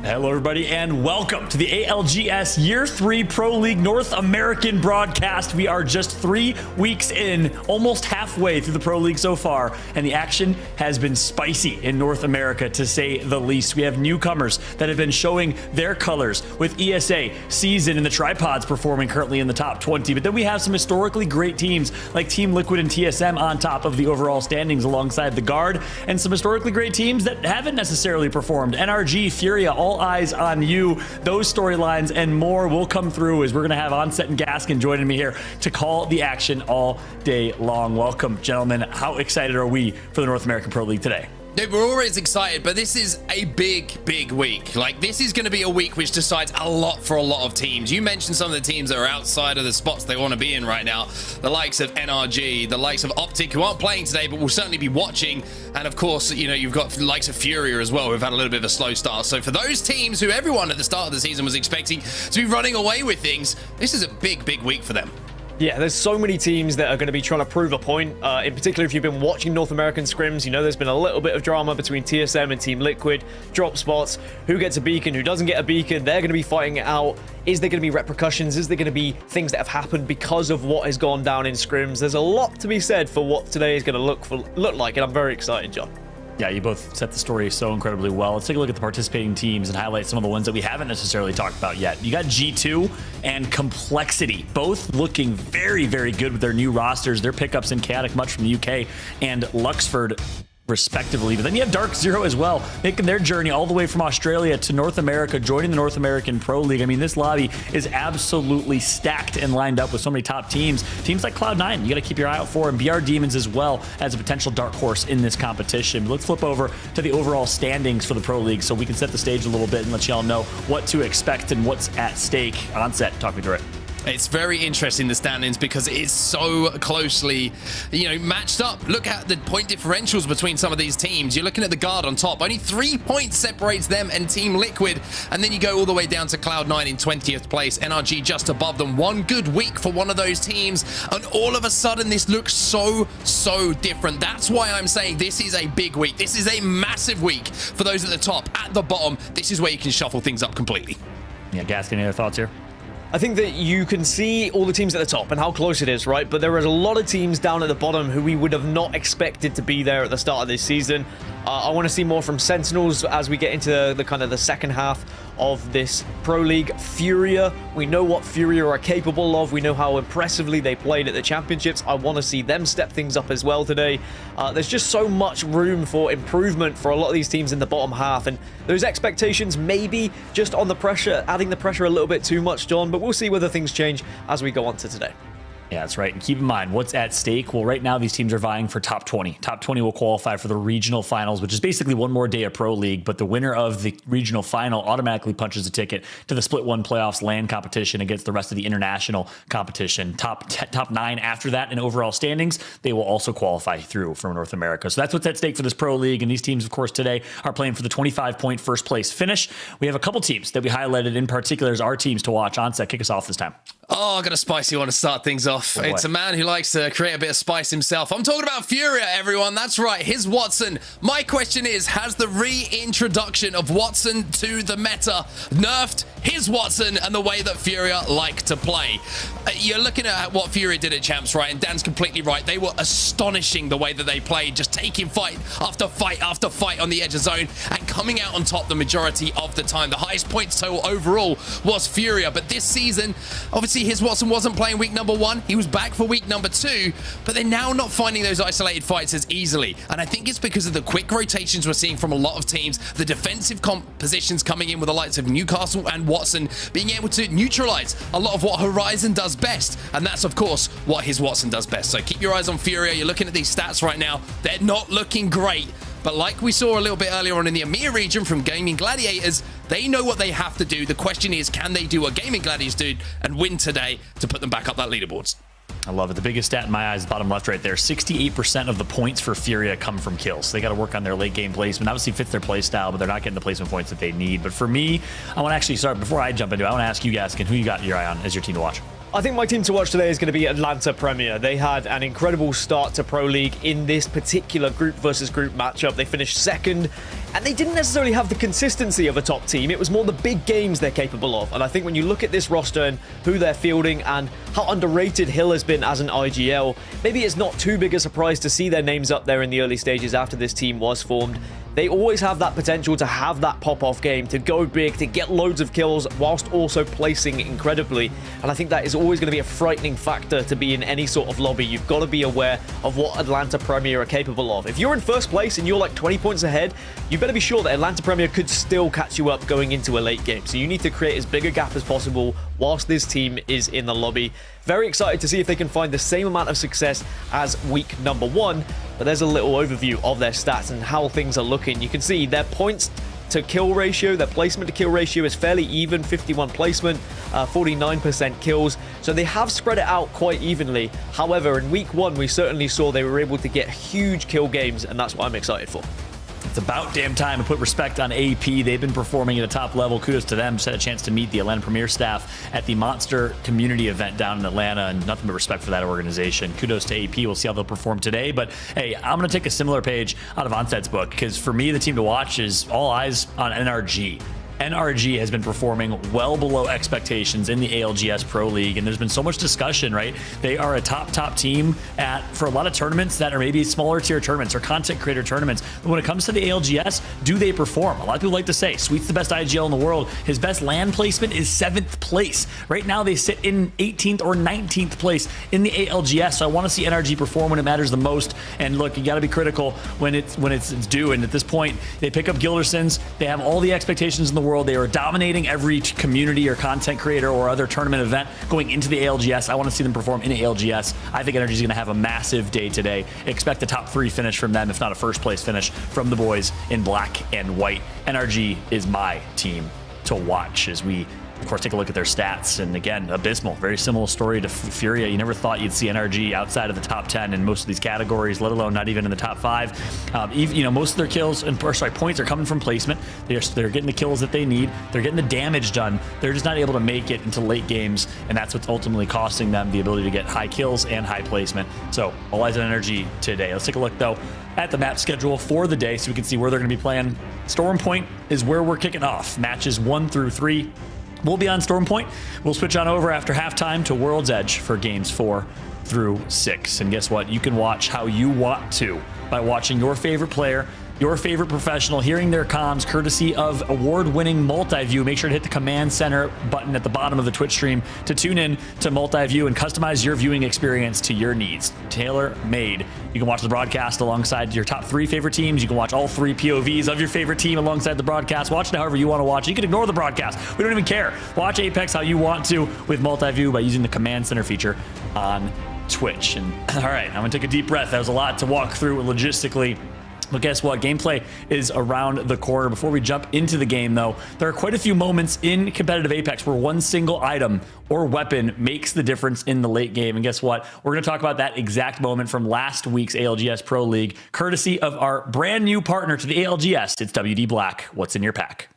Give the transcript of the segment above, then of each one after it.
Hello, everybody, and welcome to the ALGS Year 3 Pro League North American broadcast. We are just 3 weeks in, almost halfway through the Pro League so far, and the action has been spicy in North America, to say the least. We have newcomers that have been showing their colors with ESA, Season, and the Tripods performing currently in the top 20, but then we have some historically great teams like Team Liquid and TSM on top of the overall standings alongside the Guard, and some historically great teams that haven't necessarily performed. NRG, Furia, all eyes on you. Those storylines and more will come through as we're going to have Onset and Gaskin joining me here to call the action all day long. Welcome, gentlemen. How excited are we for the North American Pro League today? Dude, we're always excited, but this is a big week. Like, this is going to be a week which decides a lot for a lot of teams. You mentioned some of the teams that are outside of the spots they want to be in right now. The likes of NRG, the likes of Optic, who aren't playing today, but will certainly be watching. And of course, you know, you've got the likes of Furia as well, who've had a little bit of a slow start. So for those teams who everyone at the start of the season was expecting to be running away with things, this is a big week for them. Yeah, there's so many teams that are going to be trying to prove a point. In particular, if you've been watching North American scrims, you know there's been a little bit of drama between TSM and Team Liquid. Drop spots, who gets a beacon, who doesn't get a beacon. They're going to be fighting it out. Is there going to be repercussions? Is there going to be things that have happened because of what has gone down in scrims? There's a lot to be said for what today is going to look like, and I'm very excited, John. Yeah, you both set the story so incredibly well. Let's take a look at the participating teams and highlight some of the ones that we haven't necessarily talked about yet. You got G2 and Complexity, both looking very good with their new rosters, their pickups in Chaotic Much from the UK and Luxford, respectively. But then you have Dark Zero as well, making their journey all the way from Australia to North America, joining the North American Pro League. I mean, this lobby is absolutely stacked and lined up with so many top teams. Teams like Cloud9, you got to keep your eye out for, and BR Demons as well as a potential dark horse in this competition. But let's flip over to the overall standings for the Pro League so we can set the stage a little bit and let y'all know what to expect and what's at stake. Onset, talk me through it. It's very interesting, the standings, because it is so closely, matched up. Look at the point differentials between some of these teams. You're looking at the Guard on top. Only 3 points separates them and Team Liquid. And then you go all the way down to Cloud9 in 20th place. NRG just above them. One good week for one of those teams. And all of a sudden, this looks so different. That's why I'm saying this is a big week. This is a massive week for those at the top. At the bottom, this is where you can shuffle things up completely. Yeah, Gaskin, any other thoughts here? I think that you can see all the teams at the top and how close it is, right? But there are a lot of teams down at the bottom who we would have not expected to be there at the start of this season. I want to see more from Sentinels as we get into the kind of the second half of this Pro League. Furia, we know what Furia are capable of. We know how impressively they played at the championships. I want to see them step things up as well today. There's just so much room for improvement for a lot of these teams in the bottom half, and those expectations maybe just on the pressure, adding the pressure a little bit too much, John, but we'll see whether things change as we go on to today. Yeah, that's right. And keep in mind, what's at stake? Well, right now, these teams are vying for top 20. Top 20 will qualify for the regional finals, which is basically one more day of Pro League. But the winner of the regional final automatically punches a ticket to the Split 1 playoffs LAN competition against the rest of the international competition. Top 9 after that in overall standings, they will also qualify through from North America. So that's what's at stake for this Pro League. And these teams, of course, today are playing for the 25-point first place finish. We have a couple teams that we highlighted in particular as our teams to watch. Onset, kick us off this time. Oh, I got a spicy one to start things off. It's a man who likes to create a bit of spice himself. I'm talking about Furia, everyone. That's right, his Watson. My question is, has the reintroduction of Watson to the meta nerfed his Watson and the way that Furia like to play? You're looking at what Furia did at Champs, right? And Dan's completely right. They were astonishing the way that they played, just taking fight after fight after fight on the edge of zone and coming out on top the majority of the time. The highest points total overall was Furia, but this season, obviously, his Watson wasn't playing week number 1. He was back for week number 2, but they're now not finding those isolated fights as easily. And I think it's because of the quick rotations we're seeing from a lot of teams, the defensive compositions coming in with the likes of Newcastle and Watson being able to neutralize a lot of what Horizon does best. And that's, of course, what his Watson does best. So keep your eyes on Furia. You're looking at these stats right now. They're not looking great. But like we saw a little bit earlier on in the EMEA region from Gaming Gladiators, they know what they have to do. The question is, can they do what Gaming Gladiators do and win today to put them back up that leaderboards? I love it. The biggest stat in my eyes, bottom left right there, 68% of the points for Furia come from kills. So they got to work on their late game placement. Obviously fits their play style, but they're not getting the placement points that they need. But for me, I want to actually start, before I jump into it, I want to ask you guys, who you got your eye on as your team to watch? I think my team to watch today is going to be Atlanta Premier. They had an incredible start to Pro League in this particular group versus group matchup. They finished second, and they didn't necessarily have the consistency of a top team. It was more the big games they're capable of. And I think when you look at this roster and who they're fielding and how underrated Hill has been as an IGL, maybe it's not too big a surprise to see their names up there in the early stages after this team was formed. They always have that potential to have that pop-off game, to go big, to get loads of kills whilst also placing incredibly. And I think that is always going to be a frightening factor to be in any sort of lobby. You've got to be aware of what Atlanta Premier are capable of. If you're in first place and you're like 20 points ahead, you better be sure that Atlanta Premier could still catch you up going into a late game. So you need to create as big a gap as possible whilst this team is in the lobby. Very excited to see if they can find the same amount of success as week number 1. But there's a little overview of their stats and how things are looking. You can see their points to kill ratio, their placement to kill ratio is fairly even, 51 placement, 49% kills. So they have spread it out quite evenly. However, in week 1, we certainly saw they were able to get huge kill games, and that's what I'm excited for. It's about damn time to put respect on AP. They've been performing at a top level. Kudos to them. Just had a chance to meet the Atlanta Premier staff at the Monster Community event down in Atlanta, and nothing but respect for that organization. Kudos to AP. We'll see how they'll perform today. But hey, I'm going to take a similar page out of Onset's book, because for me, the team to watch is all eyes on NRG. NRG has been performing well below expectations in the ALGS Pro League, and there's been so much discussion, right? They are a top team for a lot of tournaments that are maybe smaller tier tournaments or content creator tournaments. But when it comes to the ALGS, do they perform? A lot of people like to say Sweet's the best IGL in the world. His best land placement is 7th place. Right now, they sit in 18th or 19th place in the ALGS. So I want to see NRG perform when it matters the most. And look, you got to be critical when it's due. And at this point, they pick up Gildersons. They have all the expectations in the world. They are dominating every community or content creator or other tournament event going into the ALGS. I want to see them perform in the ALGS. I think NRG is going to have a massive day today. Expect a top 3 finish from them, if not a first place finish from the boys in black and white. NRG is my team to watch as we, of course, take a look at their stats. And again, abysmal. Very similar story to Furia. You never thought you'd see NRG outside of the top 10 in most of these categories, let alone not even in the top 5. Even, most of their kills and points are coming from placement. They're getting the kills that they need. They're getting the damage done. They're just not able to make it into late games, and that's what's ultimately costing them the ability to get high kills and high placement. So all eyes on NRG today. Let's take a look though at the map schedule for the day so we can see where they're going to be playing. Storm Point is where we're kicking off. Matches 1 through 3. We'll be on Storm Point. We'll switch on over after halftime to World's Edge for games 4 through 6. And guess what? You can watch how you want to by watching your favorite player, your favorite professional, hearing their comms courtesy of award-winning Multi-View. Make sure to hit the Command Center button at the bottom of the Twitch stream to tune in to Multi-View and customize your viewing experience to your needs. Tailor-made. You can watch the broadcast alongside your top 3 favorite teams. You can watch all 3 POVs of your favorite team alongside the broadcast. Watch it however you want to watch it. You can ignore the broadcast. We don't even care. Watch Apex how you want to with Multi-View by using the Command Center feature on Twitch. And all right, I'm going to take a deep breath. That was a lot to walk through logistically. But guess what? Gameplay is around the corner. Before we jump into the game, though, there are quite a few moments in competitive Apex where one single item or weapon makes the difference in the late game. And guess what? We're going to talk about that exact moment from last week's ALGS Pro League, courtesy of our brand new partner to the ALGS. It's WD Black. What's in your pack?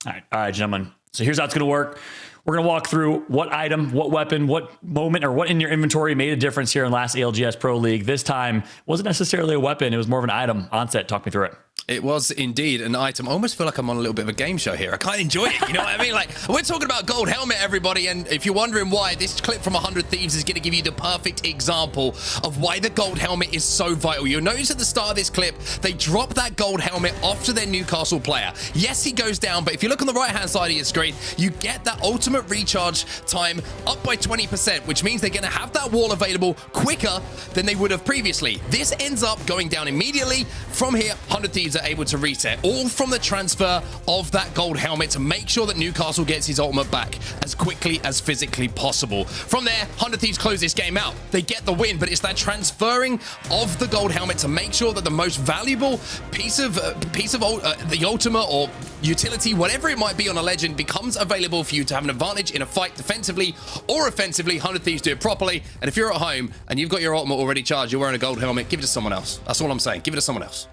All right, gentlemen. So here's how it's going to work. We're going to walk through what item, what weapon, what moment, or what in your inventory made a difference here in last ALGS Pro League. This time, wasn't necessarily a weapon. It was more of an item. Onset, talk me through it. It was indeed an item. I almost feel like I'm on a little bit of a game show here. I kind of enjoy it. You know what I mean? Like, we're talking about Gold Helmet, everybody. And if you're wondering why, this clip from 100 Thieves is going to give you the perfect example of why the Gold Helmet is so vital. You'll notice at the start of this clip, they drop that Gold Helmet off to their Newcastle player. Yes, he goes down, but if you look on the right-hand side of your screen, you get that ultimate recharge time up by 20%, which means they're going to have that wall available quicker than they would have previously. This ends up going down immediately. From here, 100 Thieves are able to reset, all from the transfer of that Gold Helmet to make sure that Newcastle gets his ultimate back as quickly as physically possible. From there, 100 Thieves close this game out. They get the win, but it's that transferring of the Gold Helmet to make sure that the most valuable piece of the ultimate or utility, whatever it might be on a legend, becomes available for you to have an advantage in a fight defensively or offensively. 100 Thieves do it properly. And if you're at home and you've got your ultimate already charged, you're wearing a Gold Helmet, give it to someone else. That's all I'm saying. Give it to someone else.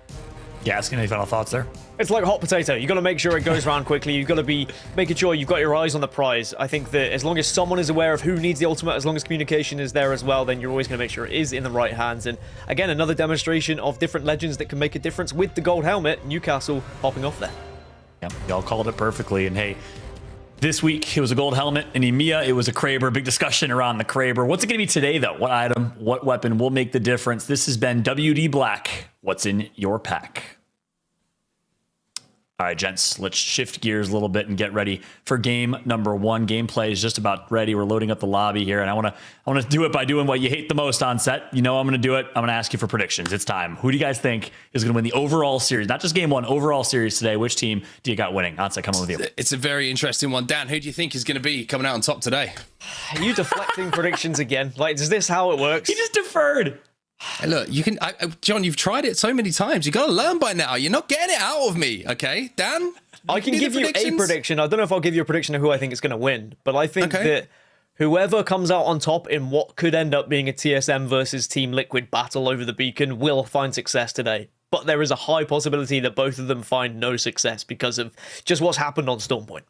Gaskin, any final thoughts there? It's like hot potato. You got to make sure it goes around quickly. You've got to be making sure you've got your eyes on the prize. I think that as long as someone is aware of who needs the ultimate, as long as communication is there as well, then you're always going to make sure it is in the right hands. And again, another demonstration of different legends that can make a difference with the gold helmet. Newcastle popping off there. Yeah, y'all called it perfectly. And hey, this week it was a gold helmet. In EMEA, it was a Kraber. Big discussion around the Kraber. What's it going to be today, though? What item, what weapon will make the difference? This has been WD Black. What's in your pack? All right, gents, let's shift gears a little bit and get ready for game number 1. Gameplay is just about ready. We're loading up the lobby here, and I want to do it by doing what you hate the most on set. You know I'm going to do it. I'm going to ask you for predictions. It's time. Who do you guys think is going to win the overall series? Not just game 1, overall series today. Which team do you got winning? On set, come on with you. It's a very interesting one. Dan, who do you think is going to be coming out on top today? Are you deflecting predictions again? Like, is this how it works? He just deferred. Hey, look, you can, John. You've tried it so many times. You got to learn by now. You're not getting it out of me, okay, Dan? I can give you a prediction. I don't know if I'll give you a prediction of who I think is going to win, but I think that whoever comes out on top in what could end up being a TSM versus Team Liquid battle over the beacon will find success today. But there is a high possibility that both of them find no success because of just what's happened on Stormpoint.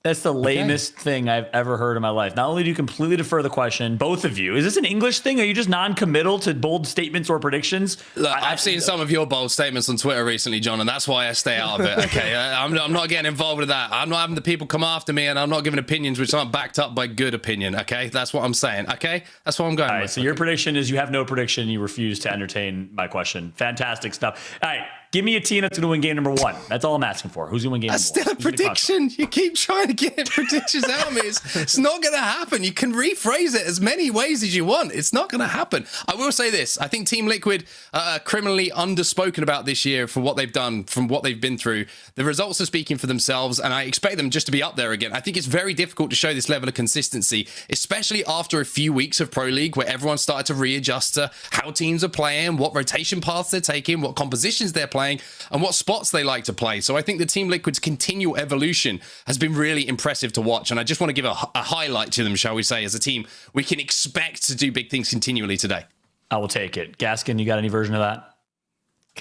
That's the lamest thing I've ever heard in my life. Not only do you completely defer the question, both of you. Is this an English thing? Are you just non-committal to bold statements or predictions? Look, I've seen some of your bold statements on Twitter recently, John, and that's why I stay out of it. Okay, I'm not getting involved with that. I'm not having the people come after me, and I'm not giving opinions which aren't backed up by good opinion. Okay, that's what I'm saying. Okay, that's what I'm going with. All right, so your prediction is you have no prediction. You refuse to entertain my question. Fantastic stuff. All right. Give me a team that's going to win game number 1. That's all I'm asking for. Who's going to win game number 1? That's still a prediction. You keep trying to get predictions out of me. It's not going to happen. You can rephrase it as many ways as you want. It's not going to happen. I will say this. I think Team Liquid are criminally underspoken about this year for what they've done, from what they've been through. The results are speaking for themselves, and I expect them just to be up there again. I think it's very difficult to show this level of consistency, especially after a few weeks of Pro League where everyone started to readjust to how teams are playing, what rotation paths they're taking, what compositions they're playing, and what spots they like to play. So I think the Team Liquid's continual evolution has been really impressive to watch, and I just want to give a highlight to them, shall we say, as a team. We can expect to do big things continually today. I will take it. Gaskin, you got any version of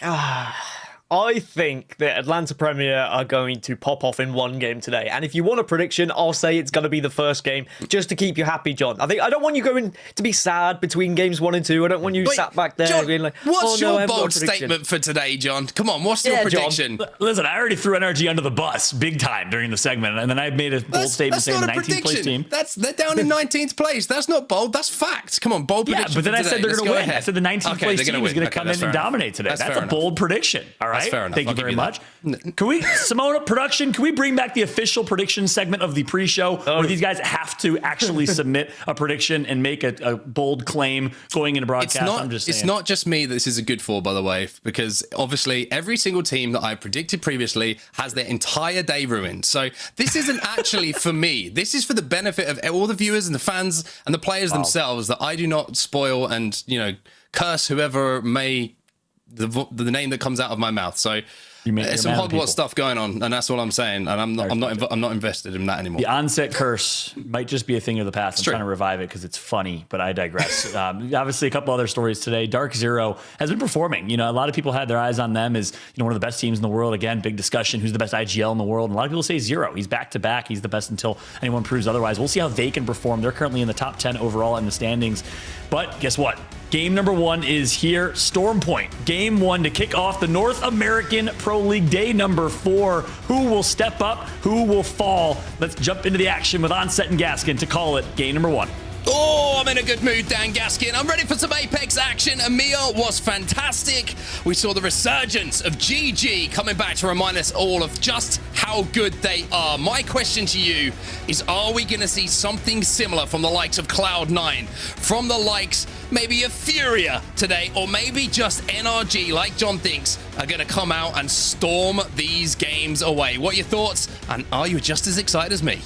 that? I think that Atlanta Premier are going to pop off in one game today. And if you want a prediction, I'll say it's going to be the first game, just to keep you happy, John. I don't want you going to be sad between games 1 and 2. I don't want you sat back there John, being like, what's your bold statement for today, John? Come on, what's your prediction? John, listen, I already threw NRG under the bus big time during the segment, and then I made a bold statement saying the 19th place team. They're down in 19th place. That's not bold. That's fact. Come on, bold prediction. Yeah, but then I said they're going to win. I said the 19th place team is going to come in and dominate today. That's a bold prediction. All right. Thank you very much. Can we, Simona, production, can we bring back the official prediction segment of the pre-show where these guys have to actually submit a prediction and make a bold claim going into broadcast? It's not just me that this is a good for, by the way, because obviously every single team that I predicted previously has their entire day ruined. So this isn't actually for me. This is for the benefit of all the viewers and the fans and the players themselves, that I do not spoil and, curse whoever may the name that comes out of my mouth. So there's some Hogwarts stuff going on, and that's all I'm saying. And I'm not invested in that anymore. The onset curse might just be a thing of the past. I'm trying to revive it because it's funny, but I digress. Obviously, a couple other stories today. Dark Zero has been performing. A lot of people had their eyes on them as one of the best teams in the world. Again, big discussion: who's the best IGL in the world? And a lot of people say Zero. He's back to back. He's the best until anyone proves otherwise. We'll see how they can perform. They're currently in the top 10 overall in the standings. But guess what? Game number 1 is here. Stormpoint. Game 1 to kick off the North American Pro League day number 4. Who will step up? Who will fall? Let's jump into the action with Onset and Gaskin to call it game number 1. Oh, I'm in a good mood, Dan Gaskin. I'm ready for some Apex action. EMEA was fantastic. We saw the resurgence of GG coming back to remind us all of just how good they are. My question to you is, are we going to see something similar from the likes of Cloud9, from the likes maybe of Furia today, or maybe just NRG, like John thinks, are going to come out and storm these games away? What are your thoughts? And are you just as excited as me?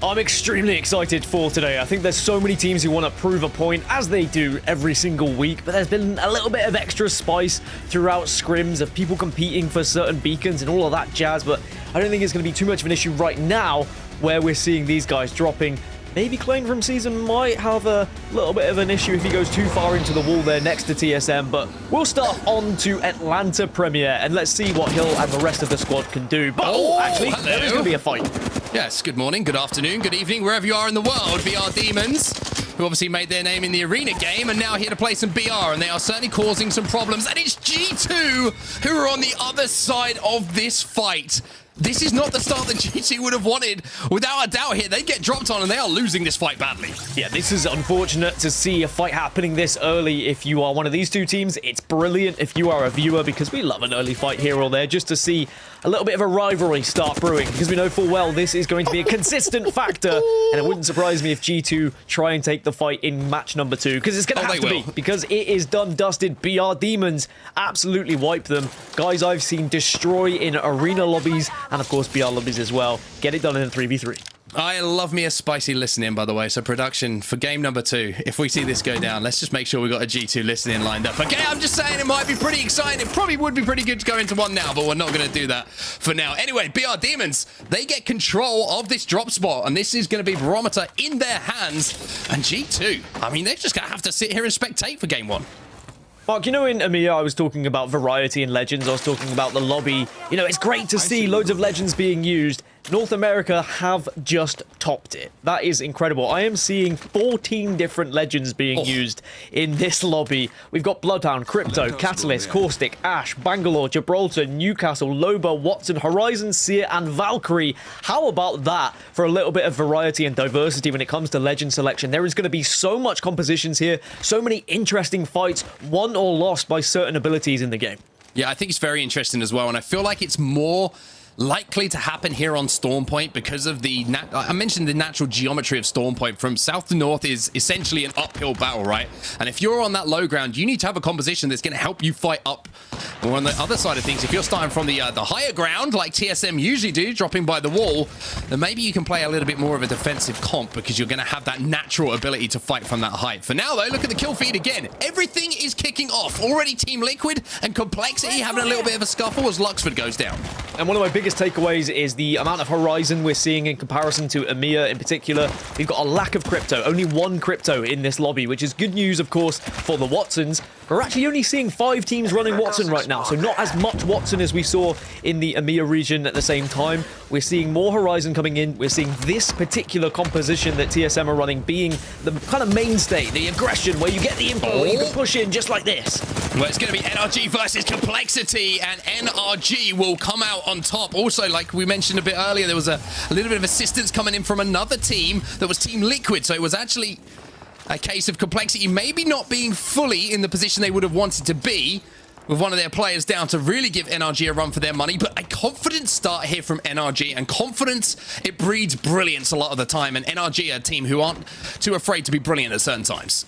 I'm extremely excited for today. I think there's so many teams who want to prove a point, as they do every single week, but there's been a little bit of extra spice throughout scrims of people competing for certain beacons and all of that jazz, but I don't think it's going to be too much of an issue right now where we're seeing these guys dropping maybe Klein from Season might have a little bit of an issue if he goes too far into the wall there next to TSM, but we'll start on to Atlanta Premier, and let's see what Hill and the rest of the squad can do. But actually, hello. there is going to be a fight. Yes, good morning, good afternoon, good evening, wherever you are in the world. BR Demons, who obviously made their name in the arena game, and now here to play some BR, and they are certainly causing some problems. And it's G2 who are on the other side of this fight. This is not the start that G2 would have wanted. Without a doubt here, they get dropped on and they are losing this fight badly. Yeah, this is unfortunate to see a fight happening this early. If you are one of these two teams, it's brilliant if you are a viewer, because we love an early fight here or there just to see a little bit of a rivalry start brewing, because we know full well this is going to be a consistent factor, and it wouldn't surprise me if G2 try and take the fight in match number 2, because it's going to have to be, because it is done, dusted. BR Demons absolutely wipe them. Guys I've seen destroy in arena lobbies, and of course BR lobbies as well. Get it done in a 3v3. I love me a spicy listening, by the way. So production for game number 2, if we see this go down, let's just make sure we got a G2 listening lined up. Okay, I'm just saying it might be pretty exciting. It probably would be pretty good to go into one now, but we're not going to do that for now. Anyway, BR Demons, they get control of this drop spot, and this is going to be Barometer in their hands. And G2, I mean, they're just going to have to sit here and spectate for game 1. Mark, you know, in EMEA, I was talking about variety in Legends. I was talking about the lobby. You know, it's great to see loads of Legends being used. North America have just topped it. That is incredible. I am seeing 14 different Legends being used in this lobby. We've got Bloodhound, Crypto, Catalyst, Caustic, Ash, Bangalore, Gibraltar, Newcastle, Loba, Watson, Horizon, Seer, and Valkyrie. How about that for a little bit of variety and diversity when it comes to Legend selection? There is going to be so much compositions here, so many interesting fights, won or lost by certain abilities in the game. Yeah, I think it's very interesting as well, and I feel like it's more likely to happen here on Storm Point because of the I mentioned the natural geometry of Storm Point. From south to north is essentially an uphill battle, right? And if you're on that low ground, you need to have a composition that's going to help you fight up. Or on the other side of things, if you're starting from the higher ground, like TSM usually do, dropping by the wall, then maybe you can play a little bit more of a defensive comp, because you're going to have that natural ability to fight from that height. For now, though, look at the kill feed again. Everything is kicking off. Already Team Liquid and Complexity having a little bit of a scuffle as Luxford goes down. And one of my biggest takeaways is the amount of Horizon we're seeing in comparison to EMEA in particular. We've got a lack of Crypto, only 1 Crypto in this lobby, which is good news, of course, for the Watsons. We're actually only seeing 5 teams running Watson right now, so not as much Watson as we saw in the EMEA region at the same time. We're seeing more Horizon coming in. We're seeing this particular composition that TSM are running being the kind of mainstay, the aggression, where you get the info, where you can push in just like this. Well, it's going to be NRG versus Complexity, and NRG will come out on top. Also, like we mentioned a bit earlier, there was a little bit of assistance coming in from another team that was Team Liquid, so it was actually a case of Complexity maybe not being fully in the position they would have wanted to be, with one of their players down, to really give NRG a run for their money. But a confident start here from NRG, and confidence, it breeds brilliance a lot of the time, and NRG are a team who aren't too afraid to be brilliant at certain times.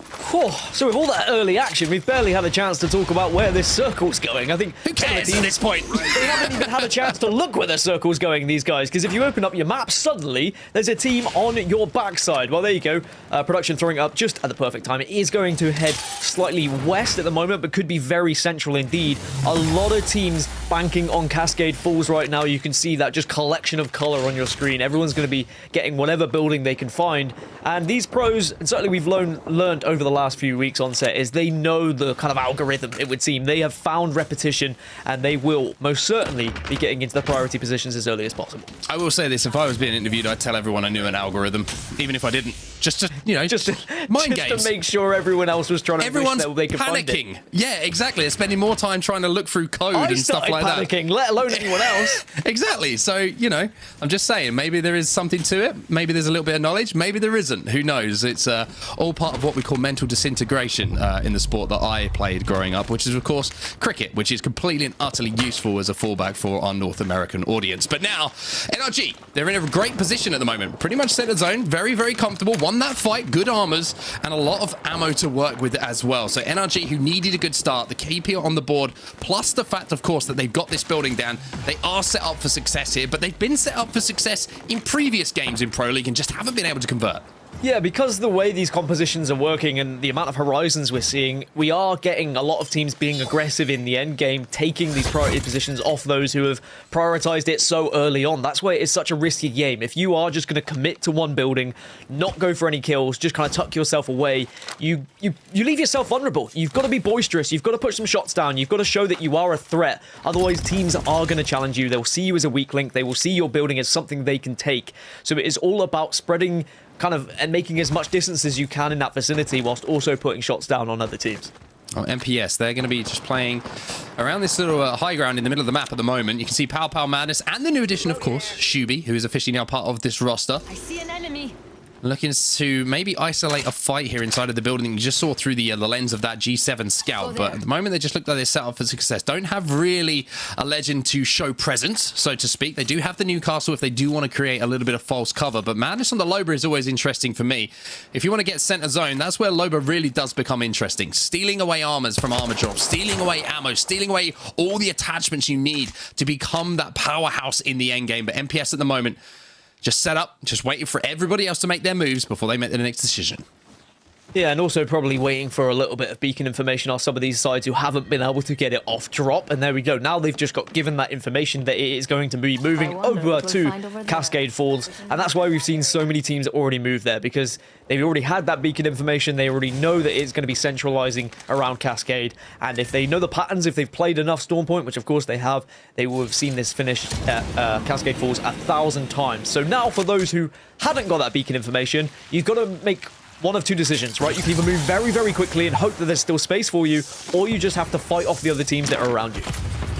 So with all that early action, we've barely had a chance to talk about where this circle's going. I think who cares at this point? They haven't even had a chance to look where the circle's going, these guys, because if you open up your map, suddenly there's a team on your backside. Well, there you go. Production throwing up just at the perfect time. It is going to head slightly west at the moment, but could be very central indeed. A lot of teams banking on Cascade Falls right now. You can see that just collection of color on your screen. Everyone's going to be getting whatever building they can find. And these pros, and certainly we've learned over the last few weeks on set, is they know the kind of algorithm, it would seem. They have found repetition, and they will most certainly be getting into the priority positions as early as possible. I will say this, if I was being interviewed, I'd tell everyone I knew an algorithm, even if I didn't. Just to, you know, just mind games. Just to make sure everyone else was trying to Everyone's wish that they could panicking. Find it. Yeah, exactly. They're spending more time trying to look through code and stuff like that. Panicking, let alone anyone else. Exactly. So, you know, I'm just saying, maybe there is something to it. Maybe there's a little bit of knowledge. Maybe there isn't. Who knows? It's all part of what we call mental disintegration in the sport that I played growing up, which is, of course, cricket, which is completely and utterly useful as a fallback for our North American audience. But now, NRG, they're in a great position at the moment. Pretty much set a zone. Very, very comfortable. Won that fight. Good armors and a lot of ammo to work with as well. So NRG, who needed a good start, the KP on the board, plus the fact, of course, that they've got this building down. They are set up for success here, but they've been set up for success in previous games in Pro League and just haven't been able to convert. Yeah, because the way these compositions are working and the amount of horizons we're seeing, we are getting a lot of teams being aggressive in the end game, taking these priority positions off those who have prioritized it so early on. That's why it is such a risky game. If you are just going to commit to one building, not go for any kills, just kind of tuck yourself away, you leave yourself vulnerable. You've got to be boisterous. You've got to push some shots down. You've got to show that you are a threat. Otherwise, teams are going to challenge you. They'll see you as a weak link. They will see your building as something they can take. So it is all about spreading and making as much distance as you can in that vicinity whilst also putting shots down on other teams. Oh, MPS, they're going to be just playing around this little high ground in the middle of the map at the moment. You can see Pow Pow Madness and the new addition, of course, Shuby, who is officially now part of this roster. I see an enemy. Looking to maybe isolate a fight here inside of the building. You just saw through the lens of that G7 scout, but at the moment they just look like they're set up for success. Don't have really a legend to show presence, so to speak. They do have the Newcastle if they do want to create a little bit of false cover, but Madness on the Loba is always interesting for me. If you want to get center zone, that's where Loba really does become interesting. Stealing away armors from armor drops, stealing away ammo, stealing away all the attachments you need to become that powerhouse in the end game. But MPS at the moment, just set up, just waiting for everybody else to make their moves before they make their next decision. Yeah, and also probably waiting for a little bit of beacon information on some of these sides who haven't been able to get it off drop. And there we go. Now they've just got given that information that it is going to be moving over to Cascade Falls. And that's why we've seen so many teams already move there, because they've already had that beacon information. They already know that it's going to be centralizing around Cascade. And if they know the patterns, if they've played enough Storm Point, which of course they have, they will have seen this finish at Cascade Falls 1,000 times. So now for those who hadn't got that beacon information, you've got to make one of two decisions, right? You can either move very, very quickly and hope that there's still space for you, or you just have to fight off the other teams that are around you.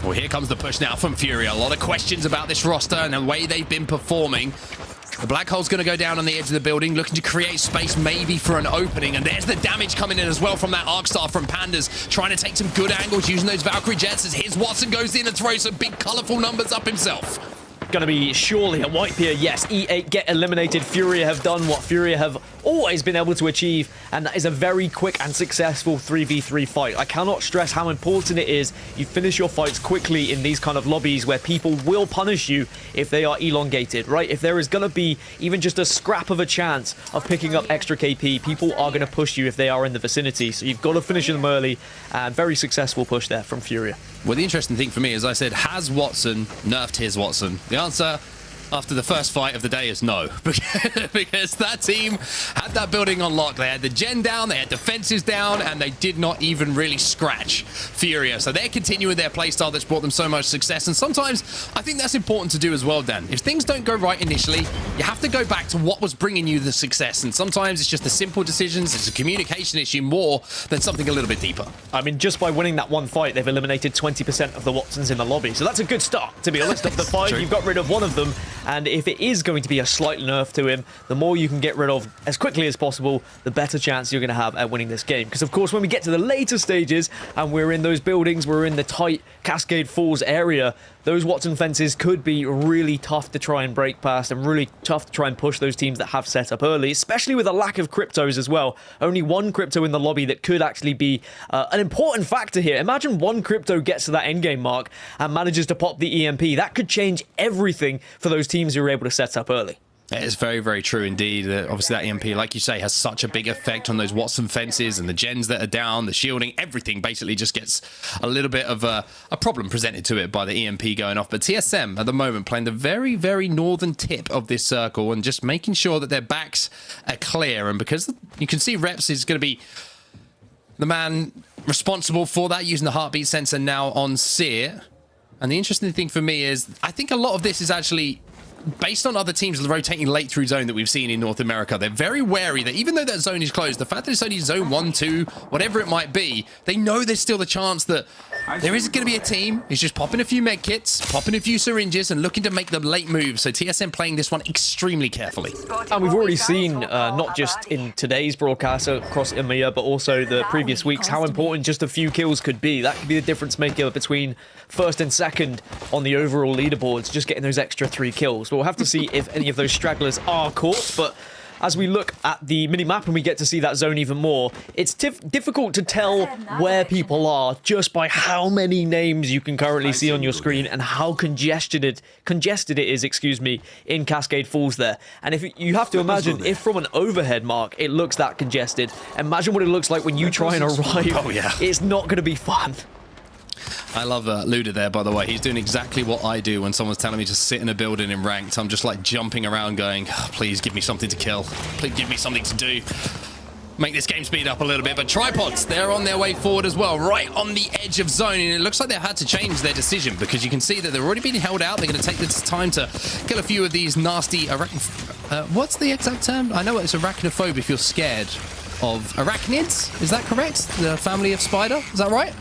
Well, here comes the push now from Fury. A lot of questions about this roster and the way they've been performing. The Black Hole's going to go down on the edge of the building, looking to create space maybe for an opening. And there's the damage coming in as well from that Arc Star from Pandas, trying to take some good angles using those Valkyrie jets as his Watson goes in and throws some big, colorful numbers up himself. Going to be surely a wipe here. Yes, E8 get eliminated. Furia have done what Furia have always been able to achieve, and that is a very quick and successful 3v3 fight. I cannot stress how important it is you finish your fights quickly in these kind of lobbies where people will punish you if they are elongated, right? If there is going to be even just a scrap of a chance of picking up extra KP, people are going to push you if they are in the vicinity. So you've got to finish them early, and very successful push there from Furia. Well, the interesting thing for me, as I said, has Watson nerfed his Watson? The answer after the first fight of the day is no, because that team had that building on lock. They had the gen down, they had defenses down, and they did not even really scratch Furia. So they're continuing their playstyle that's brought them so much success. And sometimes I think that's important to do as well, Dan. If things don't go right initially, you have to go back to what was bringing you the success. And sometimes it's just the simple decisions. It's a communication issue more than something a little bit deeper. I mean, just by winning that one fight, they've eliminated 20% of the Watsons in the lobby. So that's a good start, to be honest. Of the five, you've got rid of one of them. And if it is going to be a slight nerf to him, the more you can get rid of as quickly as possible, the better chance you're going to have at winning this game. Because, of course, when we get to the later stages and we're in those buildings, we're in the tight Cascade Falls area, those Watson fences could be really tough to try and break past and really tough to try and push those teams that have set up early, especially with a lack of cryptos as well. Only one crypto in the lobby that could actually be an important factor here. Imagine one crypto gets to that endgame mark and manages to pop the EMP. That could change everything for those teams who are able to set up early. It is very, very true indeed. Obviously, that EMP, like you say, has such a big effect on those Watson fences and the gens that are down, the shielding, everything basically just gets a little bit of a problem presented to it by the EMP going off. But TSM at the moment playing the very, very northern tip of this circle and just making sure that their backs are clear. And because you can see Reps is going to be the man responsible for that, using the heartbeat sensor now on Seer. And the interesting thing for me is I think a lot of this is actually based on other teams rotating late through zone that we've seen in North America. They're very wary that even though that zone is closed, the fact that it's only zone 1, 2, whatever it might be, they know there's still the chance that there is going to be a team who's just popping a few med kits, popping a few syringes, and looking to make the late moves. So TSM playing this one extremely carefully. And we've already seen, not just in today's broadcast across EMEA, but also the previous weeks, how important just a few kills could be. That could be the difference maker between first and second on the overall leaderboards, just getting those extra 3 kills. We'll have to see if any of those stragglers are caught, but as we look at the mini-map and we get to see that zone even more, it's difficult to tell where people are just by how many names you can currently see on your screen and how congested it is, excuse me, in Cascade Falls there. And if you have to imagine, if from an overhead, Mark, it looks that congested, imagine what it looks like when you try and arrive. Oh, yeah. It's not going to be fun. I love Luda there, by the way. He's doing exactly what I do when someone's telling me to sit in a building in ranked. I'm just like jumping around going, oh, please give me something to kill. Please give me something to do. Make this game speed up a little bit. But Tripods, they're on their way forward as well, right on the edge of zone. And it looks like they've had to change their decision because you can see that they're already being held out. They're going to take this time to kill a few of these nasty what's the exact term? I know it's arachnophobe if you're scared of arachnids. Is that correct? The family of spider? Is that right?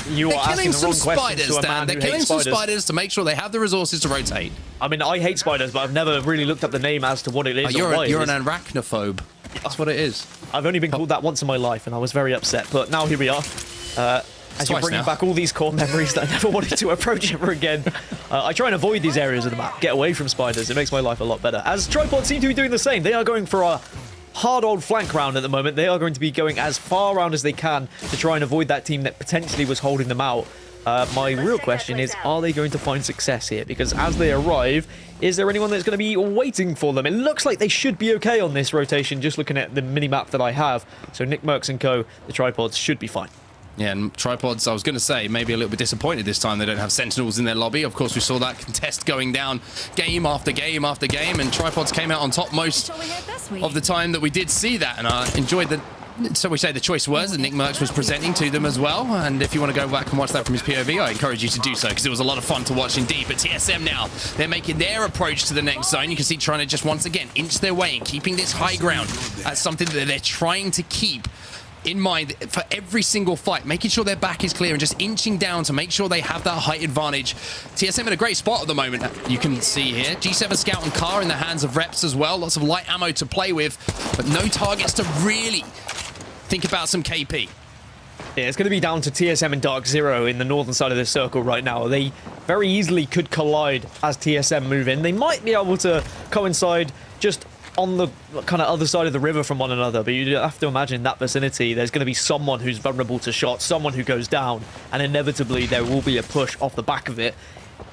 You are killing some spiders, Dan. They're killing some spiders to make sure they have the resources to rotate. I mean, I hate spiders, but I've never really looked up the name as to what it is. You're an arachnophobe. That's what it is. I've only been called that once in my life, and I was very upset. But now here we are. As you're bringing back all these core memories that I never wanted to approach ever again. I try and avoid these areas of the map. Get away from spiders. It makes my life a lot better. As Tripods seem to be doing the same. They are going for a hard old flank round at the moment. They are going to be going as far around as they can to try and avoid that team that potentially was holding them out. My real question is, are they going to find success here? Because as they arrive, is there anyone that's going to be waiting for them? It looks like they should be okay on this rotation, just looking at the mini-map that I have. So Nick Mercs and co, the Tripods, should be fine. Yeah, and Tripods, I was going to say, maybe a little bit disappointed this time they don't have Sentinels in their lobby. Of course, we saw that contest going down game after game after game, and Tripods came out on top most of the time that we did see that, and I enjoyed the... So we say the choice words that Nick Mercs was presenting to them as well. And if you want to go back and watch that from his POV, I encourage you to do so because it was a lot of fun to watch indeed. But TSM now, they're making their approach to the next zone. You can see trying to just once again inch their way and keeping this high ground. That's something that they're trying to keep in mind for every single fight, making sure their back is clear and just inching down to make sure they have that height advantage. TSM in a great spot at the moment, you can see here. G7 Scout and Car in the hands of Reps as well. Lots of light ammo to play with, but no targets to really think about some KP. Yeah, it's going to be down to TSM and Dark Zero in the northern side of the circle right now. They very easily could collide as TSM move in. They might be able to coincide just on the kind of other side of the river from one another, but you have to imagine that vicinity, there's going to be someone who's vulnerable to shots, someone who goes down, and inevitably there will be a push off the back of it.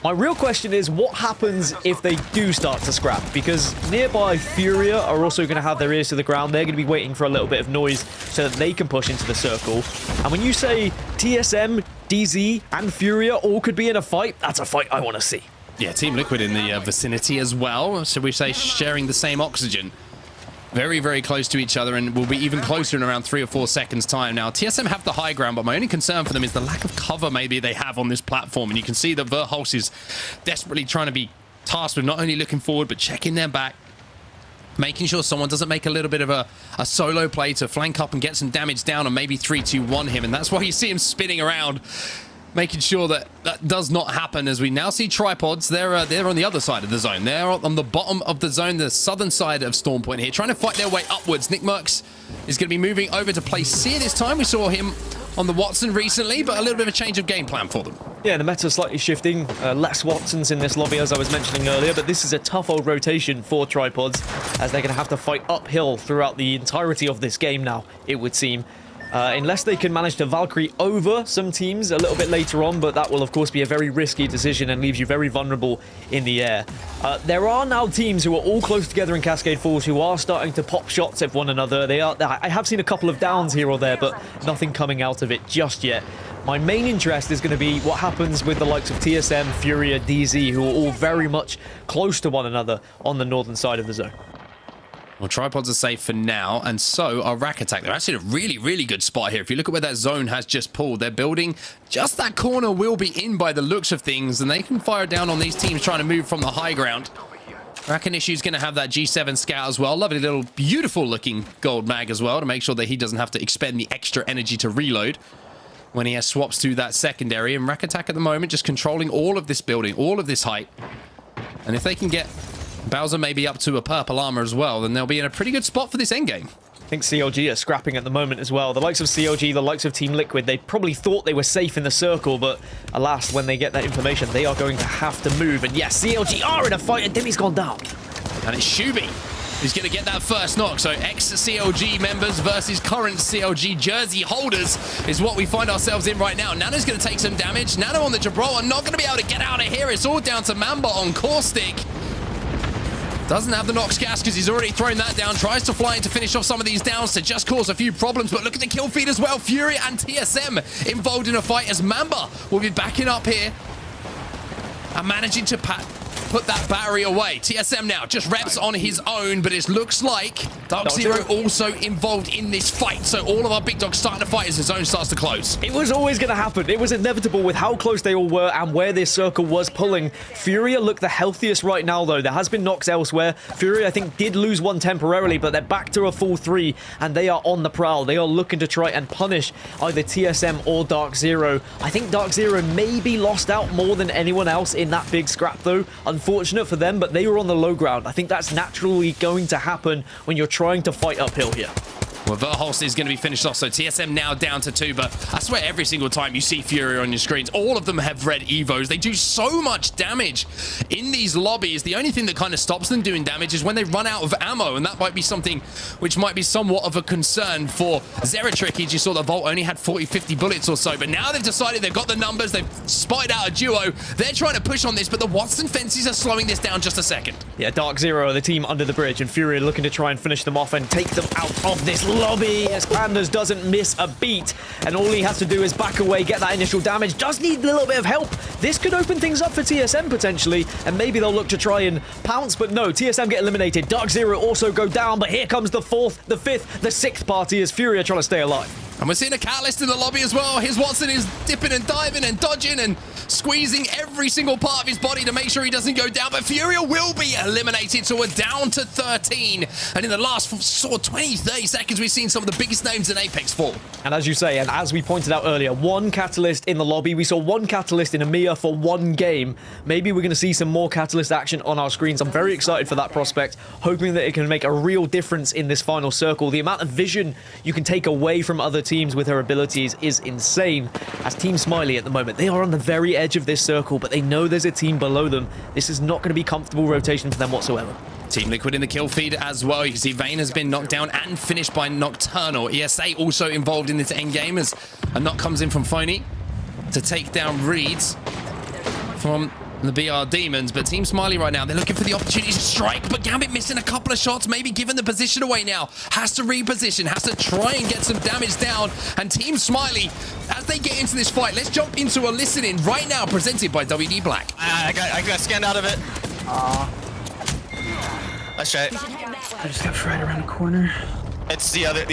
My real question is, what happens if they do start to scrap? Because nearby Furia are also going to have their ears to the ground. They're going to be waiting for a little bit of noise so that they can push into the circle. And when you say TSM, DZ, and Furia all could be in a fight, that's a fight I want to see. Yeah, Team Liquid in the vicinity as well. So we say sharing the same oxygen. Very, very close to each other, and will be even closer in around 3 or 4 seconds' time. Now, TSM have the high ground, but my only concern for them is the lack of cover maybe they have on this platform. And you can see that Verhulst is desperately trying to be tasked with not only looking forward, but checking their back, making sure someone doesn't make a little bit of a solo play to flank up and get some damage down and maybe 3-2-1 him. And that's why you see him spinning around, making sure that that does not happen. As we now see Tripods, they're on the other side of the zone. They're on the bottom of the zone, the southern side of Storm Point here, trying to fight their way upwards. Nick Mercs is going to be moving over to play Seer this time. We saw him on the Watson recently, but a little bit of a change of game plan for them. Yeah, the meta slightly shifting. Less Watsons in this lobby, as I was mentioning earlier, but this is a tough old rotation for Tripods, as they're going to have to fight uphill throughout the entirety of this game now, it would seem. Unless they can manage to Valkyrie over some teams a little bit later on, but that will of course be a very risky decision and leaves you very vulnerable in the air. There are now teams who are all close together in Cascade Falls who are starting to pop shots at one another. I have seen a couple of downs here or there, but nothing coming out of it just yet. My main interest is going to be what happens with the likes of TSM, Furia, DZ, who are all very much close to one another on the northern side of the zone. Well, Tripods are safe for now, and so are Rack Attack. They're actually in a really, really good spot here. If you look at where that zone has just pulled, they're building just that corner will be in by the looks of things, and they can fire down on these teams trying to move from the high ground. Rakinishi's going to have that G7 Scout as well. Lovely little, beautiful-looking gold mag as well to make sure that he doesn't have to expend the extra energy to reload when he has swaps to that secondary. And Rack Attack at the moment just controlling all of this building, all of this height. And if they can get Bowser maybe up to a purple armor as well, then they'll be in a pretty good spot for this endgame. I think CLG are scrapping at the moment as well. The likes of CLG, the likes of Team Liquid, they probably thought they were safe in the circle, but alas, when they get that information, they are going to have to move. And yes, CLG are in a fight, and Dimmy's gone down. And it's Shubi He's going to get that first knock. So ex-CLG members versus current CLG jersey holders is what we find ourselves in right now. Nano's going to take some damage. Nano on the Gibraltar, not going to be able to get out of here. It's all down to Mamba on Caustic. Doesn't have the Nox gas because he's already thrown that down. Tries to fly in to finish off some of these downs to just cause a few problems. But look at the kill feed as well. Fury and TSM involved in a fight as Mamba will be backing up here and managing to put that battery away. TSM now just reps on his own, but it looks like Dark Zero also involved in this fight. So all of our big dogs starting to fight as the zone starts to close. It was always going to happen. It was inevitable with how close they all were and where this circle was pulling. Furia look the healthiest right now, though. There has been knocks elsewhere. Furia, I think, did lose one temporarily, but they're back to a full 3, and they are on the prowl. They are looking to try and punish either TSM or Dark Zero. I think Dark Zero maybe lost out more than anyone else in that big scrap, though. Unfortunate for them, but they were on the low ground. I think that's naturally going to happen when you're trying to fight uphill here. Well, Verholst is going to be finished off, so TSM now down to 2, but I swear every single time you see Fury on your screens, all of them have red Evos. They do so much damage in these lobbies. The only thing that kind of stops them doing damage is when they run out of ammo, and that might be something which might be somewhat of a concern for Zeratrick. You saw the Vault only had 40, 50 bullets or so, but now they've decided they've got the numbers, they've spotted out a duo. They're trying to push on this, but the Watson fences are slowing this down just a second. Yeah, Dark Zero are the team under the bridge, and Fury are looking to try and finish them off and take them out of this lobby as Pandas doesn't miss a beat, and all he has to do is back away, get that initial damage. Does need a little bit of help. This could open things up for TSM potentially, and maybe they'll look to try and pounce, but no, TSM get eliminated. Dark Zero also go down, but here comes the 4th, the 5th, the 6th party as Fury are trying to stay alive. And we're seeing a Catalyst in the lobby as well. His Watson is dipping and diving and dodging and squeezing every single part of his body to make sure he doesn't go down. But Furia will be eliminated, so we're down to 13. And in the last sort of 20, 30 seconds, we've seen some of the biggest names in Apex fall. And as you say, and as we pointed out earlier, 1 Catalyst in the lobby. We saw 1 Catalyst in EMEA for 1 game. Maybe we're going to see some more Catalyst action on our screens. I'm very excited for that prospect, hoping that it can make a real difference in this final circle. The amount of vision you can take away from other teams with her abilities is insane. As Team Smiley at the moment, they are on the very edge of this circle, but they know there's a team below them. This is not going to be comfortable rotation for them whatsoever. Team Liquid in the kill feed as well. You can see Vayne has been knocked down and finished by Nocturnal. ESA also involved in this endgame as a knock comes in from Phony to take down Reeds from the BR Demons, but Team Smiley right now, they're looking for the opportunity to strike, but Gambit missing a couple of shots, maybe giving the position away now. Has to reposition, has to try and get some damage down, and Team Smiley, as they get into this fight, let's jump into a listening right now, presented by WD Black. I got scanned out of it. Let's try it. I just got fried around the corner. It's the other.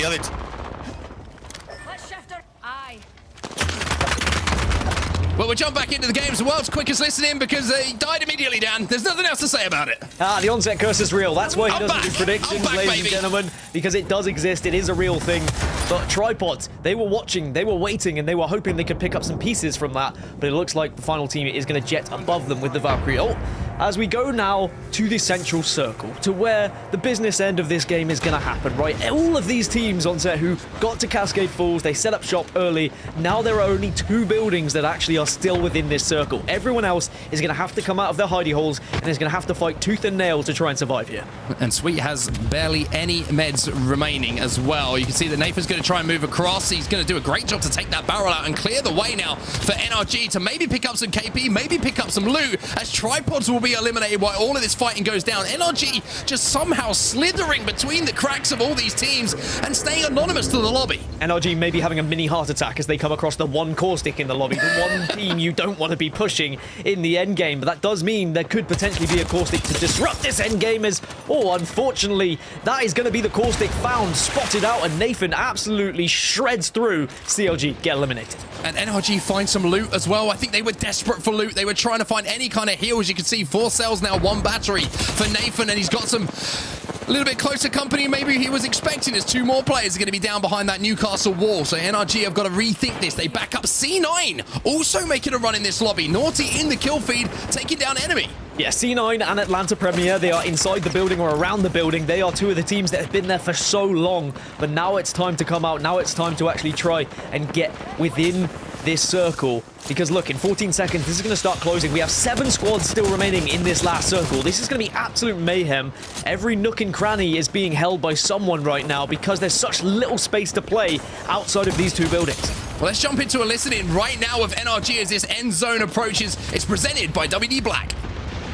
Well, we'll jump back into the game. It's the world's quickest listening because he died immediately, Dan. There's nothing else to say about it. The onset curse is real. That's why he doesn't do predictions, ladies baby. and gentlemen, because it does exist. It is a real thing. But Tripods, they were watching, they were waiting, and they were hoping they could pick up some pieces from that. But it looks like the final team is going to jet above them with the Valkyrie ult. As we go now to the central circle, to where the business end of this game is going to happen, right? All of these teams on set who got to Cascade Falls, they set up shop early. Now there are only 2 buildings that actually are still within this circle. Everyone else is going to have to come out of their hidey holes and is going to have to fight tooth and nail to try and survive here. And Sweet has barely any meds remaining as well. You can see that Nathan's going to try and move across. He's going to do a great job to take that barrel out and clear the way now for NRG to maybe pick up some KP, maybe pick up some loot, as Tripods will be eliminated while all of this fighting goes down. NRG just somehow slithering between the cracks of all these teams and staying anonymous to the lobby. NRG may be having a mini heart attack as they come across the 1 caustic in the lobby, the 1 team you don't want to be pushing in the end game. But that does mean there could potentially be a caustic to disrupt this end game as, unfortunately, that is going to be the caustic found, spotted out, and Nathan absolutely shreds through. CLG get eliminated. And NRG finds some loot as well. I think they were desperate for loot. They were trying to find any kind of heals. You can see 4 cells now, 1 battery for Nathan, and he's got some a little bit closer company maybe he was expecting, as 2 more players are going to be down behind that Newcastle wall. So NRG have got to rethink this. They back up C9, also making a run in this lobby. Naughty in the kill feed, taking down enemy. Yeah, C9 and Atlanta Premier, they are inside the building or around the building. They are 2 of the teams that have been there for so long. But now it's time to come out. Now it's time to actually try and get within this circle. Because look, in 14 seconds, this is going to start closing. We have 7 squads still remaining in this last circle. This is going to be absolute mayhem. Every nook and cranny is being held by someone right now because there's such little space to play outside of these 2 buildings. Well, let's jump into a listening right now of NRG as this end zone approaches. It's presented by WD Black.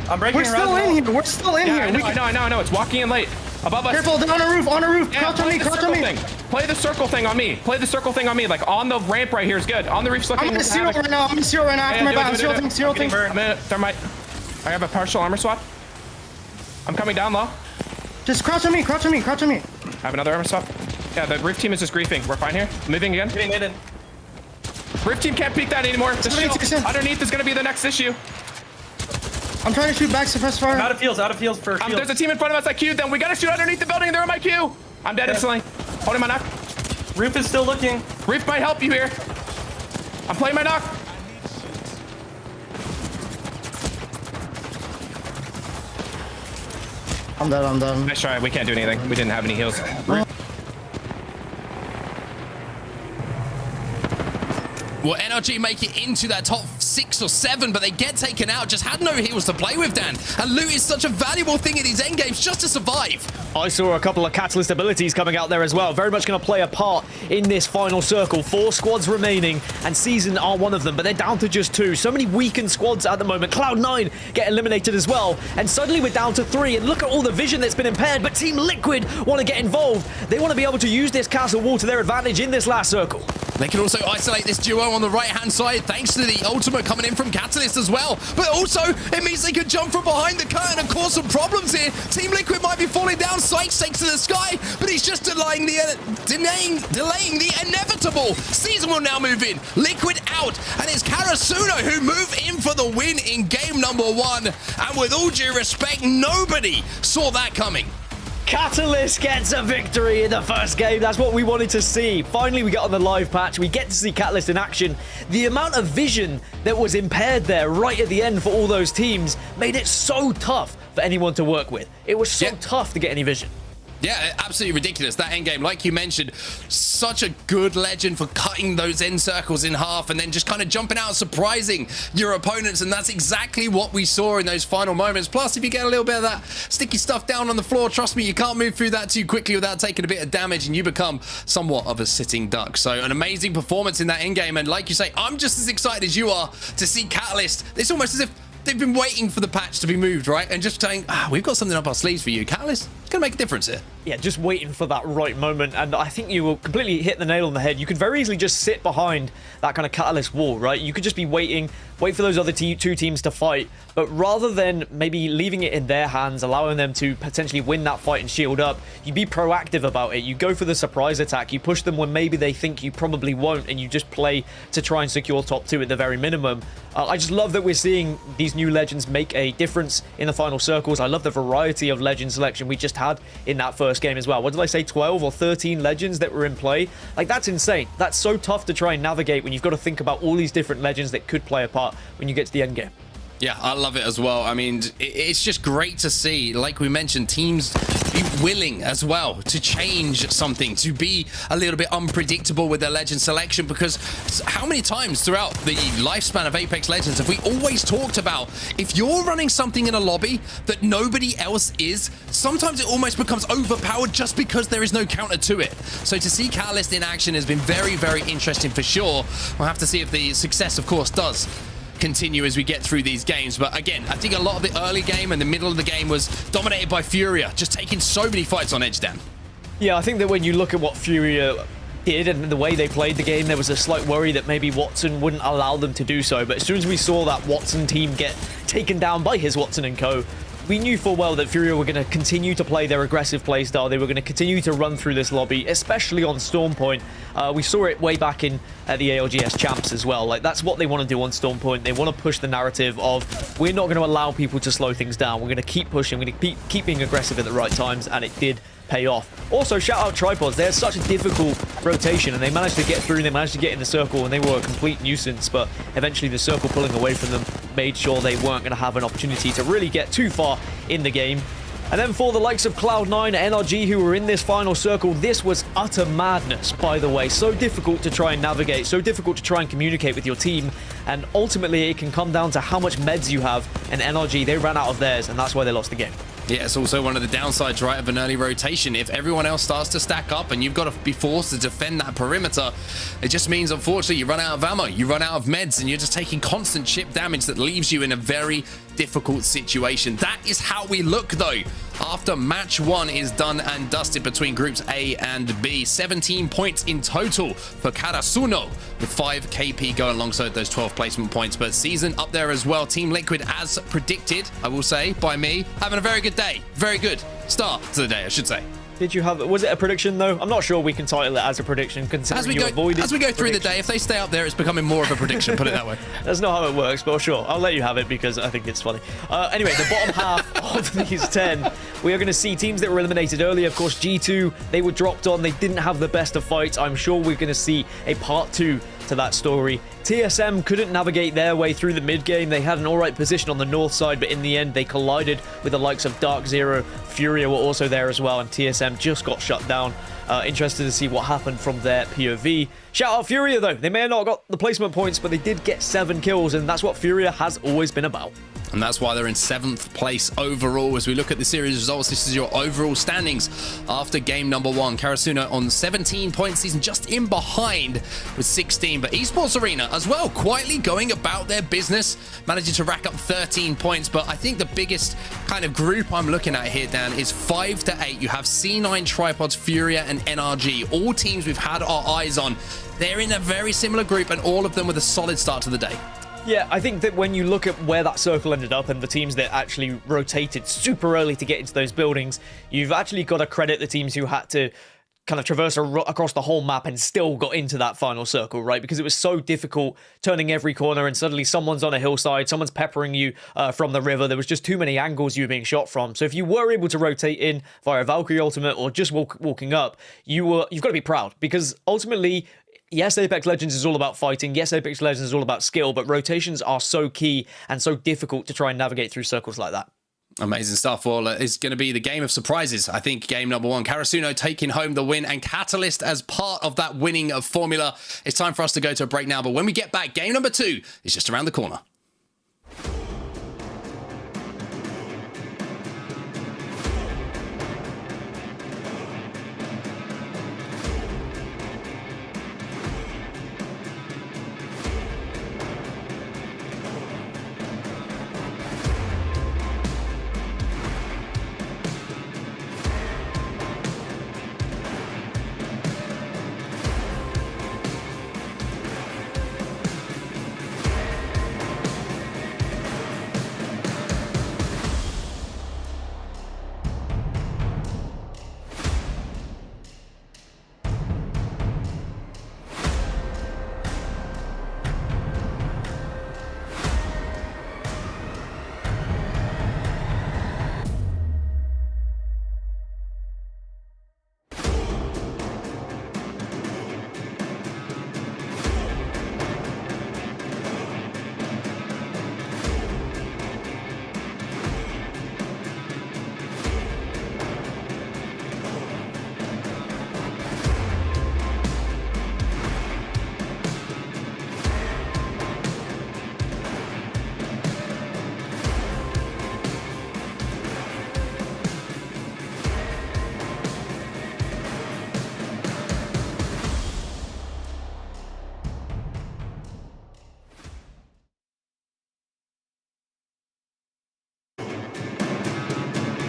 I'm breaking We're still in here. We're still in here. I know. It's walking in late. Above us. Careful, on a roof, on a roof. Yeah, Crouch on me, crouch on me. Play the circle thing on me. Play the circle thing on me. Like on the ramp right here is good. On the reef's looking. I'm in zero right now. I'm in zero right now. After my back. Zero thing. I'm in thermite. I have a partial armor swap. I'm coming down low. Just crouch on me, crouch on me, crouch on me. I have another armor swap. Yeah, the roof team is just griefing. We're fine here. Moving again. Roof team can't peek that anymore. The shield underneath is going to be the next issue. I'm trying to shoot back suppress fire. Out of fields for shields. There's a team in front of us. I queued them. We got to shoot underneath the building. They're on my queue. I'm dead instantly. Holding my knock. Roof is still looking. Reef might help you here. I'm playing my knock. I'm done. Nice try. We can't do anything. We didn't have any heals. Well, NRG make it into that top 6 or 7, but they get taken out. Just had no heals to play with, Dan. And loot is such a valuable thing in these endgames just to survive. I saw a couple of Catalyst abilities coming out there as well. Very much going to play a part in this final circle. 4 squads remaining, and Season are one of them, but they're down to just 2. So many weakened squads at the moment. Cloud9 get eliminated as well, and suddenly we're down to 3. And look at all the vision that's been impaired, but Team Liquid want to get involved. They want to be able to use this castle wall to their advantage in this last circle. They can also isolate this duo on the right-hand side thanks to the ultimate coming in from Catalyst as well. But also, it means they could jump from behind the curtain and cause some problems here. Team Liquid might be falling down, sights takes to the sky, but he's just delaying the inevitable. Season will now move in. Liquid out, and it's Karasuno who move in for the win in game number 1. And with all due respect, nobody saw that coming. Catalyst gets a victory in the first game. That's what we wanted to see. Finally, we get on the live patch. We get to see Catalyst in action. The amount of vision that was impaired there right at the end for all those teams made it so tough for anyone to work with. It was so tough to get any vision. Yeah, absolutely ridiculous. That end game, like you mentioned, such a good legend for cutting those end circles in half and then just kind of jumping out, surprising your opponents. And that's exactly what we saw in those final moments. Plus, if you get a little bit of that sticky stuff down on the floor, trust me, you can't move through that too quickly without taking a bit of damage, and you become somewhat of a sitting duck. So an amazing performance in that end game. And like you say, I'm just as excited as you are to see Catalyst. It's almost as if they've been waiting for the patch to be moved, right? And just saying, we've got something up our sleeves for you. Catalyst, it's going to make a difference here. Yeah, just waiting for that right moment. And I think you will completely hit the nail on the head. You could very easily just sit behind that kind of Catalyst wall, right? You could just be wait for those other 2 teams to fight. But rather than maybe leaving it in their hands, allowing them to potentially win that fight and shield up, you be proactive about it. You go for the surprise attack. You push them when maybe they think you probably won't, and you just play to try and secure top 2 at the very minimum. I just love that we're seeing these new legends make a difference in the final circles. I love the variety of legend selection we just had in that first game as well. What did I say, 12 or 13 legends that were in play? Like, that's insane. That's so tough to try and navigate when you've got to think about all these different legends that could play a part when you get to the end game. Yeah, I love it as well. I mean, it's just great to see, like we mentioned, teams be willing as well to change something, to be a little bit unpredictable with their legend selection, because how many times throughout the lifespan of Apex Legends have we always talked about, if you're running something in a lobby that nobody else is, sometimes it almost becomes overpowered just because there is no counter to it. So to see Catalyst in action has been very, very interesting for sure. We'll have to see if the success, of course, does continue as we get through these games. But again, I think a lot of the early game and the middle of the game was dominated by Furia, just taking so many fights on edge, Dan. Yeah, I think that when you look at what Furia did and the way they played the game, there was a slight worry that maybe Watson wouldn't allow them to do so. But as soon as we saw that Watson team get taken down by his Watson and co, we knew full well that Furia were going to continue to play their aggressive playstyle. They were going to continue to run through this lobby, especially on Storm Point. We saw it way back in the ALGS champs as well. Like, that's what they want to do on Storm Point. They want to push the narrative of, we're not going to allow people to slow things down. We're going to keep pushing. We're going to keep being aggressive at the right times, and it did pay off. Also, shout out Tripods. They had such a difficult rotation, and they managed to get through. They managed to get in the circle, and they were a complete nuisance. But eventually, the circle pulling away from them made sure they weren't going to have an opportunity to really get too far in the game. And then for the likes of Cloud9, NRG, who were in this final circle, this was utter madness, by the way. So difficult to try and navigate, so difficult to try and communicate with your team. And ultimately, it can come down to how much meds you have. And NRG, they ran out of theirs, and that's why they lost the game. Yeah, it's also one of the downsides, right, of an early rotation. If everyone else starts to stack up and you've got to be forced to defend that perimeter, it just means, unfortunately, you run out of ammo, you run out of meds, and you're just taking constant chip damage that leaves you in a very difficult situation. That is how we look, though, after match 1 is done and dusted between groups A and B. 17 points in total for Karasuno, with 5 KP going alongside those 12 placement points. But Season up there as well. Team Liquid, as predicted, I will say, by me, having a very good day. Very good start to the day, I should say. Did you have, was it a prediction though? I'm not sure we can title it as a prediction, considering you avoided as we go through the day, if they stay up there, it's becoming more of a prediction, put it that way. That's not how it works, but sure, I'll let you have it because I think it's funny. Anyway, the bottom half of these 10, we are going to see teams that were eliminated earlier. Of course, G2, they were dropped on. They didn't have the best of fights. I'm sure we're going to see a part 2 to that story. TSM couldn't navigate their way through the mid game. They had an alright position on the north side, but in the end, they collided with the likes of Dark Zero. Furia were also there as well, and TSM just got shut down. Interested to see what happened from their POV. Shout out Furia, though. They may have not got the placement points, but they did get 7 kills, and that's what Furia has always been about. And that's why they're in 7th place overall. As we look at the series results, this is your overall standings after game number 1. Karasuno on 17 points, Season just in behind with 16. But Esports Arena as well, quietly going about their business, managing to rack up 13 points. But I think the biggest kind of group I'm looking at here, Dan, is 5 to 8. You have C9, Tripods, Furia, and NRG. All teams we've had our eyes on. They're in a very similar group, and all of them with a solid start to the day. Yeah, I think that when you look at where that circle ended up and the teams that actually rotated super early to get into those buildings, you've actually got to credit the teams who had to kind of traverse across the whole map and still got into that final circle, right? Because it was so difficult turning every corner and suddenly someone's on a hillside, someone's peppering you from the river. There was just too many angles you were being shot from. So if you were able to rotate in via Valkyrie Ultimate or just walking up, you've got to be proud, because ultimately, yes, Apex Legends is all about fighting. Yes, Apex Legends is all about skill, but rotations are so key and so difficult to try and navigate through circles like that. Amazing stuff. Well, it's going to be the game of surprises. I think game number 1, Karasuno taking home the win, and Catalyst as part of that winning formula. It's time for us to go to a break now, but when we get back, game number 2 is just around the corner.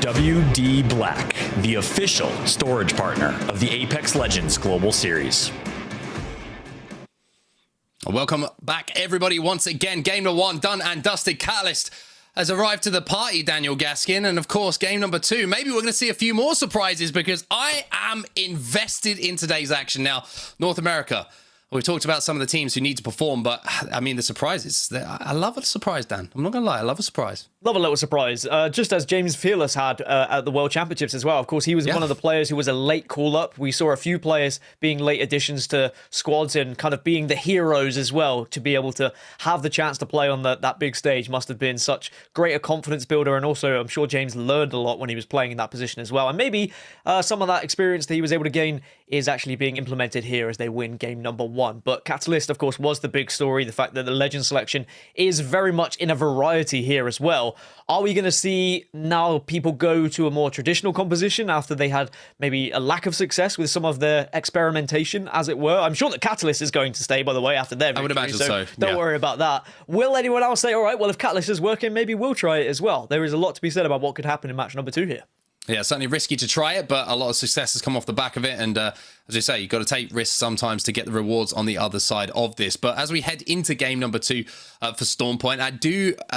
WD Black, the official storage partner of the Apex Legends Global Series. Welcome back, everybody, once again. Game number 1 done and dusted. Catalyst has arrived to the party, Daniel Gaskin. And of course, game number 2, maybe we're going to see a few more surprises, because I am invested in today's action. Now, North America, we've talked about some of the teams who need to perform, but I mean, the surprises. I love a surprise, Dan. I'm not going to lie. I love a surprise. Love a little surprise, just as James Fearless had at the World Championships as well. Of course, he was one of the players who was a late call-up. We saw a few players being late additions to squads and kind of being the heroes as well. To be able to have the chance to play on that big stage must have been such greater confidence builder. And also, I'm sure James learned a lot when he was playing in that position as well. And maybe some of that experience that he was able to gain is actually being implemented here as they win game number 1. But Catalyst, of course, was the big story. The fact that the Legend selection is very much in a variety here as well. Are we going to see now people go to a more traditional composition after they had maybe a lack of success with some of their experimentation, as it were? I'm sure that Catalyst is going to stay, by the way, after their victory. I would imagine so. Don't worry about that. Will anyone else say, all right, well, if Catalyst is working, maybe we'll try it as well? There is a lot to be said about what could happen in match number 2 here. Yeah, certainly risky to try it, but a lot of success has come off the back of it. And as you say, you've got to take risks sometimes to get the rewards on the other side of this. But as we head into game number 2 for Stormpoint, I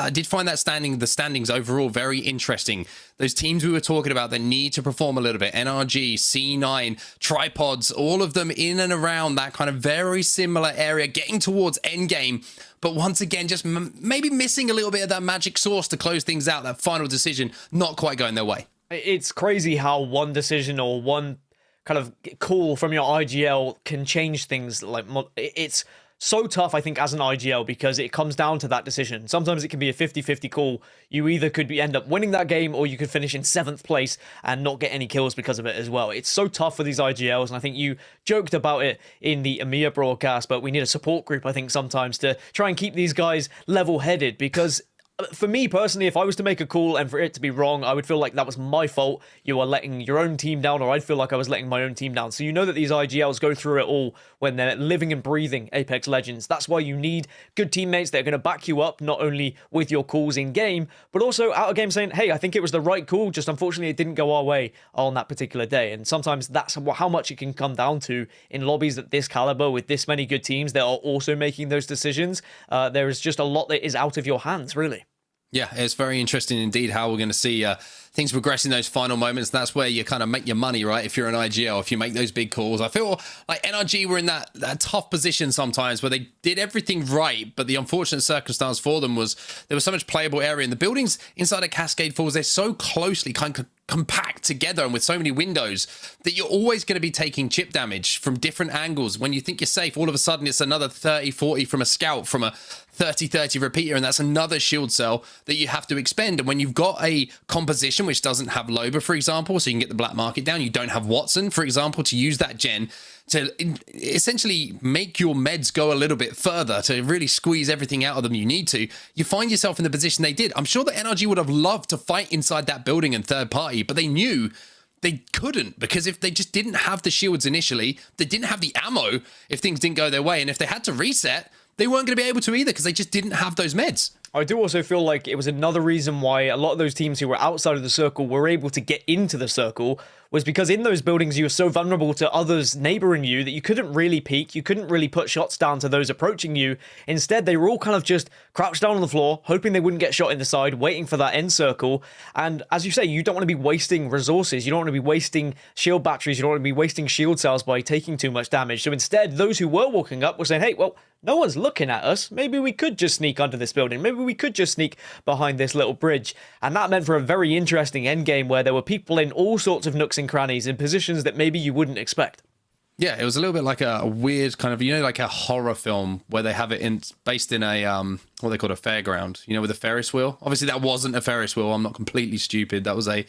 did find that the standings overall very interesting. Those teams we were talking about that need to perform a little bit, NRG, C9, Tripods, all of them in and around that kind of very similar area, getting towards endgame. But once again, just maybe missing a little bit of that magic sauce to close things out, that final decision not quite going their way. It's crazy how one decision or one kind of call from your IGL can change things. Like, it's so tough, I think, as an IGL, because it comes down to that decision. Sometimes it can be a 50-50 call. You either could end up winning that game, or you could finish in 7th place and not get any kills because of it as well. It's so tough for these IGLs, and I think you joked about it in the EMEA broadcast, but we need a support group, I think, sometimes to try and keep these guys level-headed, because for me personally, if I was to make a call and for it to be wrong, I would feel like that was my fault. You are letting your own team down, or I'd feel like I was letting my own team down. So you know that these IGLs go through it all when they're living and breathing Apex Legends. That's why you need good teammates that are going to back you up, not only with your calls in game, but also out of game saying, hey, I think it was the right call, just unfortunately it didn't go our way on that particular day. And sometimes that's how much it can come down to in lobbies at this caliber with this many good teams that are also making those decisions. There is just a lot that is out of your hands, really. Yeah, it's very interesting indeed how we're going to see things progress in those final moments. That's where you kind of make your money, right? If you're an IGL, if you make those big calls. I feel like NRG were in that tough position sometimes where they did everything right, but the unfortunate circumstance for them was there was so much playable area. And the buildings inside of Cascade Falls, they're so closely kind of compact together and with so many windows that you're always going to be taking chip damage from different angles. When you think you're safe, all of a sudden it's another 30-40 from a scout, from a 30-30 repeater, and that's another shield cell that you have to expend. And when you've got a composition which doesn't have Loba, for example, so you can get the black market down, you don't have Watson, for example, to use that gen to essentially make your meds go a little bit further, to really squeeze everything out of them you need to, you find yourself in the position they did. I'm sure that NRG would have loved to fight inside that building and third party, but they knew they couldn't, because if they just didn't have the shields initially, they didn't have the ammo if things didn't go their way, and if they had to reset, they weren't going to be able to either because they just didn't have those meds. I do also feel like it was another reason why a lot of those teams who were outside of the circle were able to get into the circle, was because in those buildings you were so vulnerable to others neighboring you that you couldn't really peek, you couldn't really put shots down to those approaching you. Instead, they were all kind of just crouched down on the floor, hoping they wouldn't get shot in the side, waiting for that end circle. And as you say, you don't want to be wasting resources, you don't want to be wasting shield batteries, you don't want to be wasting shield cells by taking too much damage. So instead, those who were walking up were saying, hey, well, no one's looking at us. Maybe we could just sneak under this building. Maybe we could just sneak behind this little bridge. And that meant for a very interesting endgame where there were people in all sorts of nooks and crannies in positions that maybe you wouldn't expect. Yeah, it was a little bit like a weird kind of, like a horror film where they have it based in a, what they call a fairground, with a Ferris wheel. Obviously, that wasn't a Ferris wheel. I'm not completely stupid. That was a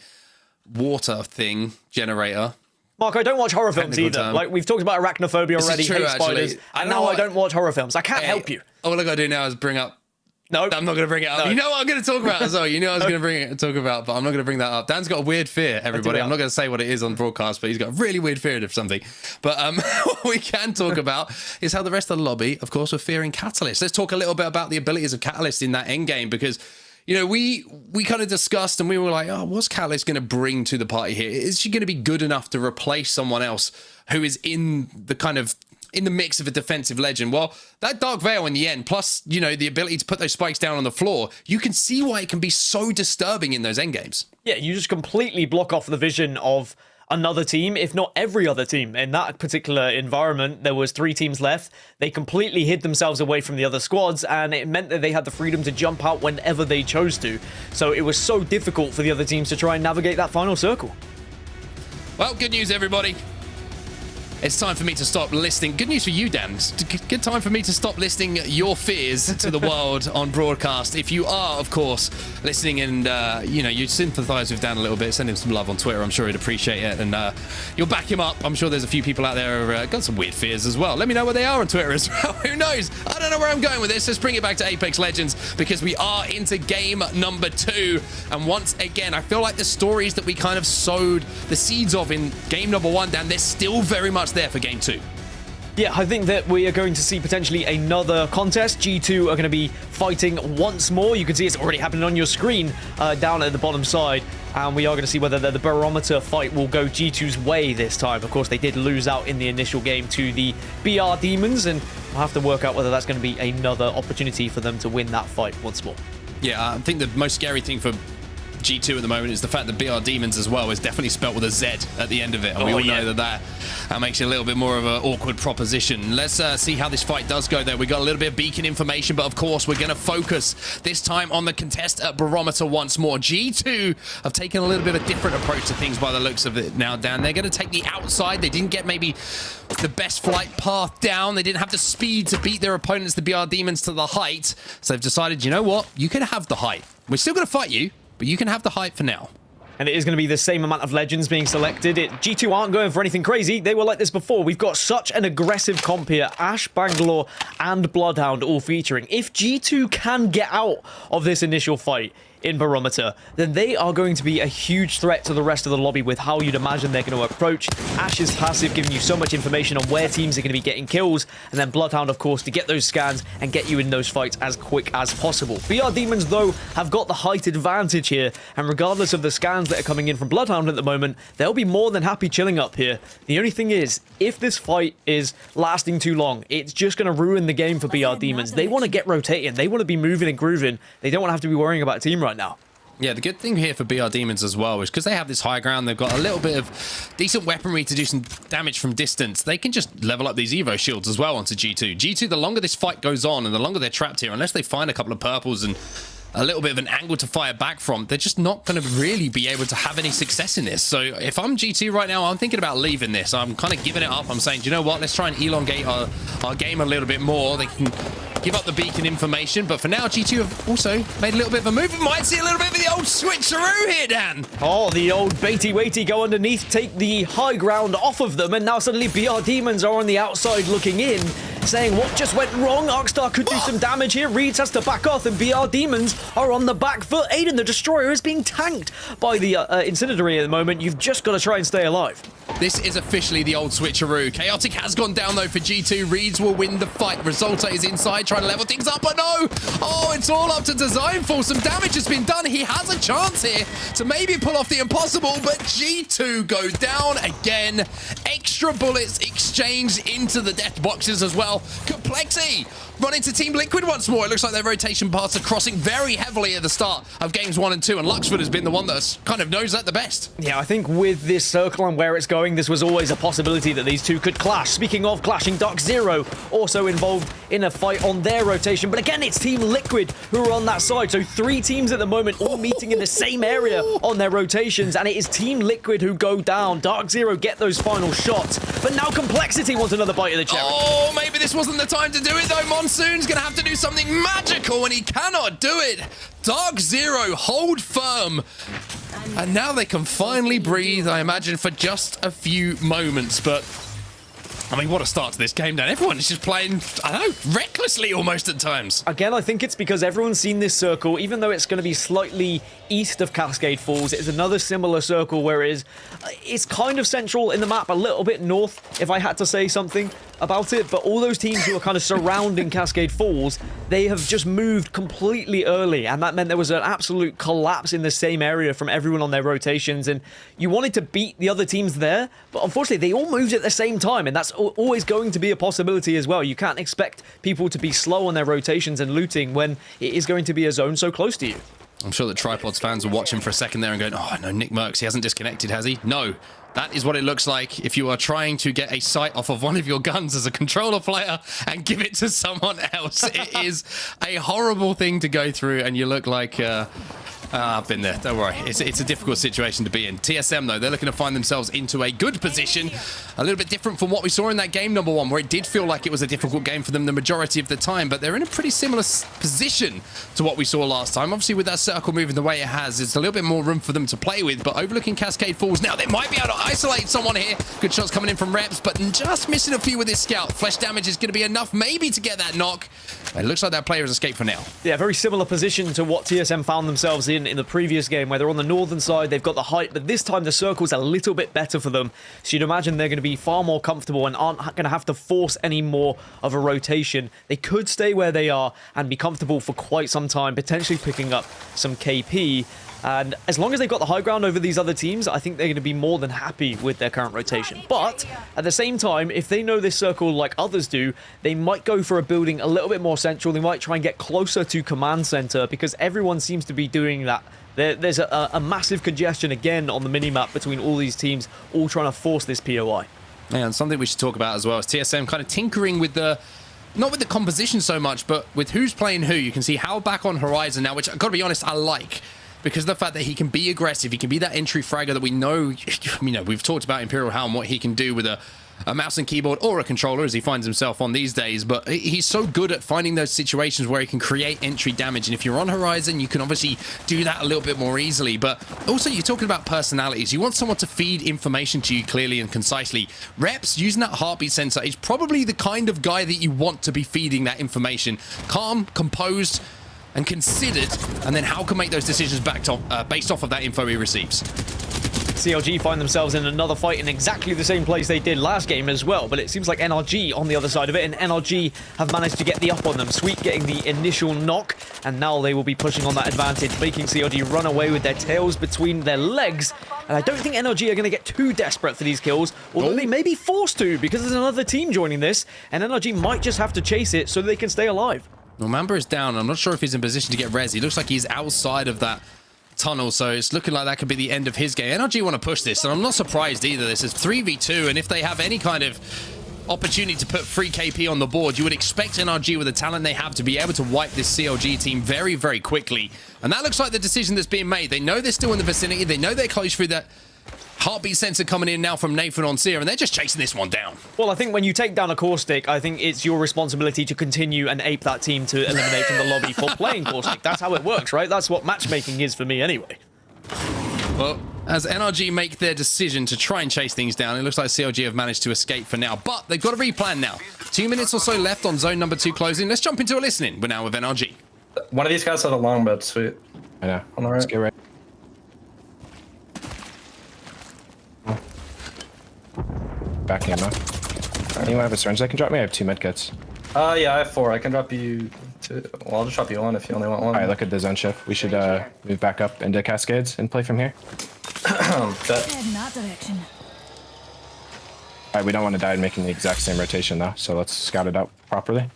water thing generator. Mark, I don't watch horror films either. Like, we've talked about arachnophobia already, hate spiders, and now I don't watch horror films. I can't help you. All I gotta do now is bring up... No, I'm not going to bring it up. No. You know what I'm going to talk about as well. You know I was going to talk about, but I'm not going to bring that up. Dan's got a weird fear, everybody. I'm not going to say what it is on broadcast, but he's got a really weird fear of something. But what we can talk about is how the rest of the lobby, of course, were fearing Catalyst. Let's talk a little bit about the abilities of Catalyst in that endgame, because we kind of discussed and we were like, oh, what's Catalyst going to bring to the party here? Is she going to be good enough to replace someone else who is in the mix of a defensive legend? Well, that Dark Veil in the end, plus, the ability to put those spikes down on the floor, you can see why it can be so disturbing in those endgames. Yeah, you just completely block off the vision of another team, if not every other team. In that particular environment, there was 3 teams left. They completely hid themselves away from the other squads, and it meant that they had the freedom to jump out whenever they chose to. So it was so difficult for the other teams to try and navigate that final circle. Well, good news, everybody. It's time for me to stop listing. Good news for you, Dan. It's good time for me to stop listing your fears to the world on broadcast. If you are, of course, listening and, you sympathize with Dan a little bit, send him some love on Twitter. I'm sure he'd appreciate it. And you'll back him up. I'm sure there's a few people out there who've got some weird fears as well. Let me know where they are on Twitter as well. Who knows? I don't know where I'm going with this. Let's bring it back to Apex Legends because we are into game number 2. And once again, I feel like the stories that we kind of sowed the seeds of in game number 1, Dan, they're still very much there for game 2. Yeah, I think that we are going to see potentially another contest. G2 are going to be fighting once more. You can see it's already happening on your screen down at the bottom side. And we are going to see whether the barometer fight will go G2's way this time. Of course, they did lose out in the initial game to the BR Demons, and we'll have to work out whether that's going to be another opportunity for them to win that fight once more. Yeah, I think the most scary thing for G2 at the moment is the fact that BR Demons as well is definitely spelt with a Z at the end of it. And we all know that makes it a little bit more of an awkward proposition. Let's see how this fight does go there. We got a little bit of beacon information, but of course we're going to focus this time on the contest at barometer once more. G2 have taken a little bit of a different approach to things by the looks of it now, Dan. They're going to take the outside. They didn't get maybe the best flight path down. They didn't have the speed to beat their opponents, the BR Demons, to the height. So they've decided, you know what? You can have the height. We're still going to fight you, but you can have the height for now. And it is going to be the same amount of legends being selected. G2 aren't going for anything crazy. They were like this before. We've got such an aggressive comp here. Ash, Bangalore, and Bloodhound all featuring. If G2 can get out of this initial fight in barometer, then they are going to be a huge threat to the rest of the lobby with how you'd imagine they're going to approach. Ash's passive giving you so much information on where teams are going to be getting kills, and then Bloodhound, of course, to get those scans and get you in those fights as quick as possible. BR Demons, though, have got the height advantage here, and regardless of the scans that are coming in from Bloodhound at the moment, they'll be more than happy chilling up here. The only thing is, if this fight is lasting too long, it's just going to ruin the game for BR Demons. They want to get rotating. They want to be moving and grooving. They don't want to have to be worrying about team right now. Yeah, the good thing here for BR Demons as well is because they have this high ground, they've got a little bit of decent weaponry to do some damage from distance. They can just level up these Evo shields as well onto G2. G2, the longer this fight goes on and the longer they're trapped here, unless they find a couple of purples and a little bit of an angle to fire back from, they're just not going to really be able to have any success in this. So if I'm G2 right now, I'm thinking about leaving this. I'm kind of giving it up. I'm saying, do you know what? Let's try and elongate our game a little bit more. They can give up the beacon information, but for now, G2 have also made a little bit of a move. We might see a little bit of the old switcheroo here, Dan. Oh, the old baity-waity go underneath, take the high ground off of them, and now suddenly BR Demons are on the outside looking in, saying what just went wrong. Arcstar could do some damage here. Reeds has to back off, and BR Demons are on the back foot. Aiden, the Destroyer, is being tanked by the Incendiary at the moment. You've just got to try and stay alive. This is officially the old switcheroo. Chaotic has gone down, though, for G2. Reeds will win the fight. Resulta is inside, trying to level things up, but no! Oh, it's all up to Designful. Some damage has been done. He has a chance here to maybe pull off the impossible, but G2 go down again. Extra bullets exchanged into the death boxes as well. Complexity run into Team Liquid once more. It looks like their rotation paths are crossing very heavily at the start of games 1 and 2, and Luxford has been the one that's kind of knows that the best. Yeah, I think with this circle and where it's going, this was always a possibility that these two could clash. Speaking of clashing, Dark Zero also involved in a fight on their rotation, but again, it's Team Liquid who are on that side. So 3 teams at the moment all meeting in the same area on their rotations, and it is Team Liquid who go down. Dark Zero get those final shots, but now Complexity wants another bite of the cherry. Oh, maybe this wasn't the time to do it, though. Monsoon's going to have to do something magical, and he cannot do it. Dark Zero hold firm, and now they can finally breathe, I imagine, for just a few moments. But I mean, what a start to this game, Dan. Everyone is just playing, I don't know, recklessly almost at times. Again, I think it's because everyone's seen this circle, even though it's going to be slightly east of Cascade Falls. It's another similar circle where it's kind of central in the map, a little bit north, if I had to say something about it. But all those teams who are kind of surrounding Cascade Falls, they have just moved completely early, and that meant there was an absolute collapse in the same area from everyone on their rotations, and you wanted to beat the other teams there, but unfortunately they all moved at the same time, and that's always going to be a possibility as well. You can't expect people to be slow on their rotations and looting when it is going to be a zone so close to you. I'm sure that Tripods fans are watching for a second there and going, oh, no, Nick Merckx, he hasn't disconnected, has he? No. That is what it looks like if you are trying to get a sight off of one of your guns as a controller player and give it to someone else. It is a horrible thing to go through, and you look like... I've been there. Don't worry. It's a difficult situation to be in. TSM, though, they're looking to find themselves into a good position. A little bit different from what we saw in that game number 1, where it did feel like it was a difficult game for them the majority of the time, but they're in a pretty similar position to what we saw last time. Obviously, with that circle moving the way it has, it's a little bit more room for them to play with, but overlooking Cascade Falls now, they might be able to isolate someone here. Good shots coming in from Reps, but just missing a few with this scout. Flesh damage is going to be enough maybe to get that knock. It looks like that player has escaped for now. Yeah, very similar position to what TSM found themselves in the previous game, where they're on the northern side, they've got the height, but this time the circle's a little bit better for them. So you'd imagine they're going to be far more comfortable and aren't going to have to force any more of a rotation. They could stay where they are and be comfortable for quite some time, potentially picking up some KP. And as long as they've got the high ground over these other teams, I think they're going to be more than happy with their current rotation. But at the same time, if they know this circle like others do, they might go for a building a little bit more central. They might try and get closer to command center because everyone seems to be doing that. There's a massive congestion again on the minimap between all these teams, all trying to force this POI. Yeah, and something we should talk about as well is TSM kind of tinkering with the... Not with the composition so much, but with who's playing who. You can see Hal back on Horizon now, which I've got to be honest, I like. Because of the fact that he can be aggressive, he can be that entry fragger that we know, we've talked about Imperial Hal and what he can do with a mouse and keyboard or a controller as he finds himself on these days, but he's so good at finding those situations where he can create entry damage, and if you're on Horizon, you can obviously do that a little bit more easily, but also you're talking about personalities. You want someone to feed information to you clearly and concisely. Reps, using that heartbeat sensor, is probably the kind of guy that you want to be feeding that information. Calm, composed, and considered, and then how can make those decisions based off of that info he receives. CLG find themselves in another fight in exactly the same place they did last game as well, but it seems like NRG on the other side of it, and NRG have managed to get the up on them. Sweet getting the initial knock, and now they will be pushing on that advantage, making CLG run away with their tails between their legs. And I don't think NRG are going to get too desperate for these kills, although they may be forced to, because there's another team joining this, and NRG might just have to chase it so they can stay alive. Well, Mamba is down. I'm not sure if he's in position to get res. He looks like he's outside of that tunnel, so it's looking like that could be the end of his game. NRG want to push this, and I'm not surprised either. This is 3v2, and if they have any kind of opportunity to put free KP on the board, you would expect NRG, with the talent they have, to be able to wipe this CLG team very, very quickly. And that looks like the decision that's being made. They know they're still in the vicinity. They know they're close through that heartbeat sensor coming in now from Nathan on Seer, and they're just chasing this one down. Well, I think when you take down a Caustic, I think it's your responsibility to continue and ape that team to eliminate from the lobby for playing Caustic. That's how it works, right? That's what matchmaking is for me anyway. Well, as NRG make their decision to try and chase things down, it looks like CLG have managed to escape for now, but they've got to replan now. 2 minutes or so left on zone number 2 closing. Let's jump into a listening. We're now with NRG. One of these guys had a long bed, sweet. I know. On the right. Let's get right. Back ammo. Anyone have a syringe that can drop me? I have 2 medkits. Yeah, I have 4. I can drop you 2. Well, I'll just drop you 1 if you only want 1. All right, look at the zone shift. We should move back up into Cascades and play from here. Head in that direction. All right, we don't want to die making the exact same rotation though, so let's scout it out properly.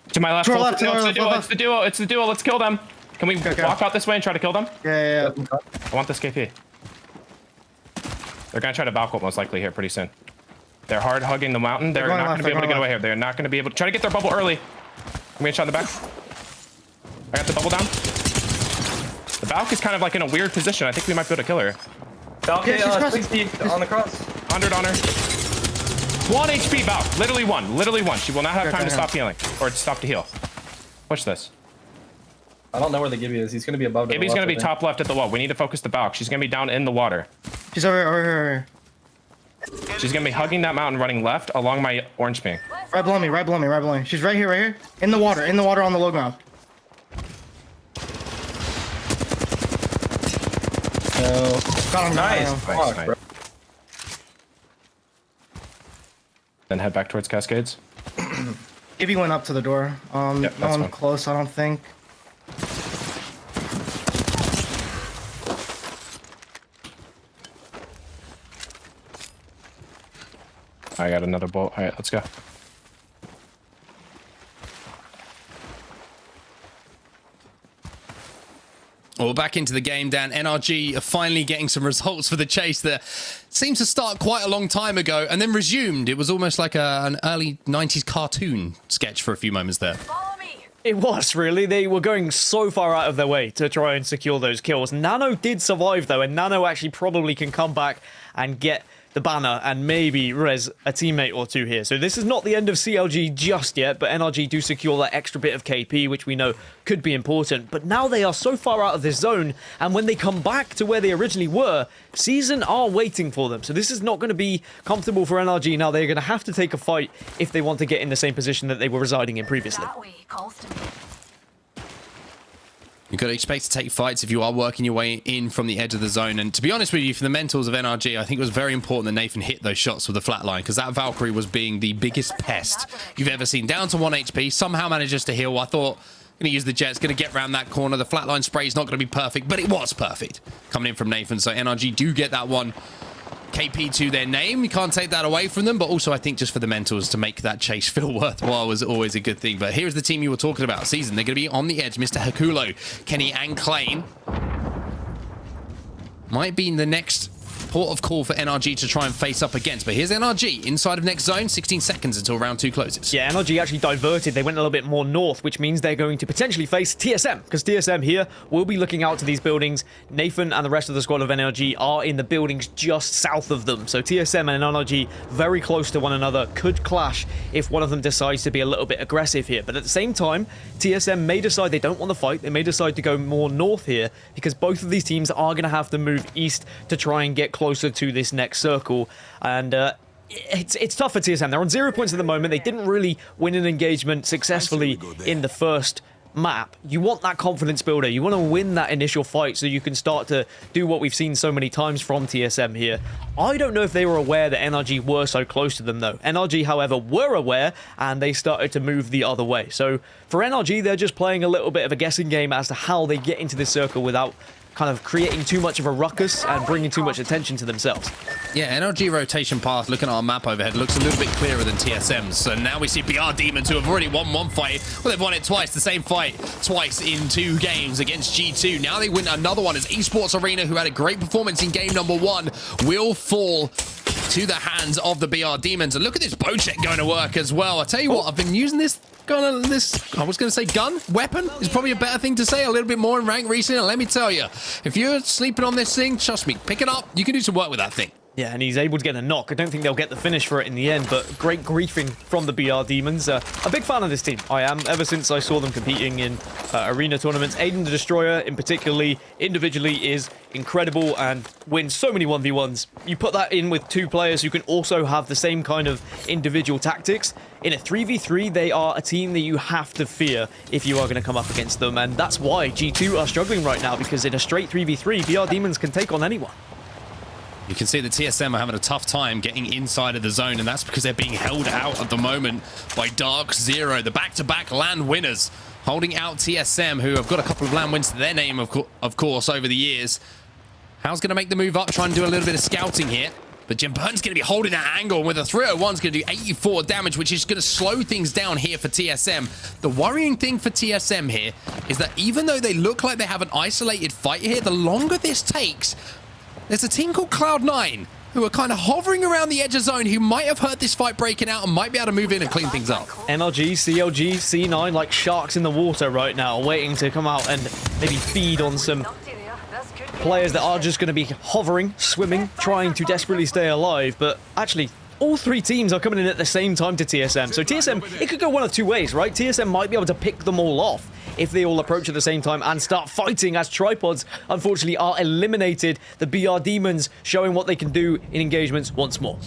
To my left. To our left, No, to our it's the duo. left. It's the duo. It's the duo. Let's kill them. Can we walk out this way and try to kill them? Yeah. I want this KP. They're gonna try to balcony most likely here pretty soon. They're hard hugging the mountain. They're not gonna be able to get away here. They're not gonna be able to try to get their bubble early. I'm gonna shot in the back. I got the bubble down. The Balk is kind of like in a weird position. I think we might be able to kill her. Okay, she's crossing. 60 on the cross. 100 on her. 1 HP Balk. Literally 1. Literally 1. She will not have time to stop healing or stop to heal. Push this. I don't know where the Gibby is. He's gonna be above. Gibby's gonna be top left at the wall. We need to focus the Balk. She's gonna be down in the water. She's over here. She's gonna be hugging that mountain, running left along my orange ping. Right below me. She's right here. In the water on the low ground. Got him. Nice. Fuck, Nice. bro. Then head back towards Cascades. Gibby went up to the door. Yep, No that's one fine. close, I don't think. I got another bolt. All right, let's go. Well, back into the game, Dan. NRG are finally getting some results for the chase that seemed to start quite a long time ago and then resumed. It was almost like an early 90s cartoon sketch for a few moments there. It was, really. They were going so far out of their way to try and secure those kills. Nano did survive, though, and Nano actually probably can come back and get the banner and maybe res a teammate or two here. So this is not the end of CLG just yet, but NRG do secure that extra bit of KP, which we know could be important. But now they are so far out of this zone, and when they come back to where they originally were, Season are waiting for them. So this is not going to be comfortable for NRG now. They're going to have to take a fight if they want to get in the same position that they were residing in previously. You've got to expect to take fights if you are working your way in from the edge of the zone. And to be honest with you, for the mentals of NRG, I think it was very important that Nathan hit those shots with the flatline, because that Valkyrie was being the biggest pest you've ever seen. Down to 1 HP, somehow manages to heal. I thought, going to use the Jets, going to get around that corner. The flatline spray is not going to be perfect, but it was perfect coming in from Nathan. So NRG do get that one. KP to their name. You can't take that away from them, but also I think just for the mentals to make that chase feel worthwhile was always a good thing. But here's the team you were talking about, Season. They're going to be on the edge. Mr. Hakulo, Kenny, and Klein might be the next port of call for NRG to try and face up against. But here's NRG inside of next zone. 16 seconds until round 2 closes. Yeah, NRG actually diverted. They went a little bit more north, which means they're going to potentially face TSM, because TSM here will be looking out to these buildings. Nathan and the rest of the squad of NRG are in the buildings just south of them. So TSM and NRG very close to one another, could clash if one of them decides to be a little bit aggressive here. But at the same time, TSM may decide they don't want the fight. They may decide to go more north here, because both of these teams are going to have to move east to try and get closer to this next circle. And it's tough for TSM. They're on 0 points at the moment. They didn't really win an engagement successfully in the first map. You want that confidence builder. You want to win that initial fight so you can start to do what we've seen so many times from TSM here. I don't know if they were aware that NRG were so close to them, though. NRG, however, were aware, and they started to move the other way. So for NRG, they're just playing a little bit of a guessing game as to how they get into this circle without kind of creating too much of a ruckus and bringing too much attention to themselves. Yeah, NRG rotation path, looking at our map overhead, looks a little bit clearer than TSM's. So now we see BR Demons, who have already won one fight. Well, they've won it twice, the same fight twice in 2 games against G2. Now they win another one as Esports Arena, who had a great performance in game number 1, will fall to the hands of the BR Demons. And look at this bow check going to work as well. I tell you what, I've been using this I was going to say weapon is probably a better thing to say, a little bit more in rank recently. And let me tell you, if you're sleeping on this thing, trust me, pick it up. You can do some work with that thing. Yeah, and he's able to get a knock. I don't think they'll get the finish for it in the end, but great griefing from the BR Demons. A big fan of this team, I am, ever since I saw them competing in arena tournaments. Aiden the Destroyer, in particularly, individually is incredible and wins so many 1v1s. You put that in with 2 players who can also have the same kind of individual tactics. In a 3v3, they are a team that you have to fear if you are going to come up against them, and that's why G2 are struggling right now, because in a straight 3v3, BR Demons can take on anyone. You can see the TSM are having a tough time getting inside of the zone, and that's because they're being held out at the moment by Dark Zero, the back-to-back LAN winners, holding out TSM, who have got a couple of LAN wins to their name, of course, over the years. How's going to make the move up, trying to do a little bit of scouting here. But Jim Burn's going to be holding that angle, and with a 301's going to do 84 damage, which is going to slow things down here for TSM. The worrying thing for TSM here is that even though they look like they have an isolated fight here, the longer this takes, there's a team called Cloud9 who are kind of hovering around the edge of zone, who might have heard this fight breaking out and might be able to move in and clean things up. NRG, CLG, C9 like sharks in the water right now, waiting to come out and maybe feed on some players that are just going to be hovering, swimming, trying to desperately stay alive. But actually, all 3 teams are coming in at the same time to TSM. So TSM, it could go one of 2 ways, right? TSM might be able to pick them all off if they all approach at the same time and start fighting, as Tripods, unfortunately, are eliminated. The BR Demons showing what they can do in engagements once more.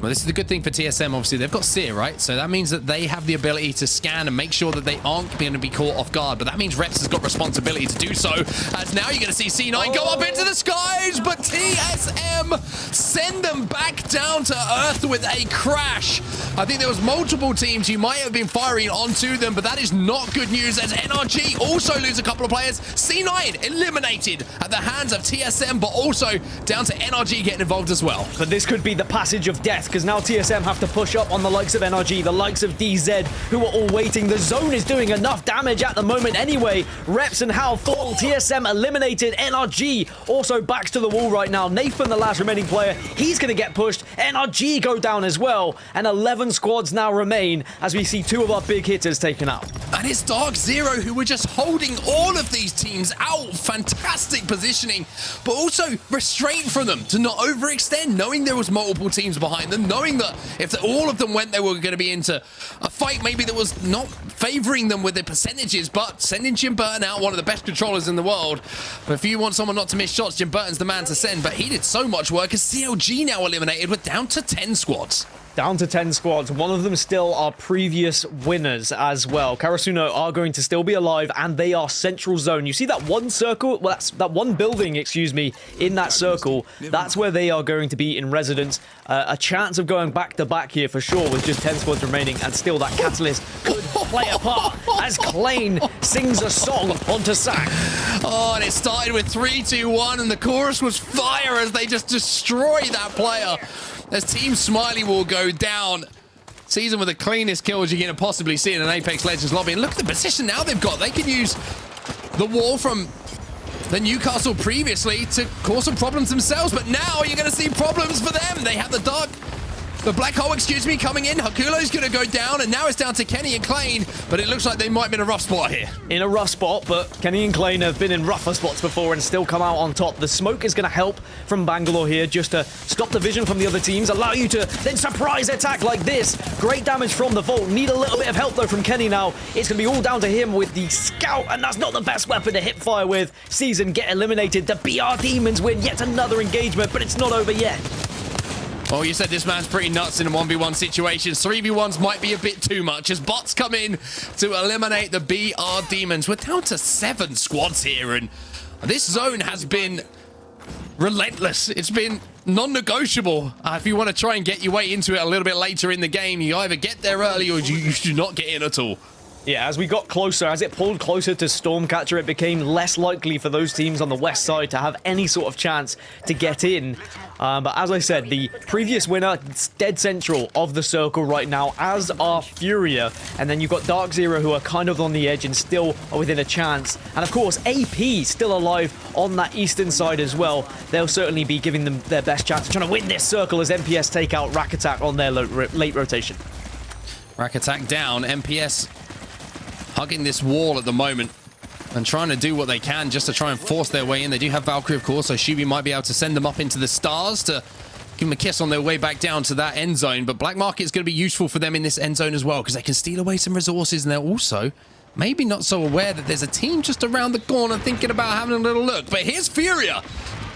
Well, this is the good thing for TSM, obviously. They've got Seer, right? So that means that they have the ability to scan and make sure that they aren't going to be caught off guard. But that means Reps has got responsibility to do so, as now you're going to see C9 go up into the skies, but TSM send them back down to earth with a crash. I think there was multiple teams who might have been firing onto them, but that is not good news, as NRG also lose a couple of players. C9 eliminated at the hands of TSM, but also down to NRG getting involved as well. But this could be the passage of death death, because now TSM have to push up on the likes of NRG, the likes of DZ, who are all waiting. The zone is doing enough damage at the moment anyway. Reps and Hal fall. TSM eliminated. NRG also backs to the wall right now. Nathan, the last remaining player, he's going to get pushed. NRG go down as well. And 11 squads now remain as we see 2 of our big hitters taken out. And it's Dark Zero who were just holding all of these teams out. Fantastic positioning, but also restraint from them to not overextend, knowing there was multiple teams behind them, knowing that if all of them went, they were going to be into a fight maybe that was not favoring them with their percentages, but sending Jim Burton out, one of the best controllers in the world. But if you want someone not to miss shots, Jim Burton's the man to send, but he did so much work as CLG now eliminated. We're down to 10 squads. Down to 10 squads. One of them still are previous winners as well. Karasuno are going to still be alive, and they are central zone. You see that one circle? Well, that's that one building, excuse me, in that circle. That's where they are going to be in residence. A chance of going back-to-back here for sure with just 10 squads remaining, and still that Catalyst could play a part as Klein sings a song onto Sack. Oh, and it started with 3, 2, 1, and the chorus was fire as they just destroyed that player. As Team Smiley will go down. Season with the cleanest kills you're going to possibly see in an Apex Legends lobby. And look at the position now they've got. They can use the wall from the Newcastle previously to cause some problems themselves. But now you're going to see problems for them. They have the black hole, excuse me, coming in. Hakulo's going to go down, and now it's down to Kenny and Klein, but it looks like they might be in a rough spot here. In a rough spot, but Kenny and Klein have been in rougher spots before and still come out on top. The smoke is going to help from Bangalore here just to stop the vision from the other teams, allow you to then surprise attack like this. Great damage from the Vault. Need a little bit of help, though, from Kenny now. It's going to be all down to him with the Scout, and that's not the best weapon to hip fire with. Season get eliminated. The BR Demons win yet another engagement, but it's not over yet. Oh, you said this man's pretty nuts in a 1v1 situation. 3v1s might be a bit too much as bots come in to eliminate the BR Demons. We're down to 7 squads here, and this zone has been relentless. It's been non-negotiable. If you want to try and get your way into it a little bit later in the game, you either get there early or you do not get in at all. Yeah, as we got closer, as it pulled closer to Stormcatcher, it became less likely for those teams on the west side to have any sort of chance to get in. But as I said, the previous winner, it's dead central of the circle right now, as are Furia. And then you've got Dark Zero, who are kind of on the edge and still are within a chance. And of course, AP still alive on that eastern side as well. They'll certainly be giving them their best chance of trying to win this circle as MPS take out Rack Attack on their late rotation. Rack Attack down, MPS hugging this wall at the moment and trying to do what they can just to try and force their way in. They do have Valkyrie, of course, so Shubi might be able to send them up into the stars to give them a kiss on their way back down to that end zone. But Black Market is going to be useful for them in this end zone as well, because they can steal away some resources, and they're also maybe not so aware that there's a team just around the corner thinking about having a little look. But here's Furia.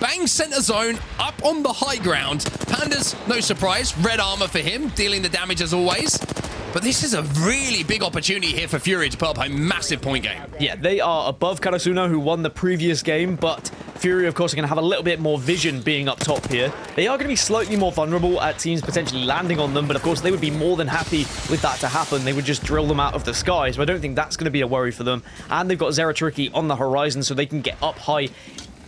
Bang center zone up on the high ground. Panda's, no surprise, red armor for him, dealing the damage as always. But this is a really big opportunity here for Fury to put up a massive point game. Yeah, they are above Karasuno, who won the previous game, but Fury, of course, are going to have a little bit more vision being up top here. They are going to be slightly more vulnerable at teams potentially landing on them, but of course, they would be more than happy with that to happen. They would just drill them out of the sky, so I don't think that's going to be a worry for them. And they've got Zeratriki on the horizon, so they can get up high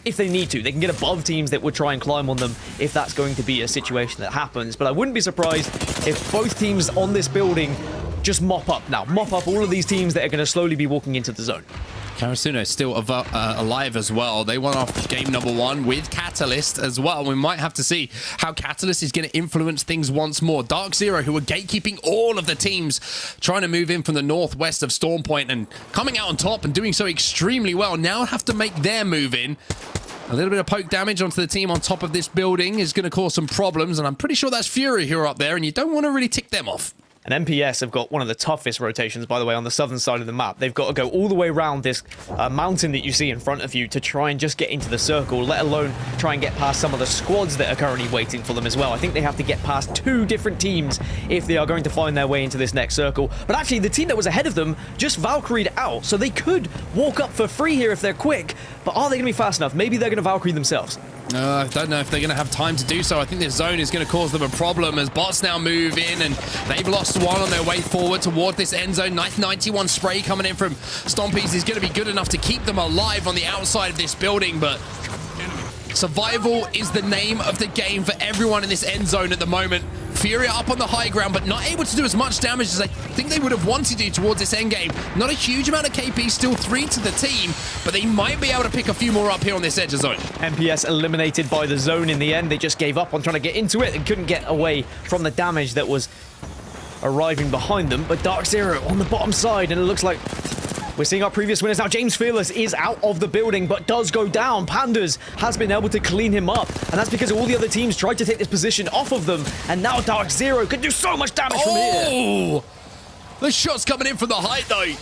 if they need to. They can get above teams that would try and climb on them if that's going to be a situation that happens. But I wouldn't be surprised if both teams on this building just mop up now. Mop up all of these teams that are going to slowly be walking into the zone. Karasuno is still alive as well. They won off game number 1 with Catalyst as well. We might have to see how Catalyst is going to influence things once more. Dark Zero, who are gatekeeping all of the teams, trying to move in from the northwest of Stormpoint and coming out on top and doing so extremely well, now have to make their move in. A little bit of poke damage onto the team on top of this building is going to cause some problems, and I'm pretty sure that's Fury who are up there, and you don't want to really tick them off. And MPS have got one of the toughest rotations, by the way, on the southern side of the map. They've got to go all the way around this mountain that you see in front of you to try and just get into the circle, let alone try and get past some of the squads that are currently waiting for them as well. I think they have to get past 2 different teams if they are going to find their way into this next circle. But actually, the team that was ahead of them just Valkyried out, so they could walk up for free here if they're quick. But are they going to be fast enough? Maybe they're going to Valkyrie themselves. I don't know if they're going to have time to do so. I think this zone is going to cause them a problem as bots now move in, and they've lost one on their way forward toward this end zone. 91 spray coming in from Stompies is going to be good enough to keep them alive on the outside of this building, but survival is the name of the game for everyone in this end zone at the moment. Furia up on the high ground, but not able to do as much damage as I think they would have wanted to towards this endgame. Not a huge amount of KP, still 3 to the team, but they might be able to pick a few more up here on this edge of zone. MPS eliminated by the zone in the end. They just gave up on trying to get into it and couldn't get away from the damage that was arriving behind them. But Dark Zero on the bottom side, and it looks like we're seeing our previous winners now. James Fearless is out of the building, but does go down. Pandas has been able to clean him up, and that's because all the other teams tried to take this position off of them, and now Dark Zero could do so much damage from here. Oh! The shot's coming in from the height, though.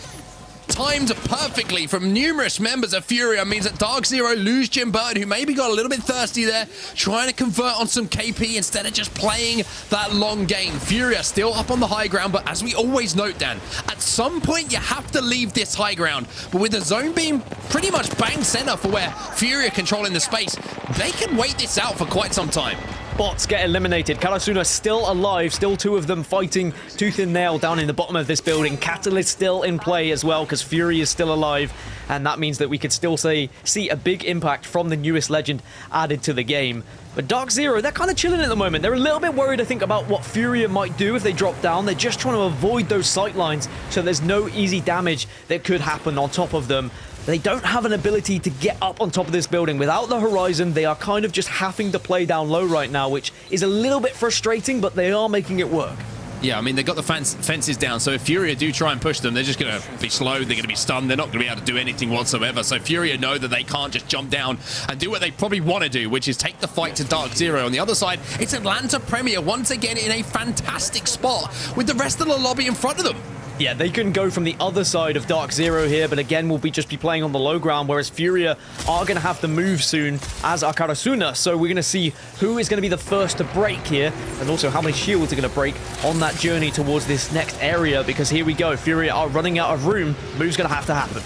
Timed perfectly from numerous members of Furia means that Dark Zero lose Jim Bird, who maybe got a little bit thirsty there, trying to convert on some KP instead of just playing that long game. Furia still up on the high ground, but as we always note, Dan, at some point you have to leave this high ground. But with the zone being pretty much bang center for where Furia controlling the space, they can wait this out for quite some time. Bots get eliminated. Karasuna still alive. Still 2 of them fighting tooth and nail down in the bottom of this building. Catalyst still in play as well because Fury is still alive. And that means that we could still see a big impact from the newest legend added to the game. But Dark Zero, they're kind of chilling at the moment. They're a little bit worried, I think, about what Furia might do if they drop down. They're just trying to avoid those sight lines so there's no easy damage that could happen on top of them. They don't have an ability to get up on top of this building. Without the horizon, they are kind of just having to play down low right now, which is a little bit frustrating, but they are making it work. Yeah, I mean, they've got the fences down, so if Furia do try and push them, they're just going to be slow, they're going to be stunned, they're not going to be able to do anything whatsoever. So Furia know that they can't just jump down and do what they probably want to do, which is take the fight to Dark Zero. On the other side, it's Atlanta Premier once again in a fantastic spot with the rest of the lobby in front of them. Yeah, they can go from the other side of Dark Zero here, but again, we'll just be playing on the low ground, whereas Furia are going to have to move soon, as are Karasuna. So we're going to see who is going to be the first to break here, and also how many shields are going to break on that journey towards this next area, because here we go. Furia are running out of room. Move's going to happen.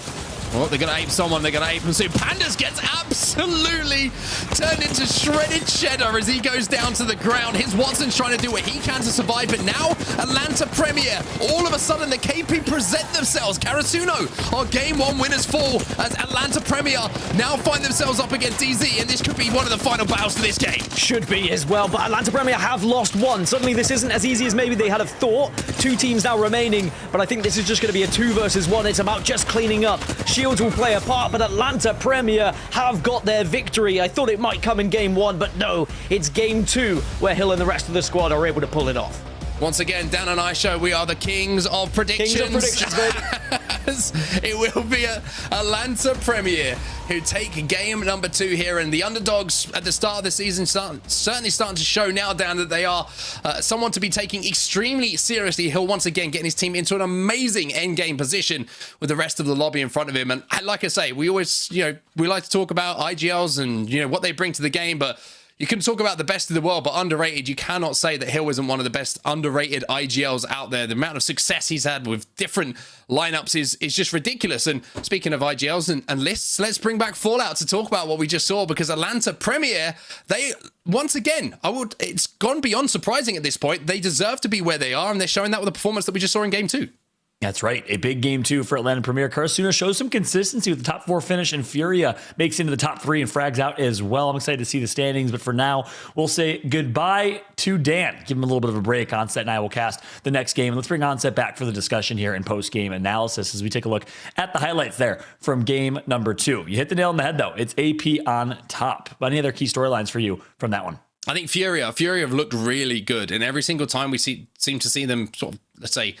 Well, they're going to ape someone. They're going to ape him soon. Pandas gets absolutely turned into shredded cheddar as he goes down to the ground. His Watson's trying to do what he can to survive, but now Atlanta Premier, all of a sudden the KP present themselves. Karasuno, our game 1 winners fall as Atlanta Premier now find themselves up against DZ, and this could be one of the final battles for this game. Should be as well, but Atlanta Premier have lost 1. Suddenly this isn't as easy as maybe they had have thought. 2 teams now remaining, but I think this is just going to be a 2 versus 1. It's about just cleaning up. Shields will play a part, but Atlanta Premier have got their victory. I thought it might come in game 1, but no, it's game 2 where Hill and the rest of the squad are able to pull it off. Once again, Dan and I show we are the kings of predictions. Kings of predictions, baby. It will be Atlanta Premier who take game number 2 here, and the underdogs at the start of the season certainly starting to show now, Dan, that they are someone to be taking extremely seriously. Hill once again getting his team into an amazing end game position with the rest of the lobby in front of him. And like I say, we always, we like to talk about IGLs and what they bring to the game, but you can talk about the best of the world, but underrated, you cannot say that Hill isn't one of the best underrated IGLs out there. The amount of success he's had with different lineups is just ridiculous. And speaking of IGLs and lists, let's bring back Fallout to talk about what we just saw, because Atlanta Premier, they, once again, it's gone beyond surprising at this point. They deserve to be where they are, and they're showing that with the performance that we just saw in game 2. That's right. A big game 2 for Atlanta Premier. Karasuna shows some consistency with the top 4 finish, and Furia makes into the top 3 and frags out as well. I'm excited to see the standings, but for now, we'll say goodbye to Dan. Give him a little bit of a break. Onset and I will cast the next game. And let's bring Onset back for the discussion here and post-game analysis as we take a look at the highlights there from game number 2. You hit the nail on the head, though. It's AP on top. But any other key storylines for you from that one? I think Furia have looked really good, and every single time we seem to see them sort of, let's say,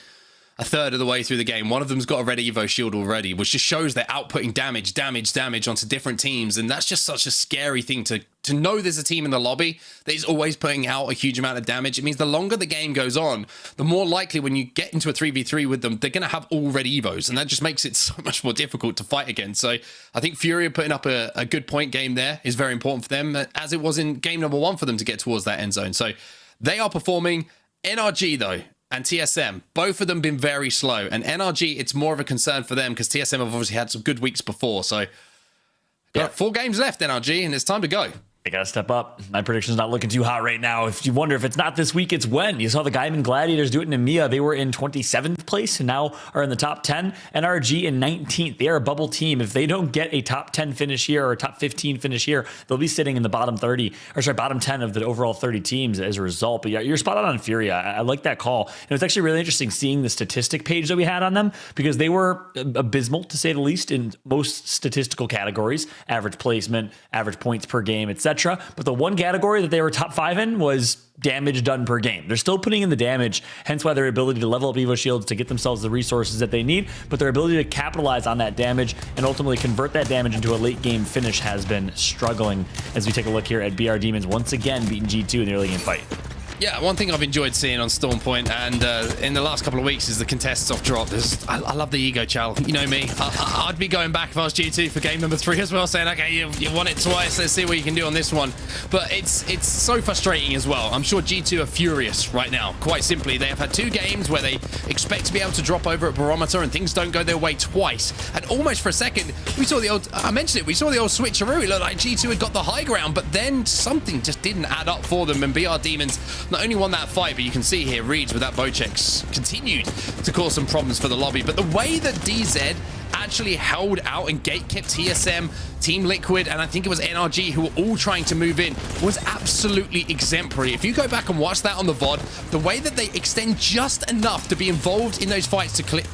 a third of the way through the game, one of them's got a red Evo shield already, which just shows they're outputting damage onto different teams. And that's just such a scary thing to know there's a team in the lobby that is always putting out a huge amount of damage. It means the longer the game goes on, the more likely when you get into a 3v3 with them, they're going to have all red Evos. And that just makes it so much more difficult to fight against. So I think Furia putting up a good point game there is very important for them, as it was in game number 1 for them to get towards that end zone. So they are performing. NRG, though, and TSM, both of them been very slow. And NRG, it's more of a concern for them because TSM have obviously had some good weeks before. So, got 4 games left, NRG, and it's time to go. They got to step up. My prediction's not looking too hot right now. If you wonder if it's not this week, it's when. You saw the Gaiman Gladiators do it in EMEA. They were in 27th place and now are in the top 10. NRG in 19th. They are a bubble team. If they don't get a top 10 finish here or a top 15 finish here, they'll be sitting in the bottom 10 of the overall 30 teams as a result. But yeah, you're spot on Furia. I like that call. And it's actually really interesting seeing the statistic page that we had on them because they were abysmal, to say the least, in most statistical categories: average placement, average points per game, etc. But the one category that they were top 5 in was damage done per game. They're still putting in the damage, hence why their ability to level up Evo Shields to get themselves the resources that they need, but their ability to capitalize on that damage and ultimately convert that damage into a late game finish has been struggling, as we take a look here at BR Demons once again beating G2 in the early game fight. Yeah, one thing I've enjoyed seeing on Storm Point and in the last couple of weeks is the contests off drop. I love the ego, Chal. You know me. I'd be going back if I was G2 for game number 3 as well, saying, okay, you won it twice. Let's see what you can do on this one. But it's so frustrating as well. I'm sure G2 are furious right now. Quite simply, they have had 2 games where they expect to be able to drop over at Barometer and things don't go their way twice. And almost for a second, we saw the old, I mentioned it, we saw the old switcheroo. It looked like G2 had got the high ground, but then something just didn't add up for them, and BR Demons not only won that fight, but you can see here Reeds with that bow checks continued to cause some problems for the lobby. But the way that DZ actually held out and gatekept TSM, Team Liquid, and I think it was NRG who were all trying to move in was absolutely exemplary. If you go back and watch that on the VOD, the way that they extend just enough to be involved in those fights to collect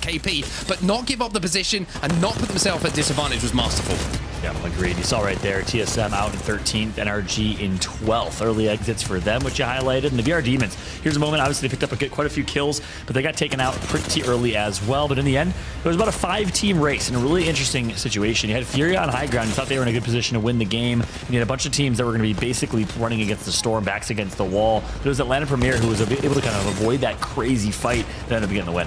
KP, but not give up the position and not put themselves at disadvantage was masterful. Yeah, agreed. You saw right there, TSM out in 13th, NRG in 12th. Early exits for them, which you highlighted. And the BR Demons, here's a moment. Obviously, they picked up quite a few kills, but they got taken out pretty early as well. But in the end, it was about a 5-team race in a really interesting situation. You had Furia on high ground. You thought they were in a good position to win the game. And you had a bunch of teams that were going to be basically running against the storm, backs against the wall. But it was Atlanta Premier who was able to kind of avoid that crazy fight that ended up getting the win.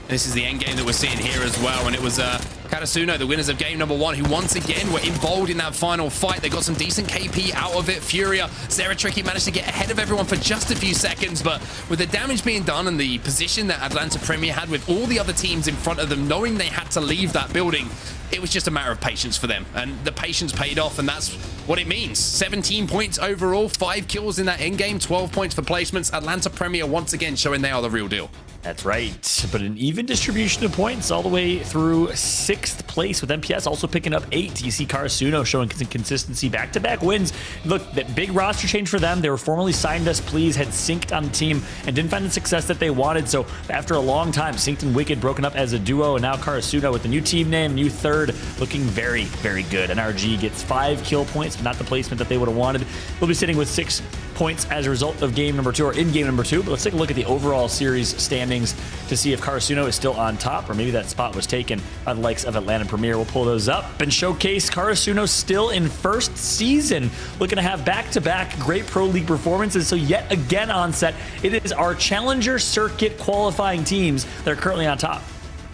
This is the end game that we're seeing here as well, and it was Karasuno, the winners of game number 1, who once again were involved in that final fight. They got some decent KP out of it. Furia, Zeratricky managed to get ahead of everyone for just a few seconds, but with the damage being done and the position that Atlanta Premier had with all the other teams in front of them, knowing they had to leave that building, it was just a matter of patience for them, and the patience paid off, and that's what it means. 17 points overall, 5 kills in that end game, 12 points for placements. Atlanta Premier once again showing they are the real deal. That's right, but an even distribution of points all the way through 6th place, with MPS also picking up 8. You see Karasuno showing some consistency, back-to-back wins. Look, that big roster change for them. They were formerly signed us, please, had synced on the team and didn't find the success that they wanted. So after a long time, Synced and Wicked broken up as a duo, and now Karasuno with the new team name, new third, looking very, very good. NRG gets 5 kill points, but not the placement that they would have wanted. They'll be sitting with 6 points as a result of game number 2, or in game number 2. But let's take a look at the overall series standings to see if Karasuno is still on top, or maybe that spot was taken by the likes of Atlanta Premier. We'll pull those up and showcase Karasuno still in first season, looking to have back-to-back great Pro League performances. So yet again on set, it is our Challenger Circuit qualifying teams that are currently on top.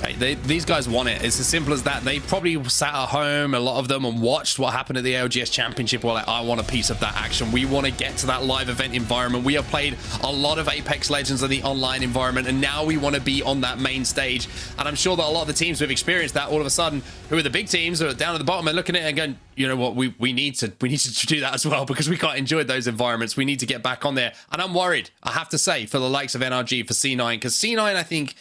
Hey, these guys want it. It's as simple as that. They probably sat at home, a lot of them, and watched what happened at the ALGS Championship. Well, like, I want a piece of that action. We want to get to that live event environment. We have played a lot of Apex Legends in the online environment, and now we want to be on that main stage. And I'm sure that a lot of the teams who have experienced that all of a sudden, who are the big teams, who are down at the bottom and looking at it and going, you know what, we need to do that as well, because we can't enjoy those environments. We need to get back on there. And I'm worried, I have to say, for the likes of NRG, for C9, because C9, I think,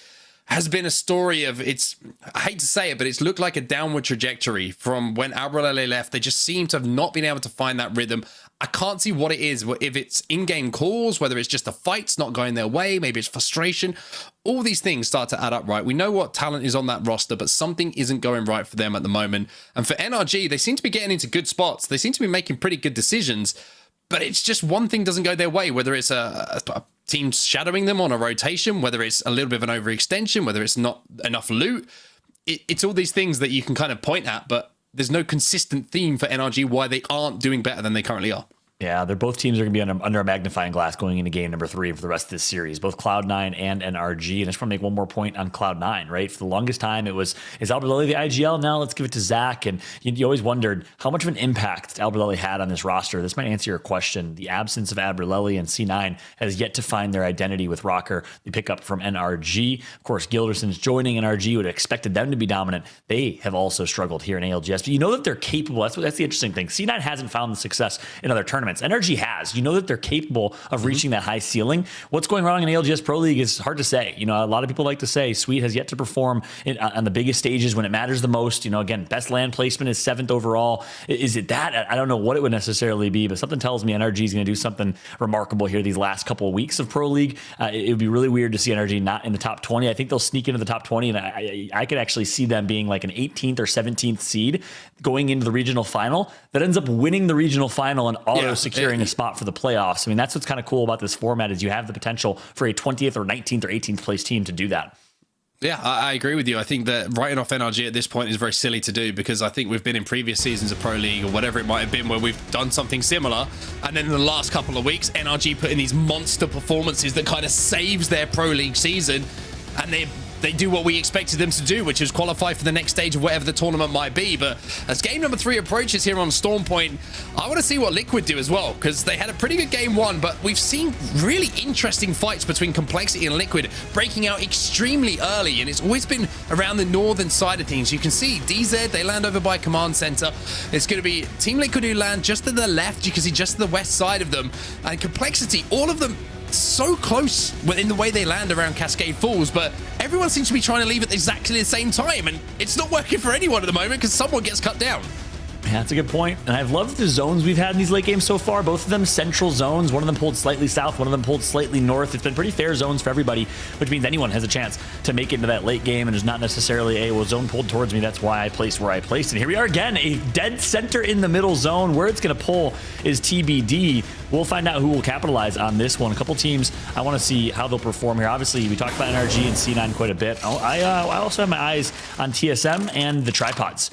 has been a story of, I hate to say it, but it's looked like a downward trajectory from when Albrelele left. They just seem to have not been able to find that rhythm. I can't see what it is, if it's in-game calls, whether it's just the fights not going their way, maybe it's frustration. All these things start to add up, right? We know what talent is on that roster, but something isn't going right for them at the moment. And for NRG, they seem to be getting into good spots. They seem to be making pretty good decisions, but it's just one thing doesn't go their way, whether it's a team shadowing them on a rotation, whether it's a little bit of an overextension, whether it's not enough loot. It's all these things that you can kind of point at, but there's no consistent theme for NRG why they aren't doing better than they currently are. Yeah, they're both teams are going to be under a magnifying glass going into game number 3 for the rest of this series, both Cloud9 and NRG. And I just want to make one more point on Cloud9, right? For the longest time, it was, is Albertelli the IGL? Now let's give it to Zach. And you always wondered how much of an impact Albertelli had on this roster. This might answer your question. The absence of Albertelli and C9 has yet to find their identity with Rocker, the pickup from NRG. Of course, Gilderson's joining NRG. Would have expected them to be dominant. They have also struggled here in ALGS, but you know that they're capable. That's the interesting thing. C9 hasn't found the success in other tournaments. NRG has. You know that they're capable of reaching that high ceiling. What's going wrong in ALGS Pro League is hard to say. You know, a lot of people like to say Sweet has yet to perform on the biggest stages when it matters the most. You know, again, best land placement is 7th overall. Is it that? I don't know what it would necessarily be, but something tells me NRG is going to do something remarkable here these last couple of weeks of Pro League. It would be really weird to see NRG not in the top 20. I think they'll sneak into the top 20, and I could actually see them being like an 18th or 17th seed going into the regional final that ends up winning the regional final and securing a spot for the playoffs. I mean, that's what's kind of cool about this format is you have the potential for a 20th or 19th or 18th place team to do that. Yeah, I agree with you. I think that writing off NRG at this point is very silly to do because I think we've been in previous seasons of Pro League or whatever it might have been where we've done something similar. And then in the last couple of weeks, NRG put in these monster performances that kind of saves their Pro League season. And they do what we expected them to do, which is qualify for the next stage of whatever the tournament might be. But as game number 3 approaches here on Storm Point, I want to see what Liquid do as well, because they had a pretty good game 1, but we've seen really interesting fights between Complexity and Liquid breaking out extremely early, and it's always been around the northern side of things. You can see DZ, they land over by Command Center. It's going to be Team Liquid who land just to the left. You can see just to the west side of them. And Complexity, all of them so close in the way they land around Cascade Falls, but everyone seems to be trying to leave at exactly the same time, and it's not working for anyone at the moment because someone gets cut down. Yeah, that's a good point. And I've loved the zones we've had in these late games so far. Both of them central zones. One of them pulled slightly south, one of them pulled slightly north. It's been pretty fair zones for everybody, which means anyone has a chance to make it into that late game. And there's not necessarily a zone pulled towards me. That's why I placed where I placed. And here we are again, a dead center in the middle zone. Where it's going to pull is TBD. We'll find out who will capitalize on this one. A couple teams, I want to see how they'll perform here. Obviously, we talked about NRG and C9 quite a bit. I also have my eyes on TSM and the Tripods.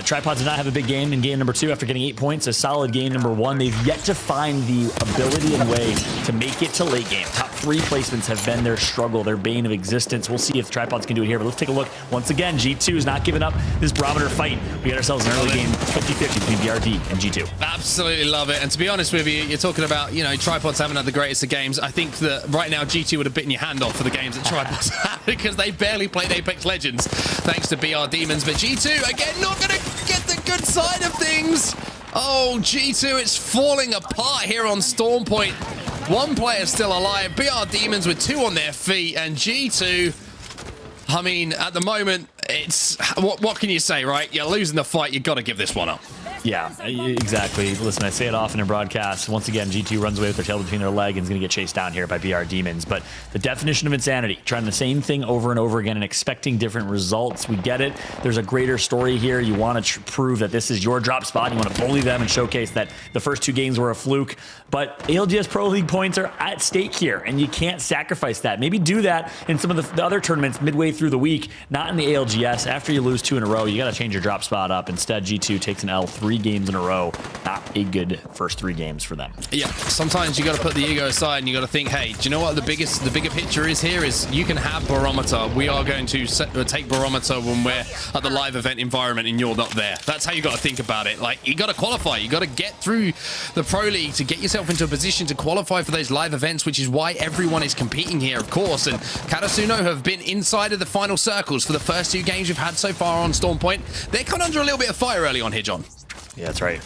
Tripods did not have a big game in game number 2 after getting 8 points. A solid game number 1. They've yet to find the ability and way to make it to late game. Top 3 placements have been their struggle, their bane of existence. We'll see if the Tripods can do it here, but let's take a look. Once again, G2 is not giving up this barometer fight. We got ourselves an early game 50-50 between BRD and G2. Absolutely love it. And to be honest with you, you're talking about, you know, Tripods haven't had the greatest of games. I think that right now G2 would have bitten your hand off for the games that Tripods had because they barely played Apex Legends thanks to BR Demons. But G2, again, not going to get the good side of things. Oh, G2, it's falling apart here on Storm Point. One player still alive. BR Demons with 2 on their feet. And G2, I mean, at the moment, it's... What can you say, right? You're losing the fight. You've got to give this one up. Yeah, exactly. Listen, I say it often in broadcasts. Once again, G2 runs away with their tail between their legs and is going to get chased down here by BR Demons. But the definition of insanity, trying the same thing over and over again and expecting different results. We get it. There's a greater story here. You want to prove that this is your drop spot. You want to bully them and showcase that the first 2 games were a fluke. But ALGS Pro League points are at stake here, and you can't sacrifice that. Maybe do that in some of the other tournaments midway through the week, not in the ALGS. After you lose 2 in a row, you got to change your drop spot up. Instead, G2 takes an L 3 games in a row. Not a good first 3 games for them. Yeah, sometimes you got to put the ego aside and you got to think, hey, do you know what the bigger picture is here is you can have Barometer. We are going to take Barometer when we're at the live event environment and you're not there. That's how you got to think about it. Like, you got to qualify. You got to get through the Pro League to get yourself into a position to qualify for those live events, which is why everyone is competing here, of course. And Karasuno have been inside of the final circles for the first 2 games we've had so far on Storm Point. They're kind of under a little bit of fire early on here, John. Yeah, that's right.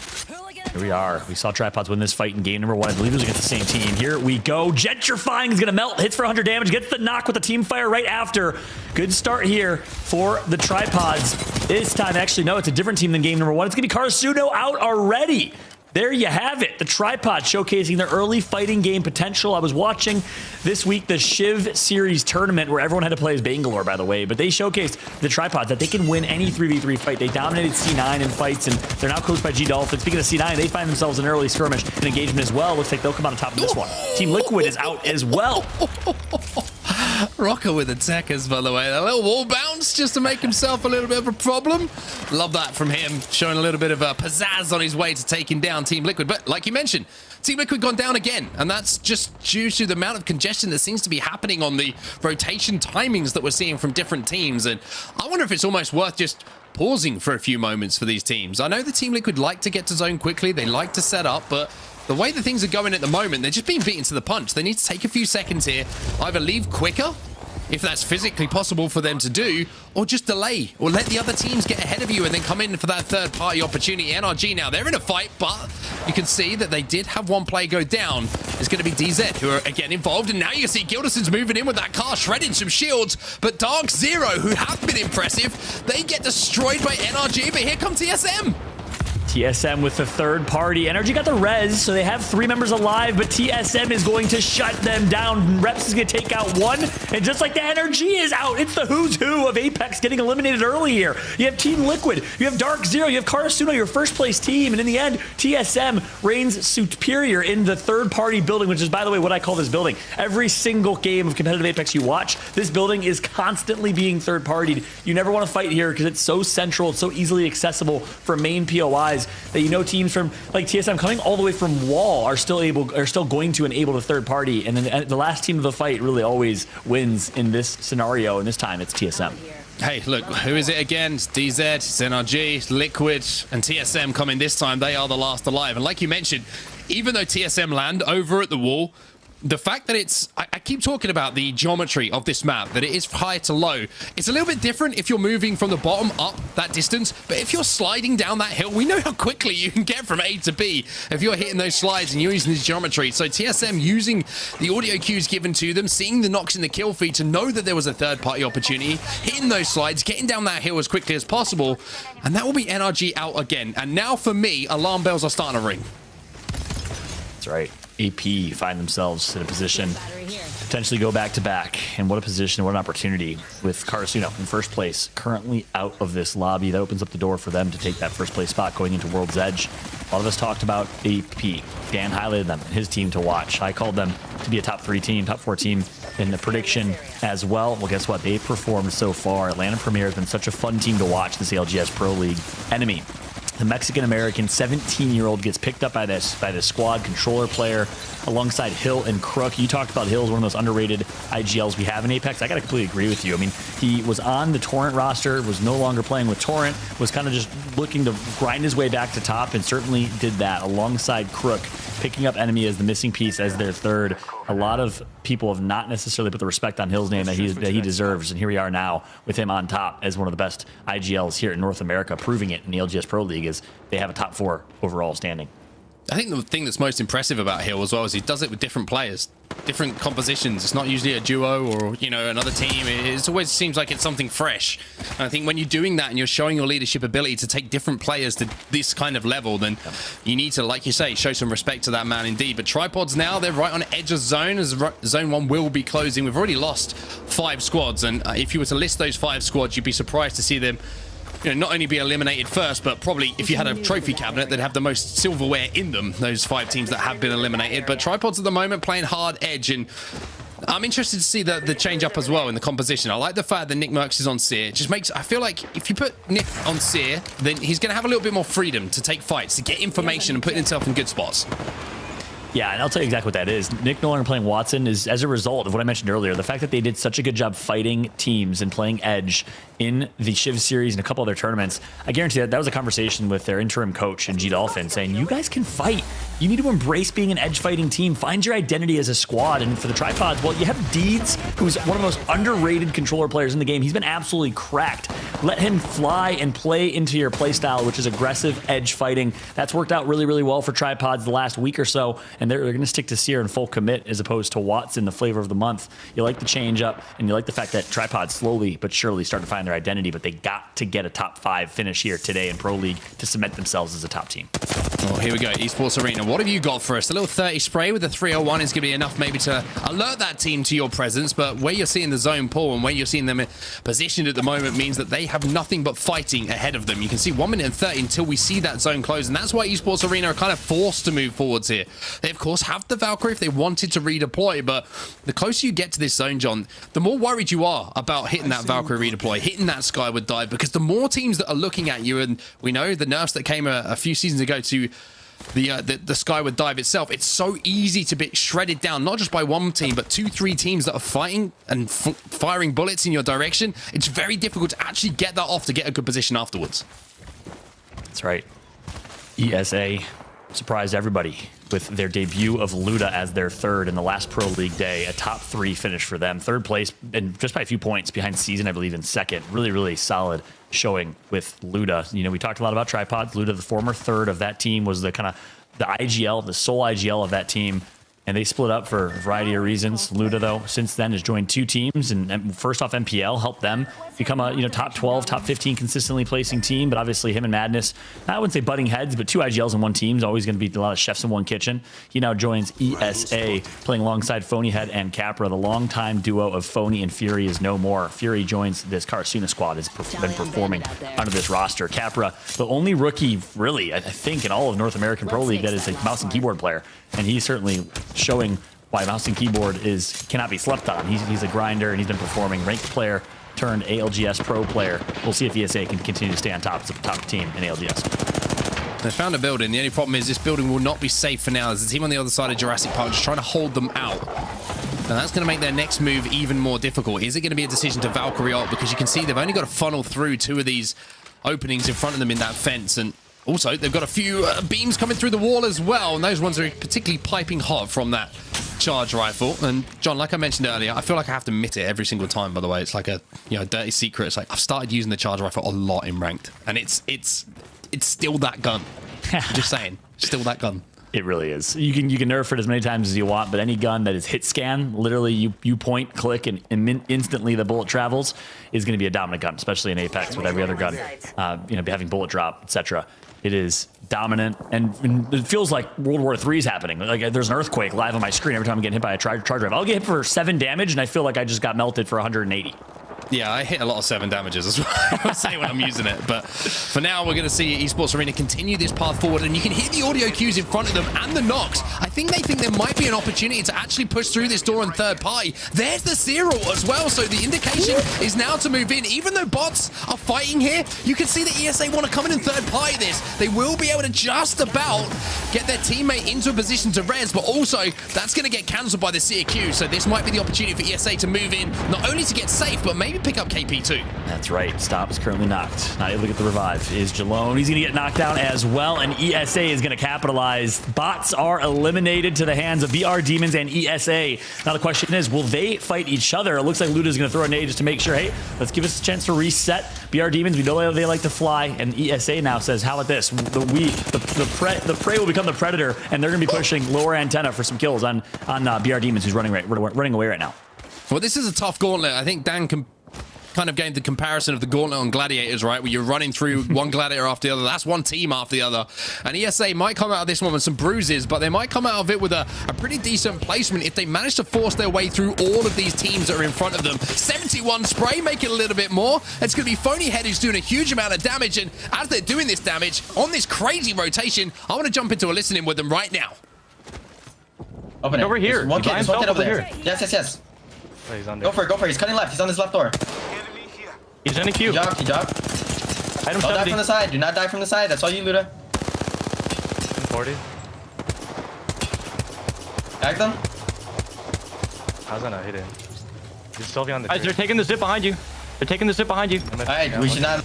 Here we are. We saw Tripods win this fight in game number 1. I believe it was against the same team. Here we go. Gentrifying is going to melt. Hits for 100 damage. Gets the knock with the team fire right after. Good start here for the Tripods. This time, actually, no, it's a different team than game number 1. It's going to be Karasuno out already. There you have it. The Tripod showcasing their early fighting game potential. I was watching this week the Shiv Series tournament where everyone had to play as Bangalore, by the way, but they showcased the Tripods that they can win any 3v3 fight. They dominated C9 in fights, and they're now coached by G Dolphin. Speaking of C9, they find themselves in an early skirmish and engagement as well. Looks like they'll come out on top of this one. Team Liquid is out as well. Rocker with attackers, by the way. A little wall bounce just to make himself a little bit of a problem. Love that from him, showing a little bit of pizzazz on his way to taking down Team Liquid. But like you mentioned, Team Liquid gone down again, and that's just due to the amount of congestion that seems to be happening on the rotation timings that we're seeing from different teams. And I wonder if it's almost worth just pausing for a few moments for these teams. I know the Team Liquid like to get to zone quickly, they like to set up, but the way that things are going at the moment, they're just being beaten to the punch. They need to take a few seconds here, either leave quicker, if that's physically possible for them to do, or just delay, or let the other teams get ahead of you and then come in for that third-party opportunity. NRG now, they're in a fight, but you can see that they did have one player go down. It's going to be DZ, who are again involved, and now you see Gilderson's moving in with that car, shredding some shields, but Dark Zero, who have been impressive, they get destroyed by NRG, but here come TSM. TSM with the third party. NRG got the res, so they have 3 members alive, but TSM is going to shut them down. Reps is going to take out 1, and just like the NRG is out, it's the who's who of Apex getting eliminated early here. You have Team Liquid, you have Dark Zero, you have Karasuno, your first place team, and in the end, TSM reigns superior in the third party building, which is, by the way, what I call this building. Every single game of competitive Apex you watch, this building is constantly being third partied. You never want to fight here because it's so central, it's so easily accessible for main POIs that you know teams from like TSM coming all the way from wall are still going to enable the third party, and then the last team of the fight really always wins in this scenario, and this time it's TSM. Hey, look, who is it again? It's DZ, it's NRG, Liquid, and TSM coming this time. They are the last alive. And like you mentioned, even though TSM land over at the wall, the fact that it's, I keep talking about the geometry of this map, that it is high to low. It's a little bit different if you're moving from the bottom up that distance, but if you're sliding down that hill, we know how quickly you can get from A to B if you're hitting those slides and you're using this geometry. So TSM using the audio cues given to them, seeing the knocks in the kill feed to know that there was a third party opportunity, hitting those slides, getting down that hill as quickly as possible, and that will be NRG out again. And now for me, alarm bells are starting to ring. That's right. AP find themselves in a position potentially go back to back, and what a position, what an opportunity with Karasuno in first place, currently out of this lobby. That opens up the door for them to take that first place spot going into World's Edge. A lot of us talked about AP. Dan highlighted them and his team to watch. I called them to be a top 3 team, top 4 team in the prediction as well. Well, guess what? They've performed so far. Atlanta Premier has been such a fun team to watch this ALGS Pro League. Enemy, the Mexican-American 17-year-old, gets picked up by this squad controller player alongside Hill and Crook. You talked about Hill as one of those underrated IGLs we have in Apex. I got to completely agree with you. I mean, he was on the Torrent roster, was no longer playing with Torrent, was kind of just looking to grind his way back to top, and certainly did that alongside Crook, picking up Enemy as the missing piece as their third. A lot of people have not necessarily put the respect on Hill's name that he deserves, and here we are now with him on top as one of the best IGLs here in North America, proving it in the ALGS Pro League is they have a top 4 overall standing. I think the thing that's most impressive about Hill as well is he does it with different players, different compositions. It's not usually a duo or, you know, another team. It always seems like it's something fresh. And I think when you're doing that and you're showing your leadership ability to take different players to this kind of level, then you need to, like you say, show some respect to that man indeed. But Tripods now, they're right on edge of zone, as zone 1 will be closing. We've already lost 5 squads, and if you were to list those 5 squads, you'd be surprised to see them, you know, not only be eliminated first, but probably if you had a trophy cabinet, they'd have the most silverware in them, those 5 teams that have been eliminated. But Tripods at the moment playing hard edge, and I'm interested to see the change up as well in the composition. I like the fact that Nick Merckx is on Seer. It just makes, I feel like if you put Nick on Seer, then he's going to have a little bit more freedom to take fights, to get information and put himself in good spots. Yeah, and I'll tell you exactly what that is. Nick no longer playing Watson is as a result of what I mentioned earlier, the fact that they did such a good job fighting teams and playing edge in the Shiv series and a couple other tournaments. I guarantee that was a conversation with their interim coach and G Dolphin saying, you guys can fight. You need to embrace being an edge fighting team. Find your identity as a squad. And for the Tripods, well, you have Deeds, who's one of the most underrated controller players in the game. He's been absolutely cracked. Let him fly and play into your play style, which is aggressive edge fighting. That's worked out really, really well for Tripods the last week or so. And they're going to stick to Seer in full commit as opposed to Watson, the flavor of the month. You like the change up, and you like the fact that Tripods slowly but surely start to find their identity, but they got to get a top 5 finish here today in Pro League to cement themselves as a top team. Oh, here we go, Esports Arena. What have you got for us? A little 30 spray with the 301 is going to be enough maybe to alert that team to your presence, but where you're seeing the zone pull and where you're seeing them positioned at the moment means that they have nothing but fighting ahead of them. You can see 1 minute and 30 until we see that zone close, and that's why Esports Arena are kind of forced to move forwards here. They, of course, have the Valkyrie if they wanted to redeploy, but the closer you get to this zone, John, the more worried you are about hitting that Valkyrie redeploy, hitting that Skyward dive, because the more teams that are looking at you, and we know the nerfs that came a few seasons ago to the skyward dive itself, it's so easy to be shredded down, not just by one team, but 2-3 teams that are fighting and firing bullets in your direction. It's very difficult to actually get that off to get a good position afterwards. That's right. ESA surprised everybody with their debut of Luda as their third in the last Pro League day. A top 3 finish for them. Third place, and just by a few points behind Season, I believe, in second. Really, really solid showing with Luda. You know, we talked a lot about tripods. Luda, the former third of that team, was the kind of the IGL, the sole IGL of that team. And they split up for a variety of reasons. Luda, though, since then has joined 2 teams, and first off, MPL helped them become a top 12, top 15 consistently placing team. But obviously, him and Madness, I wouldn't say butting heads, but 2 IGLs in one team is always going to be a lot of chefs in one kitchen. He now joins ESA, playing alongside Phonyhead and Capra. The longtime duo of Phony and Fury is no more. Fury joins this Karasuna squad, has been performing under this roster. Capra, the only rookie, really, I think, in all of North American Pro League that is a mouse and keyboard player. And he's certainly showing why mouse and keyboard cannot be slept on. He's a grinder, and he's been performing. Ranked player turned ALGS Pro player. We'll see if ESA can continue to stay on top as a top team in ALGS. They found a building. The only problem is this building will not be safe for now. There's a team on the other side of Jurassic Park just trying to hold them out. And that's going to make their next move even more difficult. Is it going to be a decision to Valkyrie ult? Because you can see they've only got to funnel through 2 of these openings in front of them in that fence. And also, they've got a few beams coming through the wall as well, and those ones are particularly piping hot from that charge rifle. And John, like I mentioned earlier, I feel like I have to admit it every single time. By the way, it's like a dirty secret. It's like I've started using the charge rifle a lot in ranked, and it's still that gun. Just saying, still that gun. It really is. You can nerf it as many times as you want, but any gun that is hit scan, literally you point, click, and instantly the bullet travels, is going to be a dominant gun, especially in Apex with every other gun, having bullet drop, etc. It is dominant, and it feels like World War III is happening. Like there's an earthquake live on my screen every time I'm getting hit by a charge rifle. I'll get hit for 7 damage, and I feel like I just got melted for 180. Yeah, I hit a lot of 7 damages as well, I would say, when I'm using it. But for now, we're going to see Esports Arena continue this path forward, and you can hear the audio cues in front of them and the knocks. I think they think there might be an opportunity to actually push through this door on third party. There's the Cyril as well, so the indication is now to move in. Even though bots are fighting here, you can see that ESA want to come in and third party this. They will be able to just about get their teammate into a position to res, but also that's going to get cancelled by the CQ. So this might be the opportunity for ESA to move in, not only to get safe, but maybe pick up KP2. That's right. Stop is currently knocked. Not able to get the revive. Is Jalone. He's going to get knocked down as well, and ESA is going to capitalize. Bots are eliminated to the hands of BR Demons and ESA. Now the question is, will they fight each other? It looks like Luda's going to throw a nade just to make sure, hey, let's give us a chance to reset. BR Demons, we know they like to fly, and ESA now says, how about this? The prey will become the predator, and they're going to be pushing lower antenna for some kills on BR Demons, who's running away right now. Well, this is a tough gauntlet. I think Dan can kind of gave the comparison of the gauntlet on Gladiators, right? Where you're running through one Gladiator after the other. That's one team after the other. And ESA might come out of this one with some bruises, but they might come out of it with a pretty decent placement if they manage to force their way through all of these teams that are in front of them. 71 spray, make it a little bit more. It's going to be Phonyhead who's doing a huge amount of damage, and as they're doing this damage on this crazy rotation, I want to jump into a listening with them right now. Open it. Over here. There's one kid over there. Here. Yes. Oh, he's on Go for it. He's cutting left. He's on this left door. He's in a queue. He jogged. Item Don't 70. die from the side. Do not die from the side. That's all you, Luda. 40. Bag them. How's that not hitting? He's still on the they're taking the zip behind you. Alright, we should not.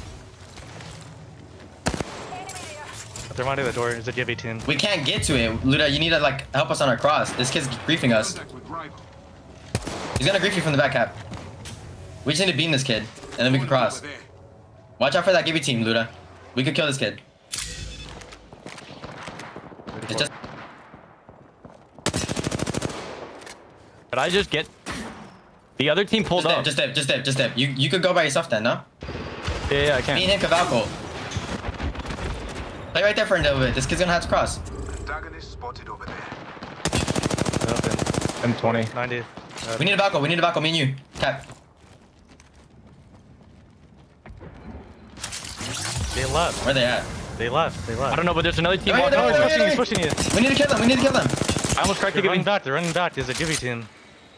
They're running the door. Is it GV10? We can't get to it. Luda, you need to like help us on our cross. This kid's griefing us. He's gonna grief you from the back cap. We just need to beam this kid, and then we can cross. Watch out for that Gibby team, Luda. We could kill this kid. It's just... But I just get... The other team pulled up. Just dip. You could go by yourself then, no? Yeah, I can. Me and him can Valko. Play right there for a little bit. This kid's gonna have to cross. Antagonist spotted over there. M20. 90. We need a Valko, me and you. Cap. They left. Where they at? They left. I don't know, but there's another team. He's pushing you. We need to kill them. I almost cracked the running back. They're running back. There's a Gibby team.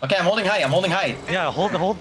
Okay, I'm holding height. Yeah, hold.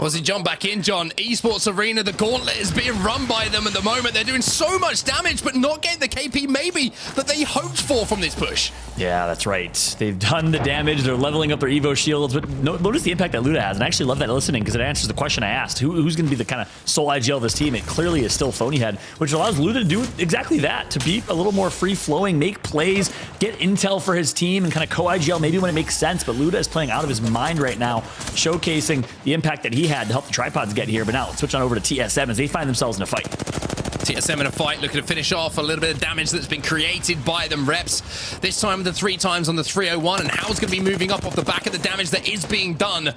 Well, as he jump back in, John, Esports Arena, the gauntlet is being run by them at the moment. They're doing so much damage, but not getting the KP maybe that they hoped for from this push. Yeah, that's right. They've done the damage. They're leveling up their Evo shields, but notice the impact that Luda has. And I actually love that listening because it answers the question I asked. Who's going to be the kind of sole IGL of this team? It clearly is still Phonyhead, which allows Luda to do exactly that, to be a little more free-flowing, make plays, get intel for his team, and kind of co-IGL maybe when it makes sense. But Luda is playing out of his mind right now, showcasing the impact that he had to help the tripods get here. But now let's switch on over to TSM as they find themselves in a fight. TSM in a fight, looking to finish off a little bit of damage that's been created by them. Reps, this time the 3 times on the 301, and How's going to be moving up off the back of the damage that is being done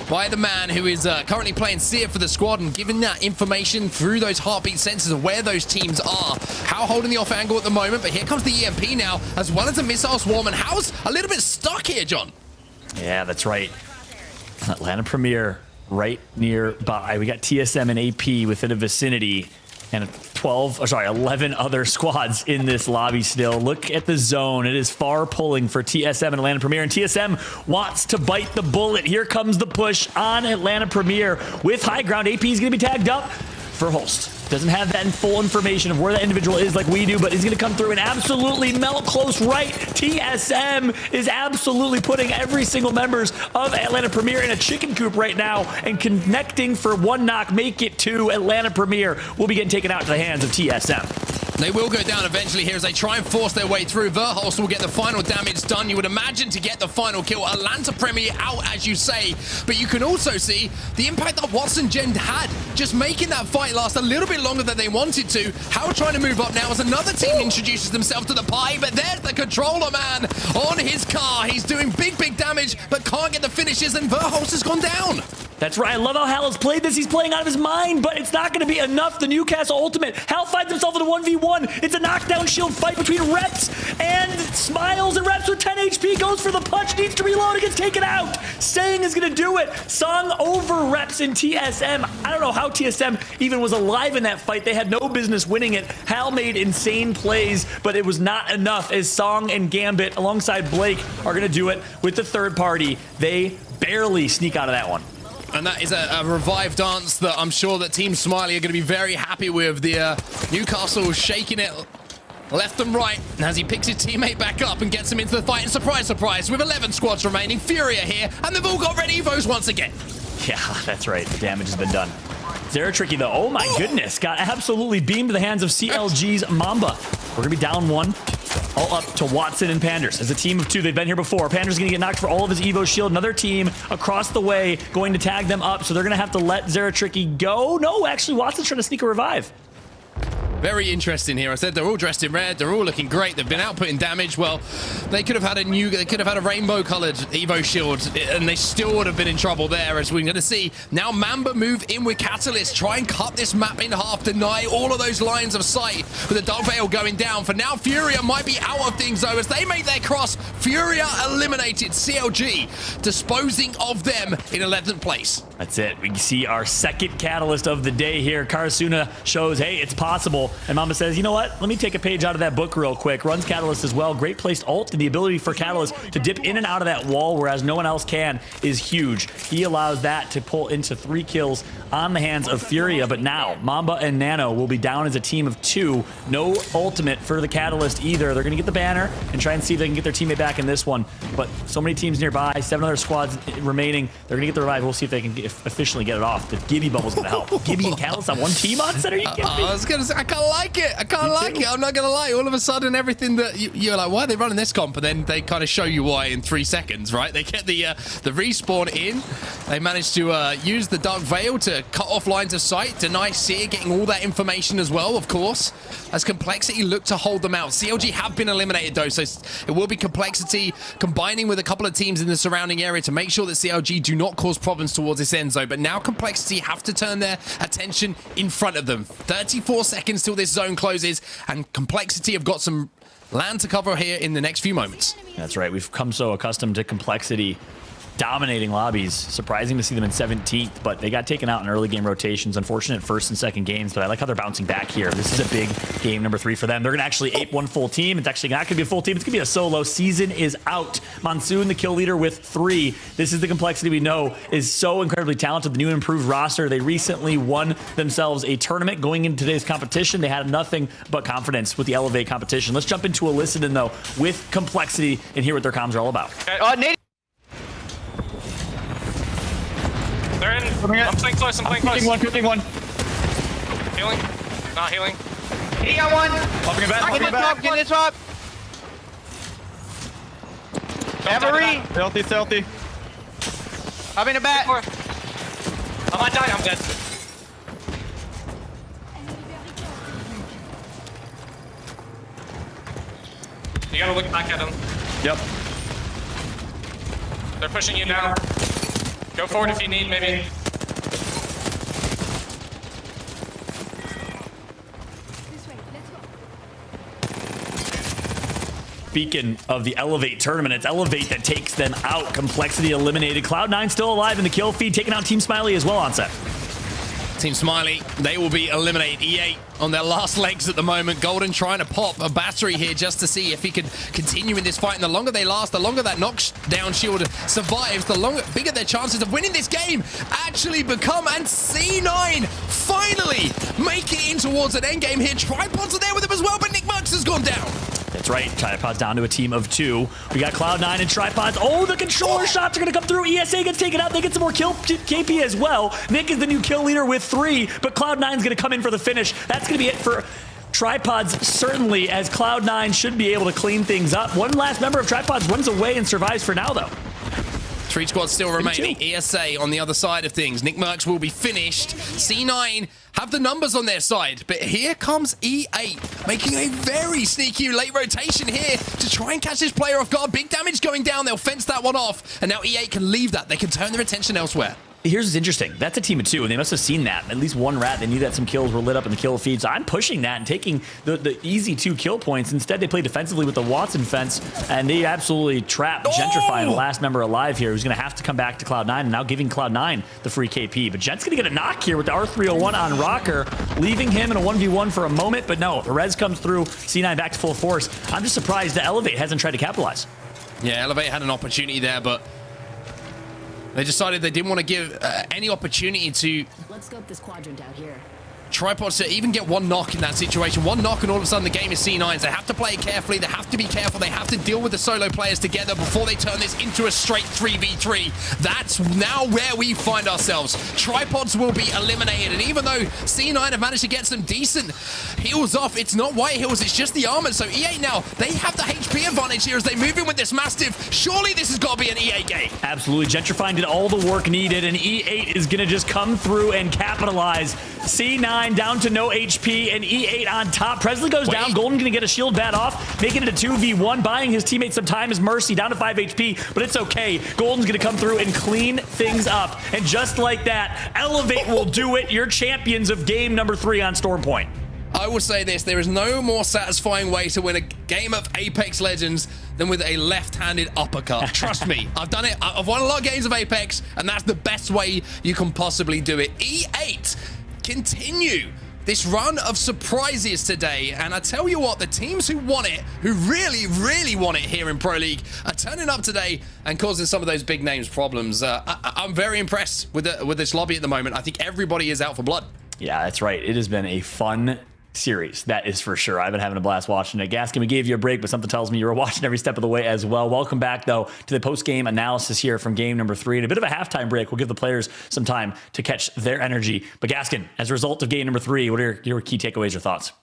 by the man who is currently playing Seer for the squad and giving that information through those heartbeat sensors of where those teams are. How holding the off angle at the moment, but here comes the EMP now, as well as a missile swarm, and How's a little bit stuck here, John. Yeah, that's right. Atlanta Premier right nearby. We got TSM and AP within a vicinity, and 11 other squads in this lobby still. Look at the zone. It is far pulling for TSM and Atlanta Premier, and TSM wants to bite the bullet. Here comes the push on Atlanta Premier with high ground. AP is going to be tagged up for Holst. Doesn't have that full information of where that individual is like we do, but he's going to come through and absolutely melt close right. TSM is absolutely putting every single members of Atlanta Premier in a chicken coop right now and connecting for 1 knock, make it 2. Atlanta Premier will be getting taken out to the hands of TSM. They will go down eventually here as they try and force their way through. Verholst will get the final damage done, you would imagine, to get the final kill. Atlanta Premier out, as you say. But you can also see the impact that Watson Gen had, just making that fight last a little bit longer than they wanted to. How trying to move up now as another team introduces themselves to the pie, but there's the controller man on his car. He's doing big damage, but can't get the finishes, and Verholst has gone down. That's right. I love how Hal has played this. He's playing out of his mind, but it's not going to be enough. The Newcastle Ultimate. Hal finds himself in a 1v1. It's a knockdown shield fight between Reps and Smiles, and Reps with 10 HP goes for the punch, needs to reload, and gets taken out. Sang is going to do it. Song over Reps in TSM. I don't know how TSM even was alive in that fight. They had no business winning it. Hal made insane plays, but it was not enough as Song and Gambit alongside Blake are going to do it with the third party. They barely sneak out of that one. And that is a revive dance that I'm sure that Team Smiley are going to be very happy with. The Newcastle shaking it left and right as he picks his teammate back up and gets him into the fight. And surprise, surprise, with 11 squads remaining, Furia here, and they've all got red Evos once again. Yeah, that's right. The damage has been done. Zeratricky, though, oh my goodness, got absolutely beamed to the hands of CLG's Mamba. We're going to be down 1. All up to Watson and Panders. As a team of 2, they've been here before. Panders going to get knocked for all of his Evo shield. Another team across the way going to tag them up, so they're going to have to let Zeratricky go. No, actually, Watson's trying to sneak a revive. Very interesting here. I said they're all dressed in red. They're all looking great. They've been outputting damage. Well, they could have had a rainbow-colored Evo shield, and they still would have been in trouble there, as we're going to see. Now Mamba move in with Catalyst, try and cut this map in half, deny all of those lines of sight with the Dark Veil going down. For now, Furia might be out of things, though, as they make their cross. Furia eliminated. CLG disposing of them in 11th place. That's it. We see our second catalyst of the day here. Karasuna shows, hey, it's possible. And Mamba says, you know what? Let me take a page out of that book real quick. Runs Catalyst as well. Great placed ult, and the ability for Catalyst to dip in and out of that wall, whereas no one else can, is huge. He allows that to pull into 3 kills on the hands of Furia. But now, Mamba and Nano will be down as a team of 2. No ultimate for the Catalyst either. They're going to get the banner and try and see if they can get their teammate back in this one. But so many teams nearby, 7 other squads remaining. They're going to get the revive. We'll see if they can officially get it off. The Gibby bubble's going to help. Gibby and Catalyst on one team on set? Are you kidding me? I was going to say, I can't like it. I can't like it. I'm not going to lie. All of a sudden, everything that you're like, why are they running this comp? And then they kind of show you why in 3 seconds, right? They get the respawn in. They manage to use the Dark Veil to cut off lines of sight. Deny Seer getting all that information as well, of course, as Complexity look to hold them out. CLG have been eliminated, though, so it will be Complexity combining with a couple of teams in the surrounding area to make sure that CLG do not cause problems towards this end zone. But now Complexity have to turn their attention in front of them. 34 seconds till this zone closes, and Complexity have got some land to cover here in the next few moments. That's right. We've come so accustomed to Complexity dominating lobbies. Surprising to see them in 17th, but they got taken out in early game rotations. Unfortunate first and second games, but I like how they're bouncing back here. This is a big game number 3 for them. They're going to actually ape one full team. It's actually not going to be a full team. It's going to be a solo. Season is out. Monsoon, the kill leader with 3. This is the complexity we know is so incredibly talented. The new and improved roster. They recently won themselves a tournament going into today's competition. They had nothing but confidence with the Elevate competition. Let's jump into a listen in, though, with complexity and hear what their comms are all about. Nate. They're in. I'm playing close. I'm playing close. Cooking one. Healing. Not healing. He got one. Popping it back. Get this up. Every. Stealthy. Having a bat. I might die. I'm dead. You gotta look back at him. Yep. They're pushing you down. Go forward if you need, maybe. Beacon of the Elevate tournament. It's Elevate that takes them out. Complexity eliminated. Cloud9 still alive in the kill feed, taking out Team Smiley as well on set. Team Smiley, they will be eliminated. E8 on their last legs at the moment. Golden trying to pop a battery here just to see if he could continue in this fight. And the longer they last, the longer that knockdown shield survives, the bigger their chances of winning this game actually become. And C9 finally make it in towards an endgame here. Tripods are there with him as well, but Nick Merckx has gone down. That's right. Tripods down to a team of 2. We got Cloud9 and Tripods. Oh, the controller shots are going to come through. ESA gets taken out. They get some more kill KP as well. Nick is the new kill leader with 3, but Cloud9 is going to come in for the finish. That's going to be it for Tripods, certainly, as Cloud9 should be able to clean things up. One last member of Tripods runs away and survives for now, though. 3 squads still remaining. ESA on the other side of things. Nick Merckx will be finished. C9 have the numbers on their side, but here comes E8 making a very sneaky late rotation here to try and catch this player off guard. Big damage going down. They'll fence that one off, and now E8 can leave that. They can turn their attention elsewhere. Here's what's interesting. That's a team of 2, and they must have seen that. At least one rat. They knew that some kills were lit up in the kill feed. So I'm pushing that and taking the easy 2 kill points. Instead, they play defensively with the Watson fence, and they absolutely trapped Gentrify, the last member alive here, who's going to have to come back to Cloud9, and now giving Cloud9 the free KP. But Gent's going to get a knock here with the R301 on Rocker, leaving him in a 1v1 for a moment. But no, the res comes through. C9 back to full force. I'm just surprised that Elevate hasn't tried to capitalize. Yeah, Elevate had an opportunity there, but they decided they didn't want to give any opportunity to Let's scope this quadrant out here. Tripods to even get one knock in that situation. One knock and all of a sudden the game is C9's. They have to play it carefully. They have to be careful. They have to deal with the solo players together before they turn this into a straight 3v3. That's now where we find ourselves. Tripods will be eliminated. And even though C9 have managed to get some decent heals off, it's not white heals, it's just the armor. So E8 now, they have the HP advantage here as they move in with this Mastiff. Surely this has got to be an E8 game. Absolutely. Gentrify did all the work needed, and E8 is going to just come through and capitalize. C9 down to no HP, and E8 on top. Presley goes down. Golden going to get a shield bat off, making it a 2v1, buying his teammates some time as Mercy down to 5 HP, but it's okay. Golden's going to come through and clean things up. And just like that, Elevate will do it. You're champions of game number 3 on Stormpoint. I will say this, there is no more satisfying way to win a game of Apex Legends than with a left-handed uppercut. Trust me, I've done it. I've won a lot of games of Apex, and that's the best way you can possibly do it. E8 continue this run of surprises today, and I tell you what, the teams who want it, who really want it here in Pro League, are turning up today and causing some of those big names problems. I'm very impressed with this lobby at the moment. I think everybody is out for blood. Yeah, that's right. It has been a fun series, that is for sure. I've been having a blast watching it. Gaskin, we gave you a break, but something tells me you were watching every step of the way as well. Welcome back, though, to the post-game analysis here from game number 3. And a bit of a halftime break. We'll give the players some time to catch their energy. But Gaskin, as a result of game number 3, what are your key takeaways or thoughts?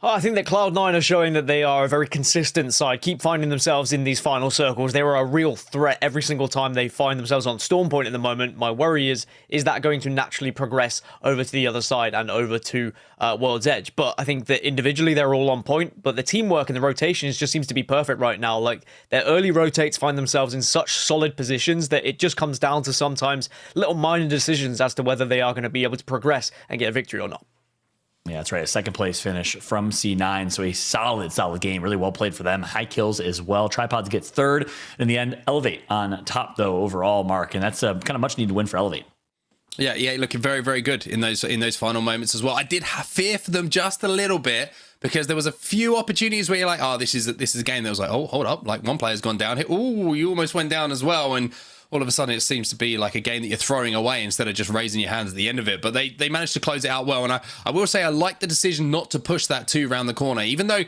I think that Cloud9 are showing that they are a very consistent side, keep finding themselves in these final circles. They are a real threat every single time they find themselves on Stormpoint at the moment. My worry is that going to naturally progress over to the other side and over to World's Edge? But I think that individually they're all on point, but the teamwork and the rotations just seems to be perfect right now. Like, their early rotates find themselves in such solid positions that it just comes down to sometimes little minor decisions as to whether they are going to be able to progress and get a victory or not. Yeah, that's right. A second place finish from C9. So a solid game. Really well played for them. High kills as well. Tripods gets third. In the end, Elevate on top, though, overall, Mark. And that's a kind of much needed win for Elevate. Yeah, looking very good in those final moments as well. I did have fear for them just a little bit because there was a few opportunities where you're like, oh, this is a game that was like, oh, hold up, like one player's gone down here. Oh, you almost went down as well. And all of a sudden it seems to be like a game that you're throwing away instead of just raising your hands at the end of it. But they managed to close it out well. And I will say I like the decision not to push that 2 around the corner, even though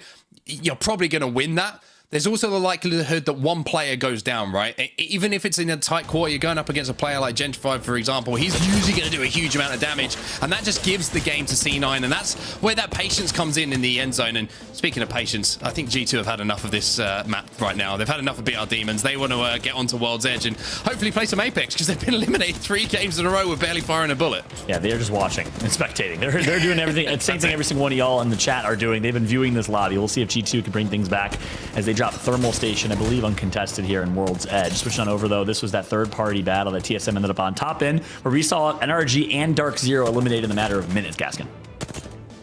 you're probably going to win that. There's also the likelihood that one player goes down, right? Even if it's in a tight quarter, you're going up against a player like Gentrified, for example. He's usually going to do a huge amount of damage, and that just gives the game to C9, and that's where that patience comes in the end zone. And speaking of patience, I think G2 have had enough of this map right now. They've had enough of BR Demons. They want to get onto World's Edge and hopefully play some Apex, because they've been eliminated 3 games in a row with barely firing a bullet. Yeah, they're just watching and spectating. They're doing everything. It's the same thing every single one of y'all in the chat are doing. They've been viewing this lobby. We'll see if G2 can bring things back as they drop Thermal Station, I believe, uncontested here in World's Edge. Switching on over, though, this was that third-party battle that TSM ended up on top in, where we saw NRG and Dark Zero eliminated in a matter of minutes, Gaskin.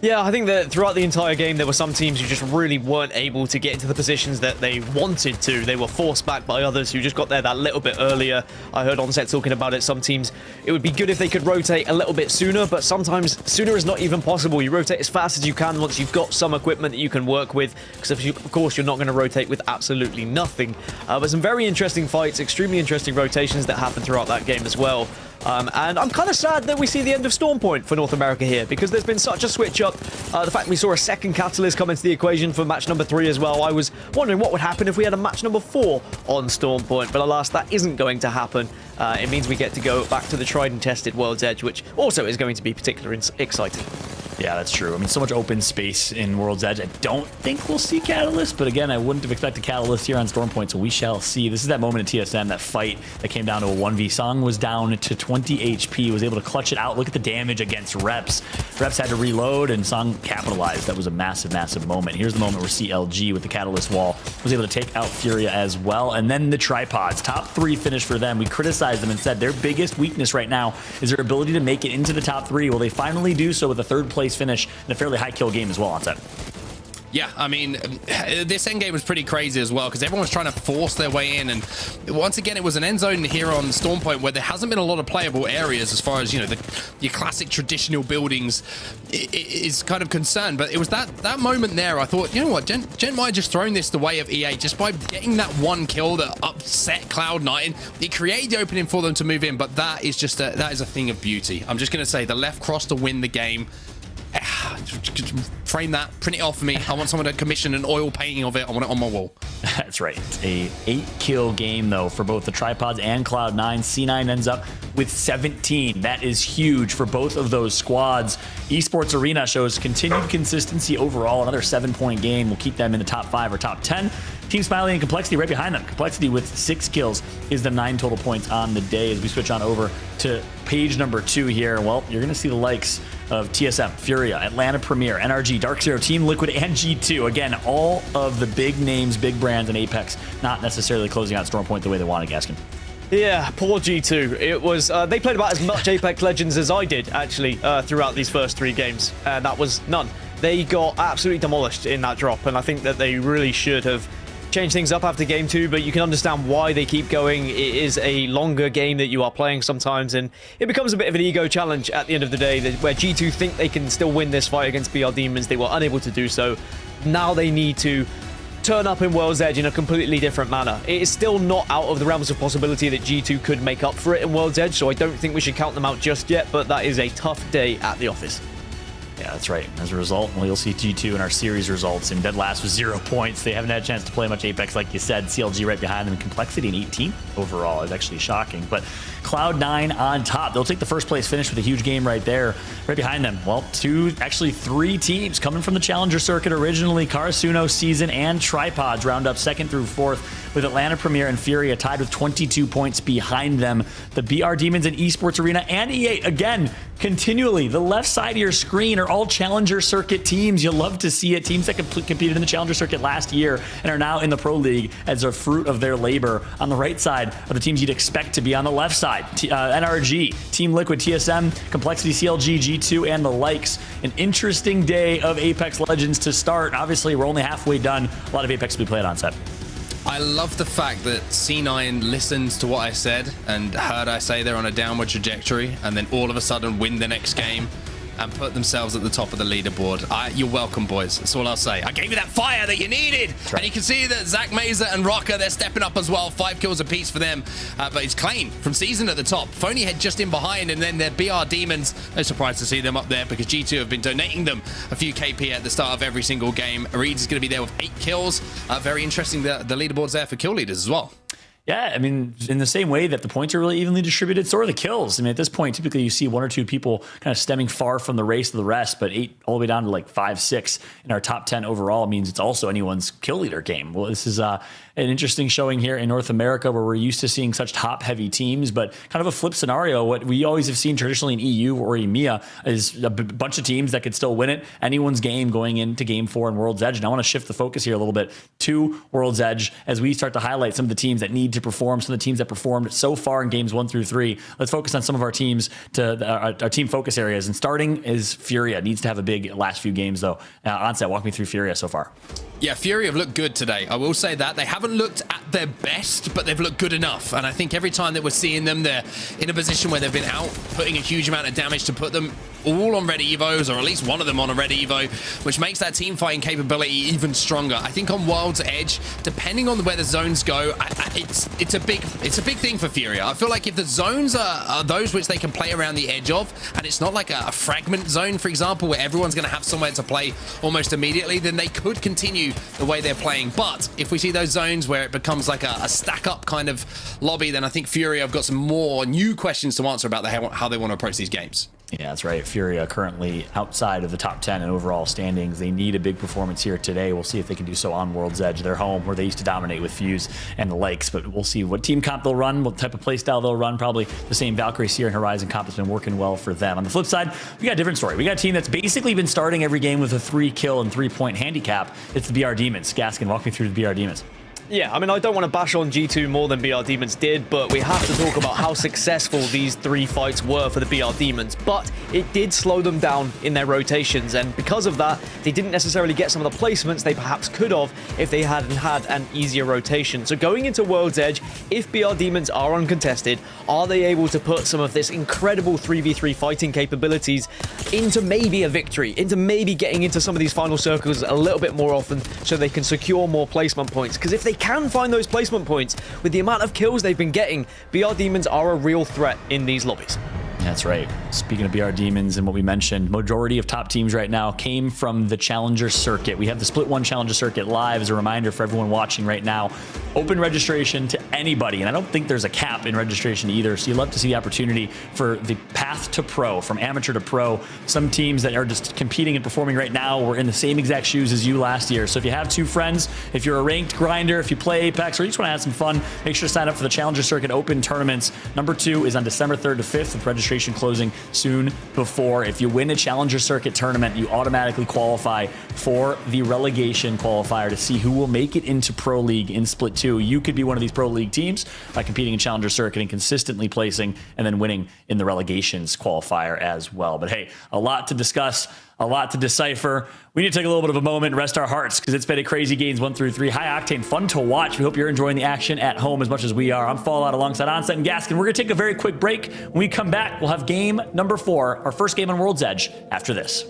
Yeah, I think that throughout the entire game, there were some teams who just really weren't able to get into the positions that they wanted to. They were forced back by others who just got there that little bit earlier. I heard Onset talking about it. Some teams, it would be good if they could rotate a little bit sooner, but sometimes sooner is not even possible. You rotate as fast as you can once you've got some equipment that you can work with, because of course you're not going to rotate with absolutely nothing. But some very interesting fights, extremely interesting rotations that happened throughout that game as well. And I'm kind of sad that we see the end of Storm Point for North America here, because there's been such a switch up. The fact we saw a second Catalyst come into the equation for match number 3 as well. I was wondering what would happen if we had a match number 4 on Storm Point, but alas, that isn't going to happen. It means we get to go back to the tried and tested World's Edge, which also is going to be particularly exciting. Yeah, that's true. I mean, so much open space in World's Edge. I don't think we'll see Catalyst, but again, I wouldn't have expected Catalyst here on Storm Point, so we shall see. This is that moment in TSM, that fight that came down to a 1v. Song was down to 20 HP, was able to clutch it out. Look at the damage against Reps. Reps had to reload, and Song capitalized. That was a massive moment. Here's the moment where CLG with the Catalyst wall was able to take out Furia as well, and then the Tripods. Top 3 finish for them. We criticized them and said their biggest weakness right now is their ability to make it into the top 3. Well, they finally do so with a 3rd place finish and a fairly high kill game as well on set. Yeah, I mean, this endgame was pretty crazy as well, because everyone was trying to force their way in, and once again, it was an end zone here on Storm Point where there hasn't been a lot of playable areas as far as, you know, your classic traditional buildings is kind of concerned. But it was that moment there, I thought, you know what, Gent might have just thrown this the way of EA just by getting that 1 kill that upset Cloud9. It created the opening for them to move in, but that is just that is a thing of beauty. I'm just going to say the left cross to win the game. Frame that, print it off for me. I want someone to commission an oil painting of it. I want it on my wall. That's right. It's a 8-kill game, though, for both the Tripods and Cloud9. C9 ends up with 17. That is huge for both of those squads. Esports Arena shows continued consistency overall. Another 7-point game will keep them in the top 5 or top 10. Team Smiley and Complexity right behind them. Complexity with 6 kills is the 9 total points on the day. As we switch on over to page number 2 here, well, you're going to see the likes of TSM, Furia, Atlanta Premier, NRG, Dark Zero, Team Liquid, and G2. Again, all of the big names, big brands in Apex, not necessarily closing out Storm Point the way they wanted, Gaskin. Yeah, poor G2. It was they played about as much Apex Legends as I did, actually, throughout these first 3 games, and that was none. They got absolutely demolished in that drop, and I think that they really should have change things up after game 2, but you can understand why they keep going. It is a longer game that you are playing sometimes, and it becomes a bit of an ego challenge at the end of the day, where G2 think they can still win this fight against BR Demons. They were unable to do so. Now they need to turn up in World's Edge in a completely different manner. It is still not out of the realms of possibility that G2 could make up for it in World's Edge, so I don't think we should count them out just yet, but that is a tough day at the office. Yeah, that's right. As a result, well, you'll see G2 in our series results. In dead last with 0 points. They haven't had a chance to play much Apex, like you said. CLG right behind them. Complexity in 18th overall is actually shocking. But Cloud9 on top. They'll take the 1st place finish with a huge game right there. Right behind them, well, 3 teams coming from the Challenger circuit originally. Karasuno, Season, and Tripods round up 2nd through 4th with Atlanta Premier and Furia tied with 22 points behind them. The BR Demons and Esports Arena and E8, again, continually, the left side of your screen are all Challenger Circuit teams. You'll love to see it. Teams that competed in the Challenger Circuit last year and are now in the Pro League as a fruit of their labor. On the right side are the teams you'd expect to be on the left side. NRG, Team Liquid, TSM, Complexity, CLG, G2, and the likes. An interesting day of Apex Legends to start. Obviously, we're only halfway done. A lot of Apex to be played on set. I love the fact that C9 listens to what I said and heard I say they're on a downward trajectory, and then all of a sudden win the next game and put themselves at the top of the leaderboard. You're welcome, boys. That's all I'll say. I gave you that fire that you needed. Right. And you can see that Zach Mazer and Rocker, they're stepping up as well. 5 kills apiece for them. But it's Claim from Season at the top. Phonyhead just in behind, and then their BR Demons. No surprise to see them up there because G2 have been donating them a few KP at the start of every single game. Reeds is going to be there with 8 kills. Very interesting, the leaderboard's there for kill leaders as well. Yeah, I mean, in the same way that the points are really evenly distributed, so are the kills. I mean, at this point, typically you see 1 or 2 people kind of stemming far from the race of the rest, but 8 all the way down to like 5, 6 in our top 10 overall means it's also anyone's kill leader game. Well, this is an interesting showing here in North America where we're used to seeing such top-heavy teams, but kind of a flip scenario. What we always have seen traditionally in EU or EMEA is a bunch of teams that could still win it. Anyone's game going into Game 4 in World's Edge. And I want to shift the focus here a little bit to World's Edge as we start to highlight some of the teams that need to perform, some of the teams that performed so far in games 1 through 3. Let's focus on some of our teams our team focus areas. And starting is Furia. Needs to have a big last few games though. Onset, walk me through Furia so far. Yeah, Fury have looked good today. I will say that. They haven't looked at their best, but they've looked good enough. And I think every time that we're seeing them, they're in a position where they've been out, putting a huge amount of damage to put them all on Red Evos, or at least one of them on a Red Evo, which makes that team fighting capability even stronger. I think on World's Edge, depending on where the zones go, it's a big thing for Furia. I feel like if the zones are those which they can play around the edge of, and it's not like a fragment zone, for example, where everyone's going to have somewhere to play almost immediately, then they could continue the way they're playing. But if we see those zones where it becomes like a stack up kind of lobby, then I think Fury have got some more new questions to answer about how they want to approach these games. Yeah, that's right. Furia currently outside of the top 10 in overall standings. They need a big performance here today. We'll see if they can do so on World's Edge, their home, where they used to dominate with Fuse and the likes. But we'll see what team comp they'll run, what type of playstyle they'll run. Probably the same Valkyrie, Seer, and Horizon comp has been working well for them. On the flip side, we got a different story. We got a team that's basically been starting every game with a 3-kill and 3-point handicap. It's the BR Demons. Gaskin, walk me through the BR Demons. Yeah, I mean, I don't want to bash on G2 more than BR Demons did, but we have to talk about how successful these 3 fights were for the BR Demons. But it did slow them down in their rotations, and because of that, they didn't necessarily get some of the placements they perhaps could have if they hadn't had an easier rotation. So going into World's Edge, if BR Demons are uncontested, are they able to put some of this incredible 3v3 fighting capabilities into maybe a victory, into maybe getting into some of these final circles a little bit more often so they can secure more placement points? Because if they can find those placement points with the amount of kills they've been getting, BR Demons are a real threat in these lobbies. That's right. Speaking of BR Demons and what we mentioned, majority of top teams right now came from the Challenger Circuit. We have the Split 1 Challenger Circuit live as a reminder for everyone watching right now. Open registration to anybody, and I don't think there's a cap in registration either, so you'd love to see the opportunity for the path to pro, from amateur to pro. Some teams that are just competing and performing right now were in the same exact shoes as you last year. So if you have 2 friends, if you're a ranked grinder, if you play Apex, or you just want to have some fun, make sure to sign up for the Challenger Circuit Open tournaments. Number 2 is on December 3rd to 5th, with registration closing soon before. If you win a Challenger Circuit tournament, you automatically qualify for the relegation qualifier to see who will make it into Pro League in Split 2. You could be one of these Pro League teams by competing in Challenger Circuit and consistently placing and then winning in the relegations qualifier as well. But hey, a lot to discuss, a lot to decipher. We need to take a little bit of a moment and rest our hearts because it's been a crazy games 1 through 3. High octane, fun to watch. We hope you're enjoying the action at home as much as we are. I'm Fallout alongside Onset and Gaskin. We're going to take a very quick break. When we come back, we'll have game number 4, our first game on World's Edge after this.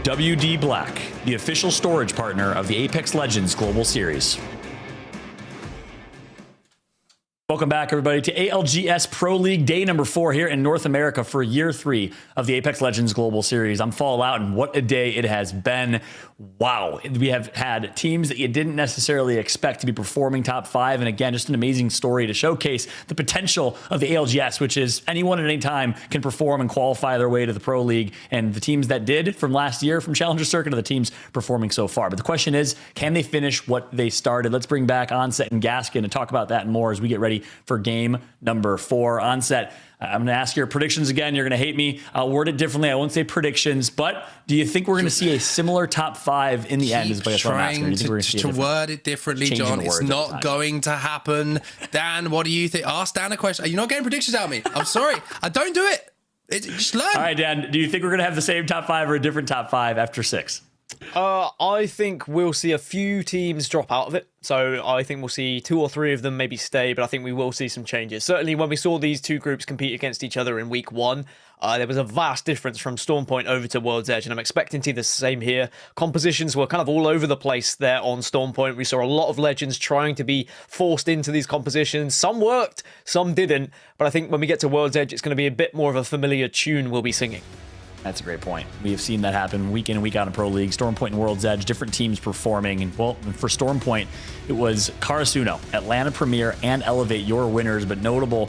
WD Black, the official storage partner of the Apex Legends Global Series. Welcome back, everybody, to ALGS Pro League day number 4 here in North America for year 3 of the Apex Legends Global Series. I'm Fallout, and what a day it has been. Wow. We have had teams that you didn't necessarily expect to be performing top 5. And again, just an amazing story to showcase the potential of the ALGS, which is anyone at any time can perform and qualify their way to the Pro League. And the teams that did from last year from Challenger Circuit are the teams performing so far. But the question is, can they finish what they started? Let's bring back Onset and Gaskin and talk about that and more as we get ready for game number 4. Onset, I'm going to ask your predictions again. You're going to hate me. I'll word it differently. I won't say predictions, but do you think we're going to see a similar top 5 in the end? Is what I'm asking. To word it differently, John. It's not going to happen. Dan, what do you think? Ask Dan a question. Are you not getting predictions out of me? I'm sorry. I don't do it. Just learn. All right, Dan, do you think we're going to have the same top 5 or a different top 5 after 6? I think we'll see a few teams drop out of it. So I think we'll see 2 or 3 of them maybe stay, but I think we will see some changes. Certainly when we saw these 2 groups compete against each other in week 1, there was a vast difference from Stormpoint over to World's Edge, and I'm expecting to see the same here. Compositions were kind of all over the place there on Stormpoint. We saw a lot of Legends trying to be forced into these compositions. Some worked, some didn't, but I think when we get to World's Edge, it's going to be a bit more of a familiar tune we'll be singing. That's a great point. We have seen that happen week in and week out in Pro League. Stormpoint and World's Edge, different teams performing. And well, for Stormpoint, it was Karasuno, Atlanta Premier, and Elevate your winners, but notable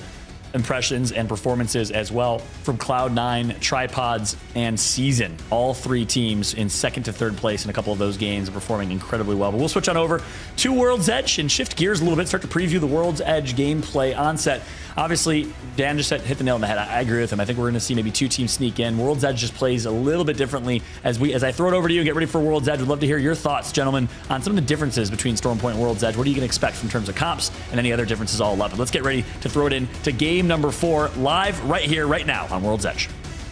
impressions and performances as well from Cloud9, Tripods, and Season. All 3 teams in 2nd to 3rd place in a couple of those games are performing incredibly well. But we'll switch on over to World's Edge and shift gears a little bit, start to preview the World's Edge gameplay. Onset. Obviously, Dan just hit the nail on the head. I agree with him. I think we're going to see maybe 2 teams sneak in. World's Edge just plays a little bit differently. As I throw it over to you and get ready for World's Edge, we'd love to hear your thoughts, gentlemen, on some of the differences between Stormpoint and World's Edge. What are you going to expect in terms of comps and any other differences all up? Let's get ready to throw it in to game number 4 live right here, right now on World's Edge.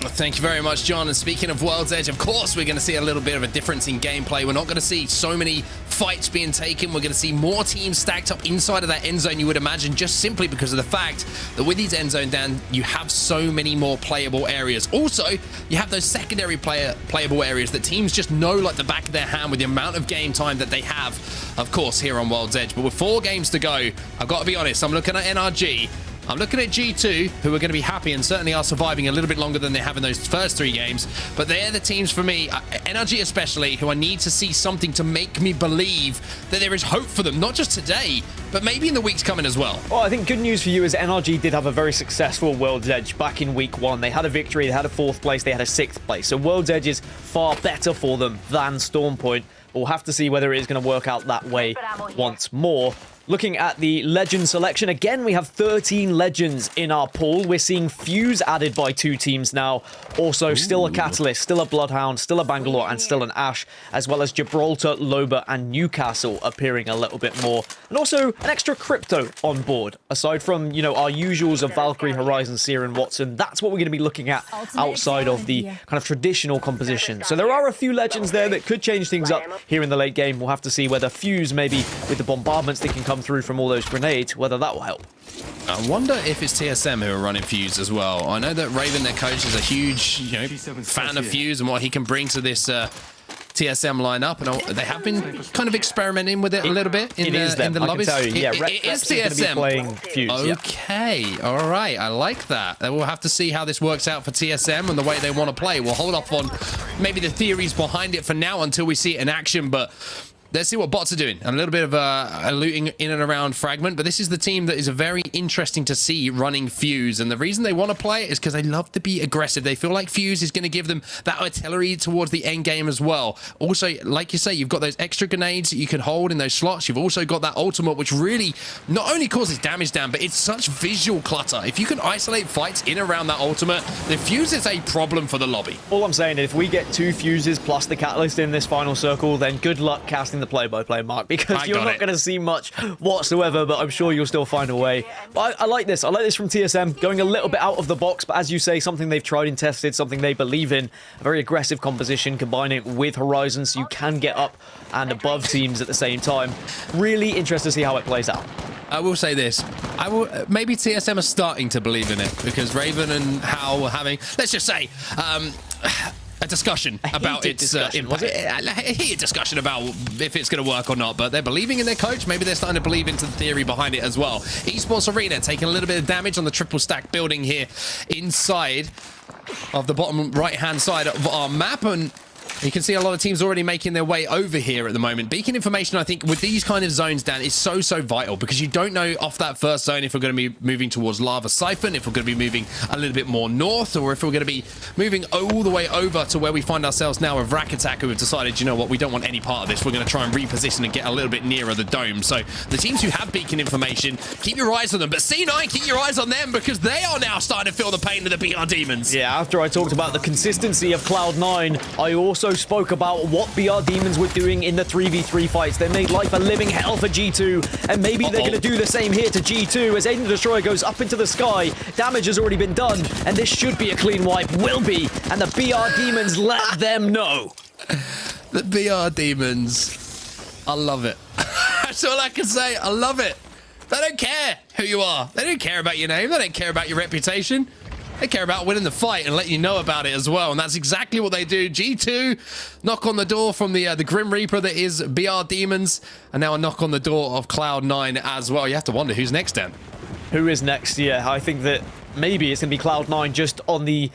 Thank you very much, John. And speaking of World's Edge, of course, we're going to see a little bit of a difference in gameplay. We're not going to see so many fights being taken. We're going to see more teams stacked up inside of that end zone, you would imagine, just simply because of the fact that with these end zone, Dan, you have so many more playable areas. Also, you have those secondary playable areas that teams just know like the back of their hand with the amount of game time that they have, of course, here on World's Edge. But with 4 games to go, I've got to be honest, I'm looking at NRG. I'm looking at G2, who are going to be happy and certainly are surviving a little bit longer than they have in those first 3 games. But they're the teams for me, NRG especially, who I need to see something to make me believe that there is hope for them, not just today, but maybe in the weeks coming as well. Well, I think good news for you is NRG did have a very successful World's Edge back in week 1. They had a victory, they had a 4th place, they had a 6th place. So World's Edge is far better for them than Stormpoint. We'll have to see whether it is going to work out that way once more. Looking at the legend selection, again, we have 13 legends in our pool. We're seeing Fuse added by 2 teams now. Also, still a Catalyst, still a Bloodhound, still a Bangalore, and still an Ash, as well as Gibraltar, Loba, and Newcastle appearing a little bit more. And also, an extra Crypto on board. Aside from, you know, our usuals of Valkyrie, Horizon, Seer, and Watson, that's what we're going to be looking at outside of the kind of traditional composition. So there are a few legends there that could change things up here in the late game. We'll have to see whether Fuse, maybe with the bombardments that can come through from all those grenades, whether that will help. I wonder if it's TSM who are running Fuse as well. I know that Raven, their coach, is a huge fan of Fuse and what he can bring to this TSM lineup, and they have been kind of experimenting with it a little bit in the lobbies. I can tell you, yeah, it is TSM playing Fuse. Okay, yeah. All right, I like that. We'll have to see how this works out for TSM and the way they want to play. We'll hold off on maybe the theories behind it for now until we see it in action, but let's see what bots are doing. A little bit of a looting in and around Fragment, but this is the team that is very interesting to see running Fuse. And the reason they want to play it is because they love to be aggressive. They feel like Fuse is going to give them that artillery towards the end game as well. Also, like you say, you've got those extra grenades that you can hold in those slots. You've also got that ultimate, which really not only causes damage down, but it's such visual clutter. If you can isolate fights in and around that ultimate, the Fuse is a problem for the lobby. All I'm saying is if we get 2 Fuses plus the Catalyst in this final circle, then good luck casting the play-by-play, Mark, because you're not going to see much whatsoever, but I'm sure you'll still find a way. But I like this. I like this from TSM, going a little bit out of the box, but as you say, something they've tried and tested, something they believe in. A very aggressive composition, combining it with Horizon so you can get up and above teams at the same time. Really interested to see how it plays out. I will say this. Maybe TSM are starting to believe in it because Raven and Hal were having, let's just say, a discussion about its discussion, was impact. A heated discussion about if it's going to work or not, but they're believing in their coach. Maybe they're starting to believe into the theory behind it as well. Esports Arena taking a little bit of damage on the triple stack building here inside of the bottom right-hand side of our map, and you can see a lot of teams already making their way over here at the moment. Beacon information, I think, with these kind of zones, Dan, is so vital because you don't know off that first zone if we're going to be moving towards Lava Siphon, if we're going to be moving a little bit more north, or if we're going to be moving all the way over to where we find ourselves now with Rack Attack, who have decided, you know what, we don't want any part of this. We're going to try and reposition and get a little bit nearer the dome. So the teams who have beacon information, keep your eyes on them. But C9, keep your eyes on them because they are now starting to feel the pain of the BR Demons. Yeah, after I talked about the consistency of Cloud9, I also spoke about what BR Demons were doing in the 3v3 fights. They made life a living hell for G2, and maybe they're going to do the same here to G2 as Aiden Destroyer goes up into the sky. Damage has already been done, and this should be a clean wipe. Will be, and the BR Demons let them know. The BR Demons. I love it. That's all I can say. I love it. They don't care who you are. They don't care about your name. They don't care about your reputation. They care about winning the fight and letting you know about it as well. And that's exactly what they do. G2 knock on the door from the Grim Reaper that is BR Demons. And now a knock on the door of Cloud9 as well. You have to wonder who's next, Dan. Who is next? Yeah, I think that maybe it's going to be Cloud9 just on the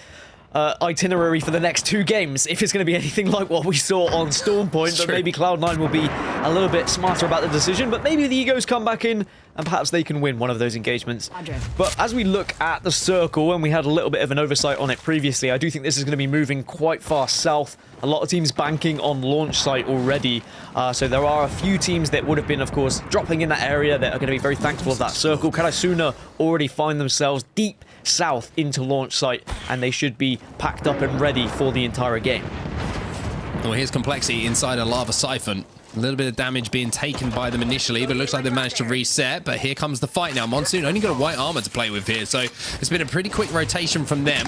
itinerary for the next 2 games, if it's going to be anything like what we saw on Storm Point. But maybe Cloud9 will be a little bit smarter about the decision, but maybe the egos come back in and perhaps they can win one of those engagements. But as we look at the circle, and we had a little bit of an oversight on it previously, I do think this is going to be moving quite far south. A lot of teams banking on launch site already, so there are a few teams that would have been, of course, dropping in that area that are going to be very thankful of that circle. Karasuna already find themselves deep south into launch site, and they should be packed up and ready for the entire game. Well, here's Complexity inside a Lava Siphon. A little bit of damage being taken by them initially, but it looks like they've managed to reset. But here comes the fight now. Monsoon only got a white armor to play with here, so it's been a pretty quick rotation from them.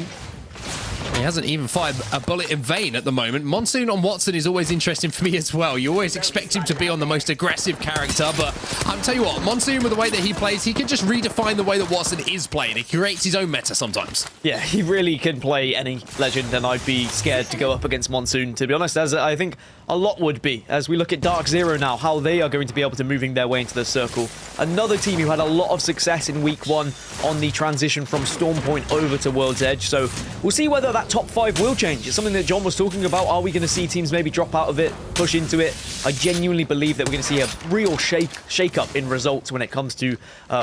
He hasn't even fired a bullet in vain at the moment. Monsoon on Watson is always interesting for me as well. You always expect him to be on the most aggressive character, but I'll tell you what, Monsoon, with the way that he plays, he can just redefine the way that Watson is playing. He creates his own meta sometimes. Yeah, he really can play any legend, and I'd be scared to go up against Monsoon, to be honest, as I think a lot would be. As we look at Dark Zero now, how they are going to be able to moving their way into the circle. Another team who had a lot of success in week 1 on the transition from Storm Point over to World's Edge, so we'll see whether that top 5 will change. It's something that John was talking about. Are we going to see teams maybe drop out of it, push into it? I genuinely believe that we're going to see a real shake-up in results when it comes to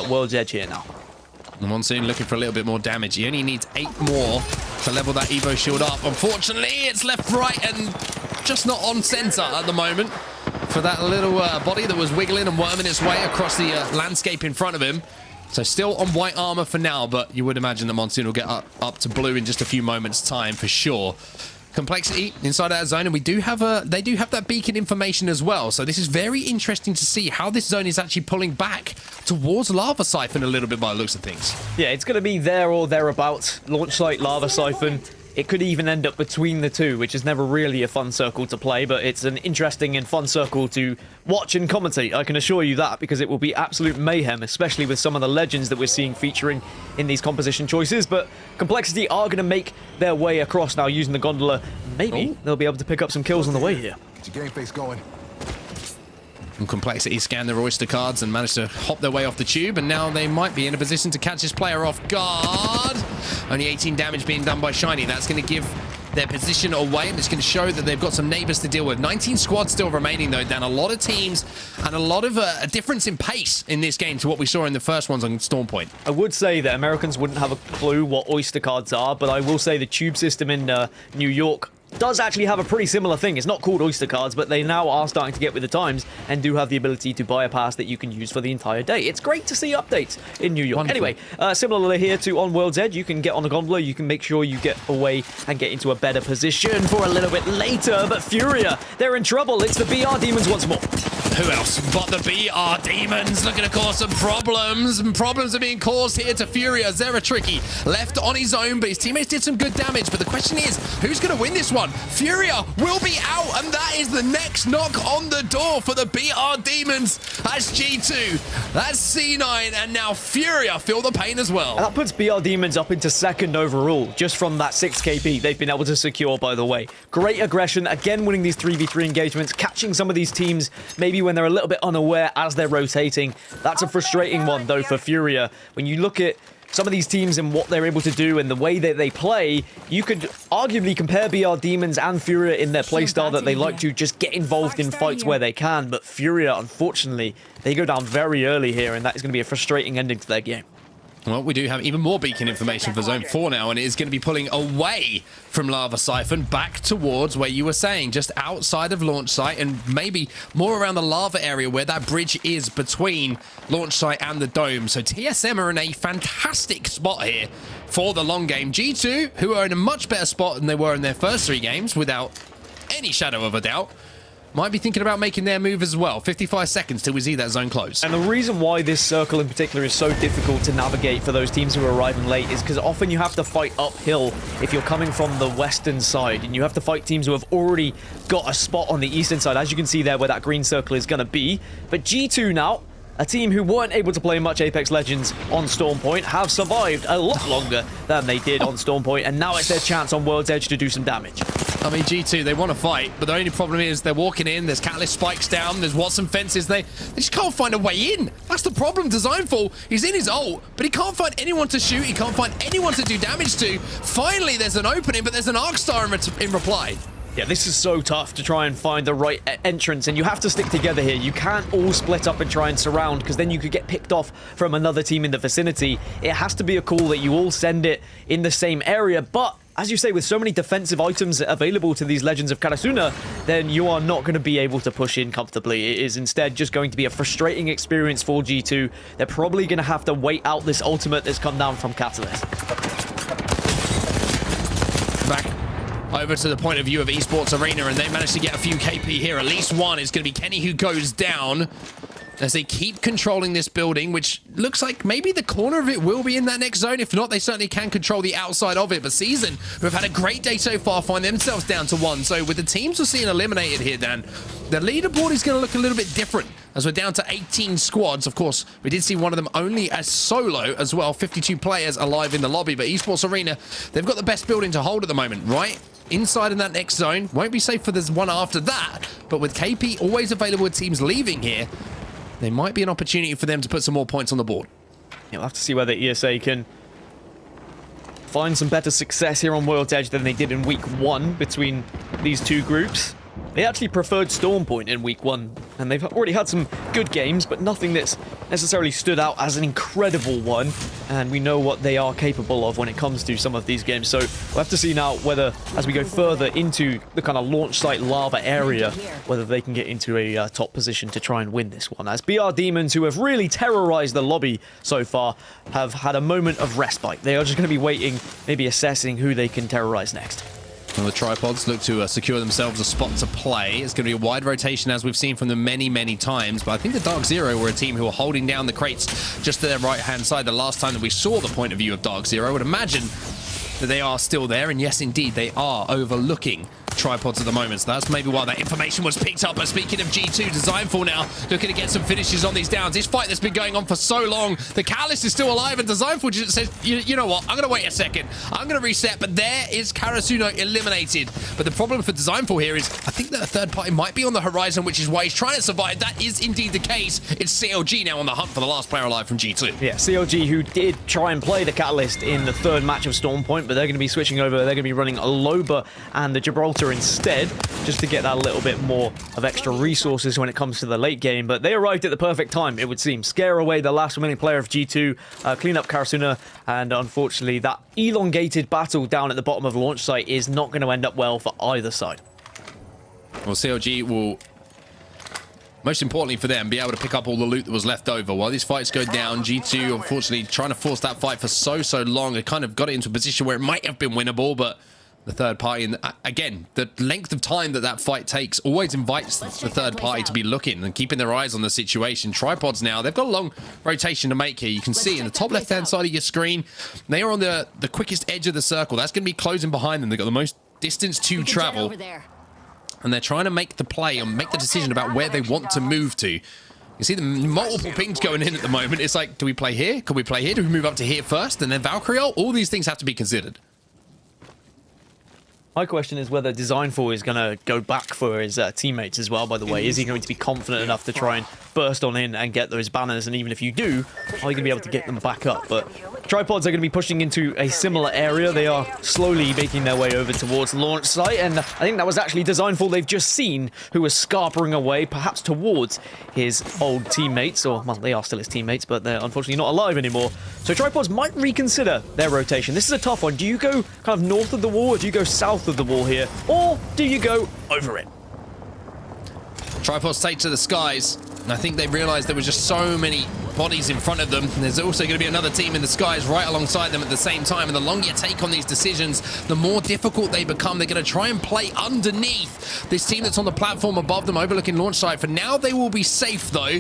World's Edge here now. Monsoon looking for a little bit more damage. He only needs 8 more to level that Evo shield up. Unfortunately, it's left, right, and just not on center at the moment for that little body that was wiggling and worming its way across the landscape in front of him. So still on white armor for now, but you would imagine that Monsoon will get up to blue in just a few moments' time for sure. Complexity inside that zone, and they do have that beacon information as well. So this is very interesting to see how this zone is actually pulling back towards Lava Siphon a little bit by the looks of things. Yeah, it's going to be there or thereabouts. Launch site, Lava Siphon. It could even end up between the two, which is never really a fun circle to play, but it's an interesting and fun circle to watch and commentate, I can assure you that, because it will be absolute mayhem, especially with some of the legends that we're seeing featuring in these composition choices. But Complexity are going to make their way across now using the gondola. Maybe they'll be able to pick up some kills on the way here. Get your game face going. And Complexity scanned their Oyster cards and managed to hop their way off the tube, and now they might be in a position to catch this player off guard. Only 18 damage being done by Shiny. That's going to give their position away, and it's going to show that they've got some neighbors to deal with. 19 squads still remaining, though, Dan. A lot of teams and a lot of a difference in pace in this game to what we saw in the first ones on Storm Point. I would say that Americans wouldn't have a clue what Oyster cards are, but I will say the tube system in New York does actually have a pretty similar thing. It's not called Oyster cards, but they now are starting to get with the times and do have the ability to buy a pass that you can use for the entire day. It's great to see updates in New York. Wonderful. Anyway, similarly here to on World's Edge, you can get on the gondola, you can make sure you get away and get into a better position for a little bit later. But Furia, they're in trouble. It's the BR Demons once more. who else but the BR Demons looking to cause some problems. And problems are being caused here to Furia. Zera Tricky left on his own, but his teammates did some good damage. But the question is, who's going to win this one? Furia will be out, and that is the next knock on the door for the BR Demons. That's G2, that's C9, and now Furia feel the pain as well. And that puts BR Demons up into second overall, just from that 6 KP they've been able to secure, by the way. Great aggression, again winning these 3v3 engagements, catching some of these teams maybe when they're a little bit unaware as they're rotating. That's a frustrating one, though, for Furia. When you look at some of these teams and what they're able to do and the way that they play, you could arguably compare BR Demons and Furia in their playstyle, that they like to just get involved in fights where they can. But Furia, unfortunately, they go down very early here, and that is going to be a frustrating ending to their game. Well, we do have even more beacon information for Zone 4 now, and it is going to be pulling away from Lava Siphon back towards where you were saying, just outside of launch site, and maybe more around the lava area where that bridge is between launch site and the dome. So TSM are in a fantastic spot here for the long game. G2, who are in a much better spot than they were in their first 3 games, without any shadow of a doubt, might be thinking about making their move as well. 55 seconds till we see that zone close. And the reason why this circle in particular is so difficult to navigate for those teams who are arriving late is because often you have to fight uphill if you're coming from the western side, and you have to fight teams who have already got a spot on the eastern side, as you can see there where that green circle is going to be. But G2 now, a team who weren't able to play much Apex Legends on Storm Point, have survived a lot longer than they did on Storm Point, and now it's their chance on World's Edge to do some damage. I mean, G2, they want to fight, but the only problem is they're walking in, there's Catalyst spikes down, there's Watson fences, they just can't find a way in. That's the problem. Designful, he's in his ult, but he can't find anyone to shoot, he can't find anyone to do damage to. Finally, there's an opening, but there's an Arcstar in reply. Yeah, this is so tough to try and find the right entrance, and you have to stick together here. You can't all split up and try and surround, because then you could get picked off from another team in the vicinity. It has to be a call that you all send it in the same area, but as you say, with so many defensive items available to these Legends of Karasuna, then you are not going to be able to push in comfortably. It is instead just going to be a frustrating experience for G2. They're probably going to have to wait out this ultimate that's come down from Catalyst. Back over to the point of view of Esports Arena, and they managed to get a few KP here. At least one is going to be Kenny, who goes down as they keep controlling this building, which looks like maybe the corner of it will be in that next zone. If not, they certainly can control the outside of it. But Season, who have had a great day so far, find themselves down to 1. So with the teams we're seeing eliminated here, Dan, the leaderboard is going to look a little bit different as we're down to 18 squads. Of course, we did see one of them only as solo as well. 52 players alive in the lobby, but Esports Arena, they've got the best building to hold at the moment, right? Inside in that next zone. Won't be safe for this one after that, but with KP always available with teams leaving here, there might be an opportunity for them to put some more points on the board. You'll have to see whether ESA can find some better success here on World's Edge than they did in week 1 between these two groups. They actually preferred Storm Point in week 1, and they've already had some good games, but nothing that's necessarily stood out as an incredible one, and we know what they are capable of when it comes to some of these games. So we'll have to see now whether, as we go further into the kind of launch site lava area, whether they can get into a top position to try and win this one, as BR Demons, who have really terrorized the lobby so far, have had a moment of respite. They are just going to be waiting, maybe assessing who they can terrorize next. And the tripods look to secure themselves a spot to play. It's going to be a wide rotation, as we've seen from them many, many times. But I think the Dark Zero were a team who were holding down the crates just to their right-hand side the last time that we saw the point of view of Dark Zero. I would imagine that they are still there. And yes, indeed, they are overlooking tripods at the moment. So that's maybe why that information was picked up. But speaking of G2, Designful now looking to get some finishes on these downs. This fight that's been going on for so long, the Catalyst is still alive, and Designful just says, you know what, I'm going to wait a second. I'm going to reset, but there is Karasuno eliminated. But the problem for Designful here is I think that a third party might be on the horizon, which is why he's trying to survive. That is indeed the case. It's CLG now on the hunt for the last player alive from G2. Yeah, CLG, who did try and play the Catalyst in the 3rd match of Storm Point, but they're going to be switching over. They're going to be running a Loba and the Gibraltar instead, just to get that little bit more of extra resources when it comes to the late game. But they arrived at the perfect time, it would seem. Scare away the last remaining player of G2, clean up Karasuna, and unfortunately that elongated battle down at the bottom of the launch site is not going to end up well for either side. Well, CLG will, most importantly for them, be able to pick up all the loot that was left over. While these fights go down, G2, unfortunately, trying to force that fight for so long, it kind of got it into a position where it might have been winnable, but the third party. And again, the length of time that fight takes always invites the third party to be looking and keeping their eyes on the situation. Tripods now, they've got a long rotation to make here. You can see in the top left-hand side of your screen, they are on the quickest edge of the circle. That's going to be closing behind them. They've got the most distance to travel. And they're trying to make the play and make the decision about where they want to move to. You see the multiple pings going in at the moment. It's like, do we play here? Can we play here? Do we move up to here first? And then Valkyrie? All these things have to be considered. My question is whether Designful is going to go back for his teammates as well, by the way. Is he going to be confident enough to try and burst on in and get those banners? And even if you do, are you going to be able to get them back up? But Tripods are going to be pushing into a similar area. They are slowly making their way over towards launch site. And I think that was actually Designful they've just seen, who was scarpering away, perhaps towards his old teammates. Or, well, they are still his teammates, but they're unfortunately not alive anymore. So Tripods might reconsider their rotation. This is a tough one. Do you go kind of north of the wall, or do you go south of the wall here? Or do you go over it? Tripods take to the skies. And I think they realized there was just so many bodies in front of them. And there's also going to be another team in the skies right alongside them at the same time. And the longer you take on these decisions, the more difficult they become. They're going to try and play underneath this team that's on the platform above them, overlooking launch site. For now, they will be safe, though.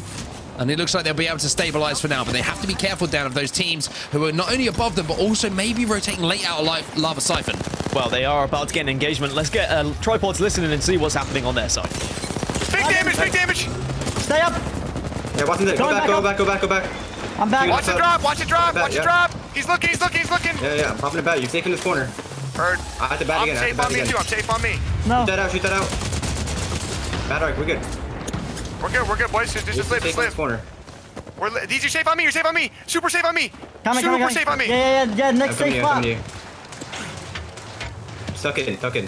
And it looks like they'll be able to stabilize for now. But they have to be careful down of those teams who are not only above them, but also maybe rotating late out of Lava Siphon. Well, they are about to get an engagement. Let's get Tripods listening and see what's happening on their side. Big damage, big damage. Stay up. Yeah, watch him there. Go back. I'm back. Watch it drop, watch it drop, watch it drop. He's looking. Yeah, I'm popping it back. You're safe in this corner. Heard. I have to bat I'm again. safe on me too, I'm safe on me. No. Shoot that out. Bad arc, we're good. We're good, boys. Just live, Safe in this corner. These are safe on me, you're safe on me. Super safe on me. Coming. Super safe on me. Yeah, next safe spot. Tuck in.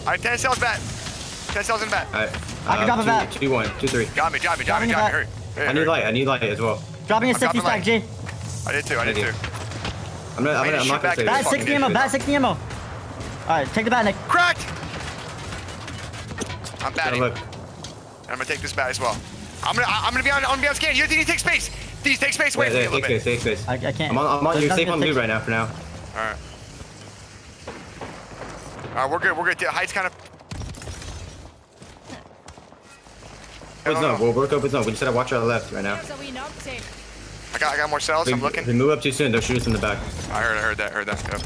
Alright, 10 cells bat. 10 cells in bat. Alright. I can drop a bat. 2, 1, 2, 3. Got me. Hurry. I need light as well. Dropping a 60 stack, G. I did too. I'm not gonna say Bat 60 ammo, bat 60 ammo. Alright, take the bat, Nick. Cracked! I'm batting. Look. I'm gonna take this bat as well. I'm gonna be on scan. You need to take space. Please take space away from me a little bit. Take space. I can't. I'm on you're safe on blue right now for now. Alright, we're good. The height's kind of... Open zone. We'll work open zone. We just gotta watch our left right now. I got more cells. I'm looking. If we move up too soon, they'll shoot us in the back. I heard that. Yep.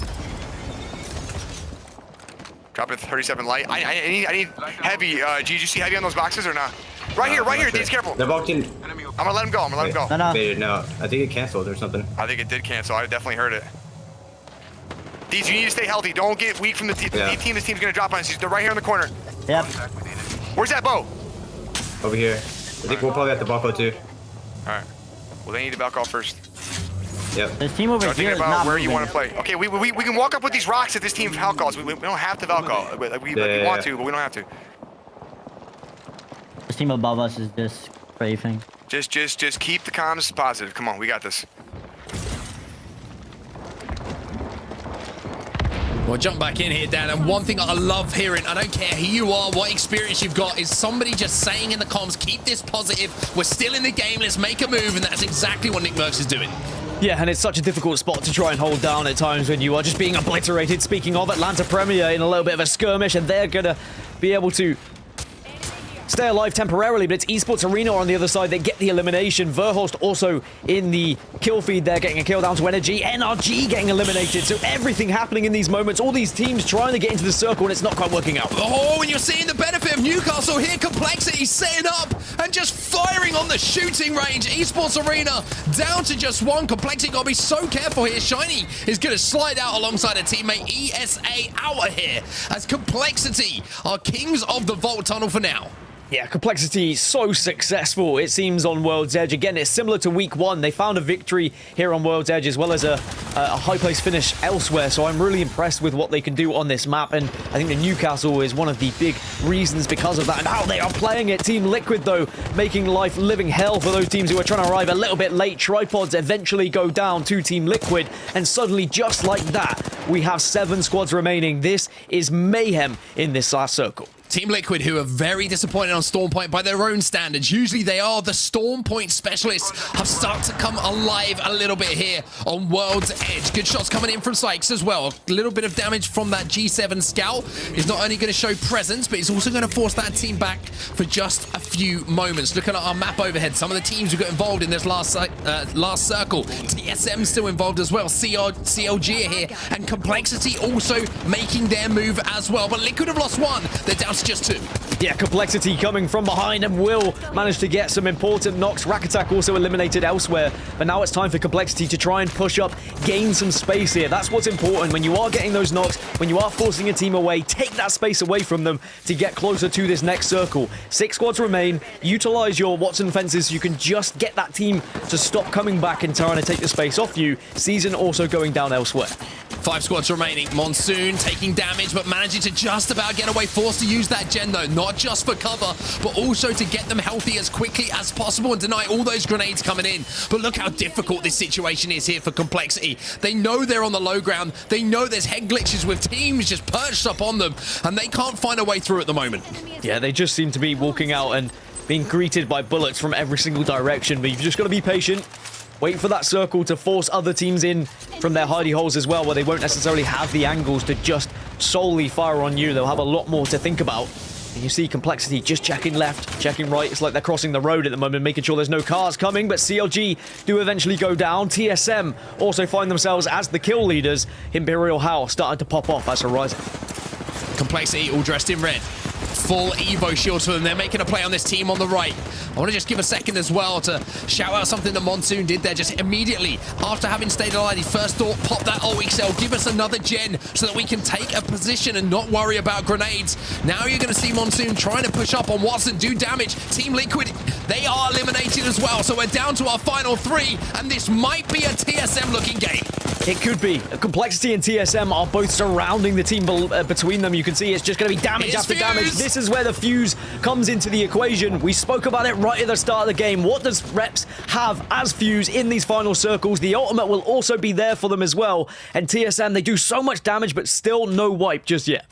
Dropping 37 light. I need heavy. G, did you see heavy on those boxes or not? Right here. Deez, careful. They're walked in. I'm gonna let him go. No. I think it canceled or something. I think it did cancel. I definitely heard it. Deez, you need to stay healthy. Don't get weak from the team. This team's gonna drop on us. They're right here in the corner. Yep. Where's that bow? Over here. I think we'll probably have to Balco too. Alright. Well, they need to Valko first. Yep. The team over So here think is about not where you moving. want to play. Okay, we can walk up with these rocks if this team Valkos. We don't have to Valko. We want to, but we don't have to. The team above us is just strafing. Just keep the comms positive. Come on, we got this. Well, jump back in here, Dan, and one thing I love hearing, I don't care who you are, what experience you've got, is somebody just saying in the comms, keep this positive, we're still in the game, let's make a move, and that's exactly what Nick Merckx is doing. Yeah, and it's such a difficult spot to try and hold down at times when you are just being obliterated. Speaking of Atlanta Premier in a little bit of a skirmish, and they're going to be able to stay alive temporarily, but it's Esports Arena on the other side that get the elimination. Verhulst also in the kill feed there, getting a kill down to Energy. NRG getting eliminated, so everything happening in these moments. All these teams trying to get into the circle, and it's not quite working out. Oh, and you're seeing the benefit of Newcastle here. Complexity setting up and just firing on the shooting range. Esports Arena down to just one. Complexity got to be so careful here. Shiny is going to slide out alongside a teammate. ESA out of here as Complexity are kings of the Vault Tunnel for now. Yeah, Complexity so successful, it seems, on World's Edge. Again, it's similar to Week 1. They found a victory here on World's Edge as well as a high place finish elsewhere. So I'm really impressed with what they can do on this map. And I think the Newcastle is one of the big reasons because of that and how they are playing it. Team Liquid, though, making life living hell for those teams who are trying to arrive a little bit late. Tripods eventually go down to Team Liquid. And suddenly, just like that, we have 7 squads remaining. This is mayhem in this last circle. Team Liquid, who are very disappointed on Storm Point by their own standards. Usually they are the Storm Point specialists, have started to come alive a little bit here on World's Edge. Good shots coming in from Sykes as well. A little bit of damage from that G7 Scout is not only going to show presence, but it's also going to force that team back for just a few moments. Looking at our map overhead, some of the teams who got involved in this last circle. TSM still involved as well. CLG are here, and Complexity also making their move as well. But Liquid have lost one. They're down to just 2. Yeah, Complexity coming from behind and will manage to get some important knocks. Rack Attack also eliminated elsewhere, but now it's time for Complexity to try and push up, gain some space here. That's what's important. When you are getting those knocks, when you are forcing a team away, take that space away from them to get closer to this next circle. 6 squads remain. Utilize your Watson fences. You can just get that team to stop coming back and trying to take the space off you. Season also going down elsewhere. 5 squads remaining. Monsoon taking damage, but managing to just about get away. Forced to use that gen, though, not just for cover, but also to get them healthy as quickly as possible and deny all those grenades coming in. But look how difficult this situation is here for Complexity. They know they're on the low ground. They know there's head glitches with teams just perched up on them, and they can't find a way through at the moment. Yeah, they just seem to be walking out and being greeted by bullets from every single direction, but you've just got to be patient. Wait for that circle to force other teams in from their hidey holes as well, where they won't necessarily have the angles to just solely fire on you. They'll have a lot more to think about. And you see Complexity just checking left, checking right. It's like they're crossing the road at the moment, making sure there's no cars coming, but CLG do eventually go down. TSM also find themselves as the kill leaders. Imperial Howl starting to pop off as Horizon. Complexity all dressed in red. Full Evo shields for them. They're making a play on this team on the right. I want to just give a second as well to shout out something that Monsoon did there just immediately after having stayed alive. His first thought, pop that OXL, give us another gen so that we can take a position and not worry about grenades. Now you're going to see Monsoon trying to push up on Watson, do damage. Team Liquid, they are eliminated as well. So we're down to our final 3, and this might be a TSM looking game. It could be. Complexity and TSM are both surrounding the team between them. You can see it's just going to be damage after damage. This is where the fuse comes into the equation. We spoke about it right at the start of the game. What does Reps have as fuse in these final circles? The ultimate will also be there for them as well. And TSM, they do so much damage, but still no wipe just yet.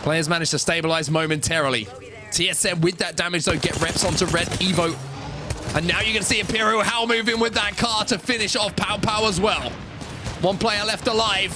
Players managed to stabilize momentarily. TSM with that damage, though, get Reps onto red Evo. And now you're going to see Imperial Howl move in with that car to finish off Pow Pow as well. 1 player left alive.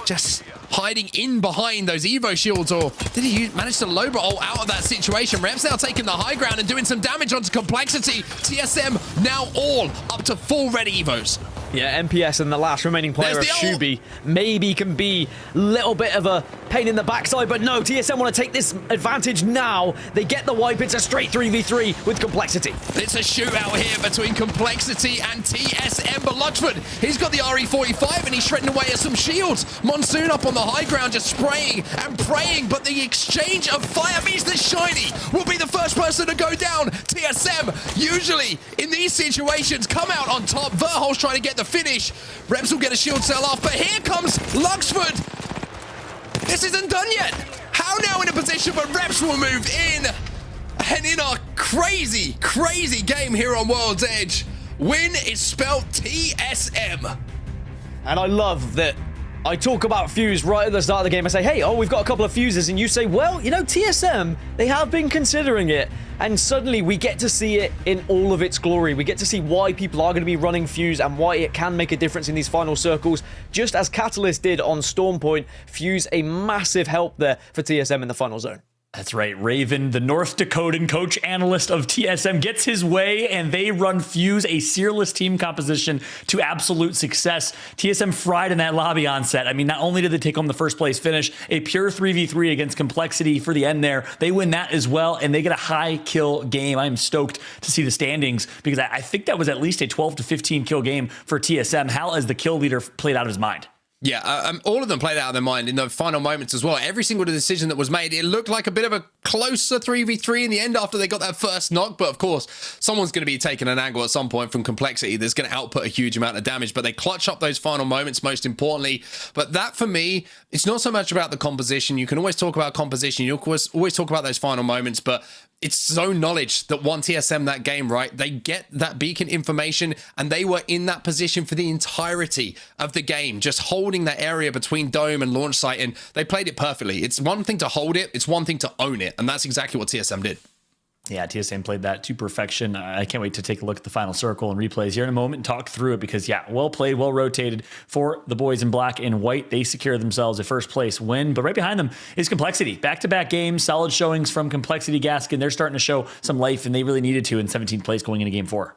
Just hiding in behind those Evo shields, or did he manage to low roll out of that situation? Reps now taking the high ground and doing some damage onto Complexity. TSM now all up to full red Evos. Yeah, MPS and the last remaining player of Shubi maybe can be a little bit of a pain in the backside, but no, TSM want to take this advantage now. They get the wipe. It's a straight 3v3 with Complexity. It's a shootout here between Complexity and TSM, but Luxford, he's got the RE45 and he's shredding away at some shields. Monsoon up on the high ground just spraying and praying, but the exchange of fire means that Shiny will be the first person to go down. TSM, usually in these situations, come out on top. Verhol's trying to get the finish. Reps will get a shield cell off, but here comes Luxford. This isn't done yet. How now in a position where Reps will move in? And in our crazy, crazy game here on World's Edge, win is spelled TSM. And I love that I talk about fuse right at the start of the game. I say, hey, we've got a couple of fuses. And you say, well, you know, TSM, they have been considering it. And suddenly we get to see it in all of its glory. We get to see why people are going to be running fuse and why it can make a difference in these final circles. Just as Catalyst did on Storm Point, fuse a massive help there for TSM in the final zone. That's right. Raven, the North Dakotan coach analyst of TSM, gets his way, and they run Fuse, a seerless team composition, to absolute success. TSM fried in that lobby onset. I mean, not only did they take home the first place finish, a pure 3v3 against Complexity for the end there. They win that as well, and they get a high kill game. I'm stoked to see the standings because I think that was at least a 12 to 15 kill game for TSM. Hal, as the kill leader, played out of his mind. Yeah, all of them played out of their mind in the final moments as well. Every single decision that was made, it looked like a bit of a closer 3v3 in the end after they got that first knock. But of course, someone's going to be taking an angle at some point from Complexity that's going to output a huge amount of damage. But they clutch up those final moments, most importantly. But that, for me, it's not so much about the composition. You can always talk about composition. You always talk about those final moments. But it's zone knowledge that won TSM that game, right? They get that beacon information, and they were in that position for the entirety of the game, just holding that area between dome and launch site, and they played it perfectly. It's one thing to hold it, it's one thing to own it, and that's exactly what TSM did. Yeah, TSM played that to perfection. I can't wait to take a look at the final circle and replays here in a moment and talk through it because, yeah, well played, well rotated for the boys in black and white. They secure themselves a first place win, but right behind them is Complexity. Back-to-back games, solid showings from Complexity Gaskin. They're starting to show some life, and they really needed to in 17th place going into game 4.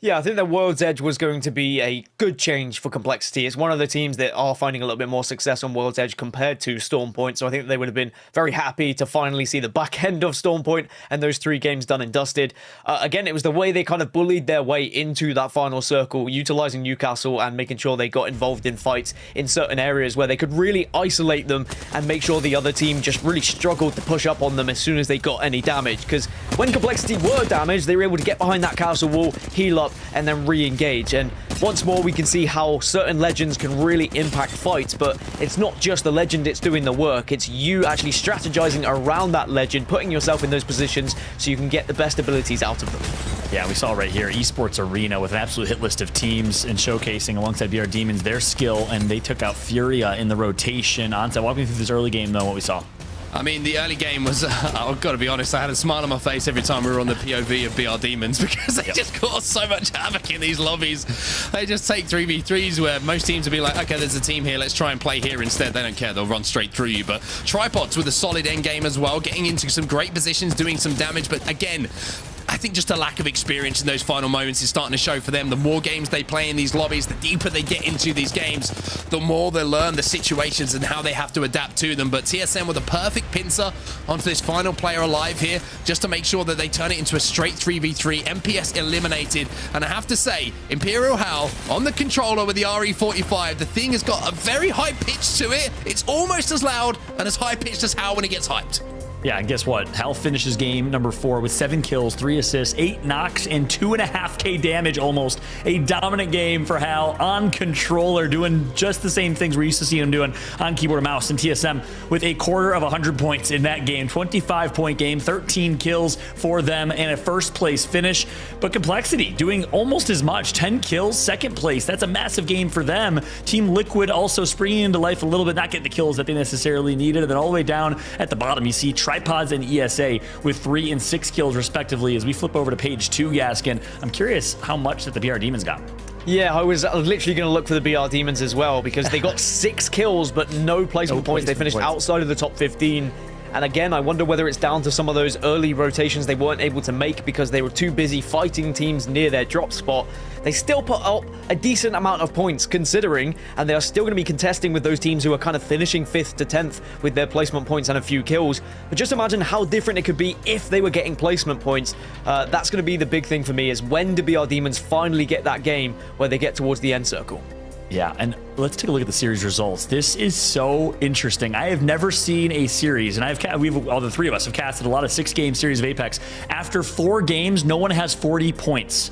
Yeah, I think that World's Edge was going to be a good change for Complexity. It's one of the teams that are finding a little bit more success on World's Edge compared to Stormpoint, so I think they would have been very happy to finally see the back end of Stormpoint and those 3 games done and dusted. Again, it was the way they kind of bullied their way into that final circle, utilizing Newcastle and making sure they got involved in fights in certain areas where they could really isolate them and make sure the other team just really struggled to push up on them as soon as they got any damage. Because when Complexity were damaged, they were able to get behind that castle wall, heal up, and then re-engage. And once more, we can see how certain legends can really impact fights, but it's not just the legend it's doing the work, it's you actually strategizing around that legend, putting yourself in those positions so you can get the best abilities out of them. Yeah, we saw right here, Esports Arena with an absolute hit list of teams and showcasing alongside BR Demons their skill, and they took out Furia in the rotation. Onset, walk me through this early game though, what we saw. I mean, the early game was, I've got to be honest, I had a smile on my face every time we were on the POV of BR Demons because they just cause so much havoc in these lobbies. They just take 3v3s where most teams would be like, okay, there's a team here, let's try and play here instead. They don't care, they'll run straight through you. But Tripods with a solid end game as well, getting into some great positions, doing some damage. But again, I think just a lack of experience in those final moments is starting to show for them. The more games they play in these lobbies, the deeper they get into these games, the more they learn the situations and how they have to adapt to them. But TSM with a perfect pincer onto this final player alive here, just to make sure that they turn it into a straight 3v3. MPS eliminated. And I have to say, Imperial Hal on the controller with the RE45, the thing has got a very high pitch to it. It's almost as loud and as high pitched as Hal when it gets hyped. Yeah, and guess what? Hal finishes game number 4 with 7 kills, 3 assists, 8 knocks, and 2.5k damage almost. A dominant game for Hal on controller, doing just the same things we're used to seeing him doing on keyboard and mouse. And TSM with a quarter of 100 points in that game. 25-point game, 13 kills for them, and a first-place finish. But Complexity doing almost as much, 10 kills, second place. That's a massive game for them. Team Liquid also springing into life a little bit, not getting the kills that they necessarily needed. And then all the way down at the bottom, you see Tripods and ESA with 3 and 6 kills respectively. As we flip over to page 2, Gaskin, I'm curious how much that the BR Demons got. Yeah, I was literally going to look for the BR Demons as well because they got 6 kills but no placement points. They finished outside of the top 15. And again, I wonder whether it's down to some of those early rotations they weren't able to make because they were too busy fighting teams near their drop spot. They still put up a decent amount of points considering, and they are still going to be contesting with those teams who are kind of finishing 5th to 10th with their placement points and a few kills. But just imagine how different it could be if they were getting placement points. That's going to be the big thing for me, is when do BR Demons finally get that game where they get towards the end circle? Yeah, and let's take a look at the series results. This is so interesting. I have never seen a series, and all the 3 of us have casted a lot of 6-game series of Apex. After 4 games, no one has 40 points.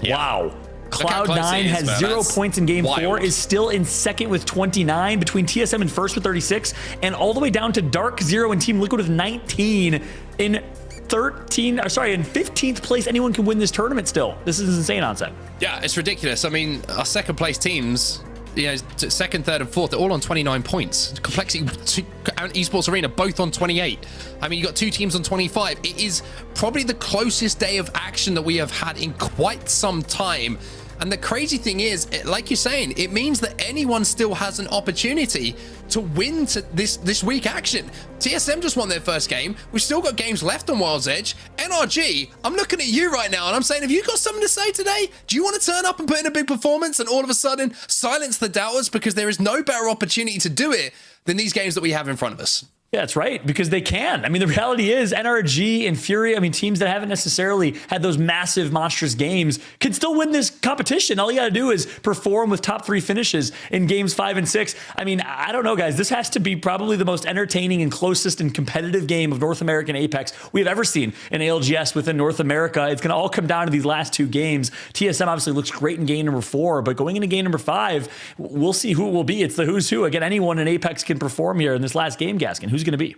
Yeah. Wow. Cloud9 has 0 points in game 4, is still in second with 29, between TSM and first with 36, and all the way down to Dark 0 and Team Liquid with 19 in 15th place. Anyone can win this tournament still. This is insane, Onset. Yeah, it's ridiculous. I mean, our second place teams, you know, second, third, and fourth, they're all on 29 points. Complexity and Esports Arena both on 28. I mean, you got 2 teams on 25. It is probably the closest day of action that we have had in quite some time. And the crazy thing is, like you're saying, it means that anyone still has an opportunity to win this week action. TSM just won their first game. We've still got games left on World's Edge. NRG, I'm looking at you right now and I'm saying, have you got something to say today? Do you want to turn up and put in a big performance and all of a sudden silence the doubters, because there is no better opportunity to do it than these games that we have in front of us? Yeah, that's right, because they can. I mean, the reality is NRG and Fury, I mean, teams that haven't necessarily had those massive, monstrous games can still win this competition. All you got to do is perform with top 3 finishes in games 5 and 6. I mean, I don't know, guys. This has to be probably the most entertaining and closest and competitive game of North American Apex we've ever seen in ALGS within North America. It's going to all come down to these last 2 games. TSM obviously looks great in game number 4, but going into game number 5, we'll see who it will be. It's the who's who. Again, anyone in Apex can perform here in this last game, Gaskin. Who's going to be?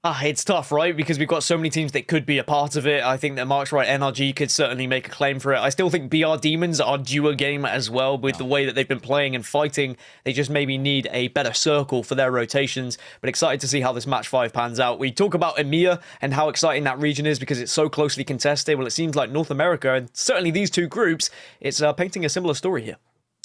It's tough, right? Because we've got so many teams that could be a part of it. I think that Mark's right. NRG could certainly make a claim for it. I still think BR Demons are due a game as well with the way that they've been playing and fighting. They just maybe need a better circle for their rotations. But excited to see how this match 5 pans out. We talk about EMEA and how exciting that region is because it's so closely contested. Well, it seems like North America and certainly these two groups, it's painting a similar story here.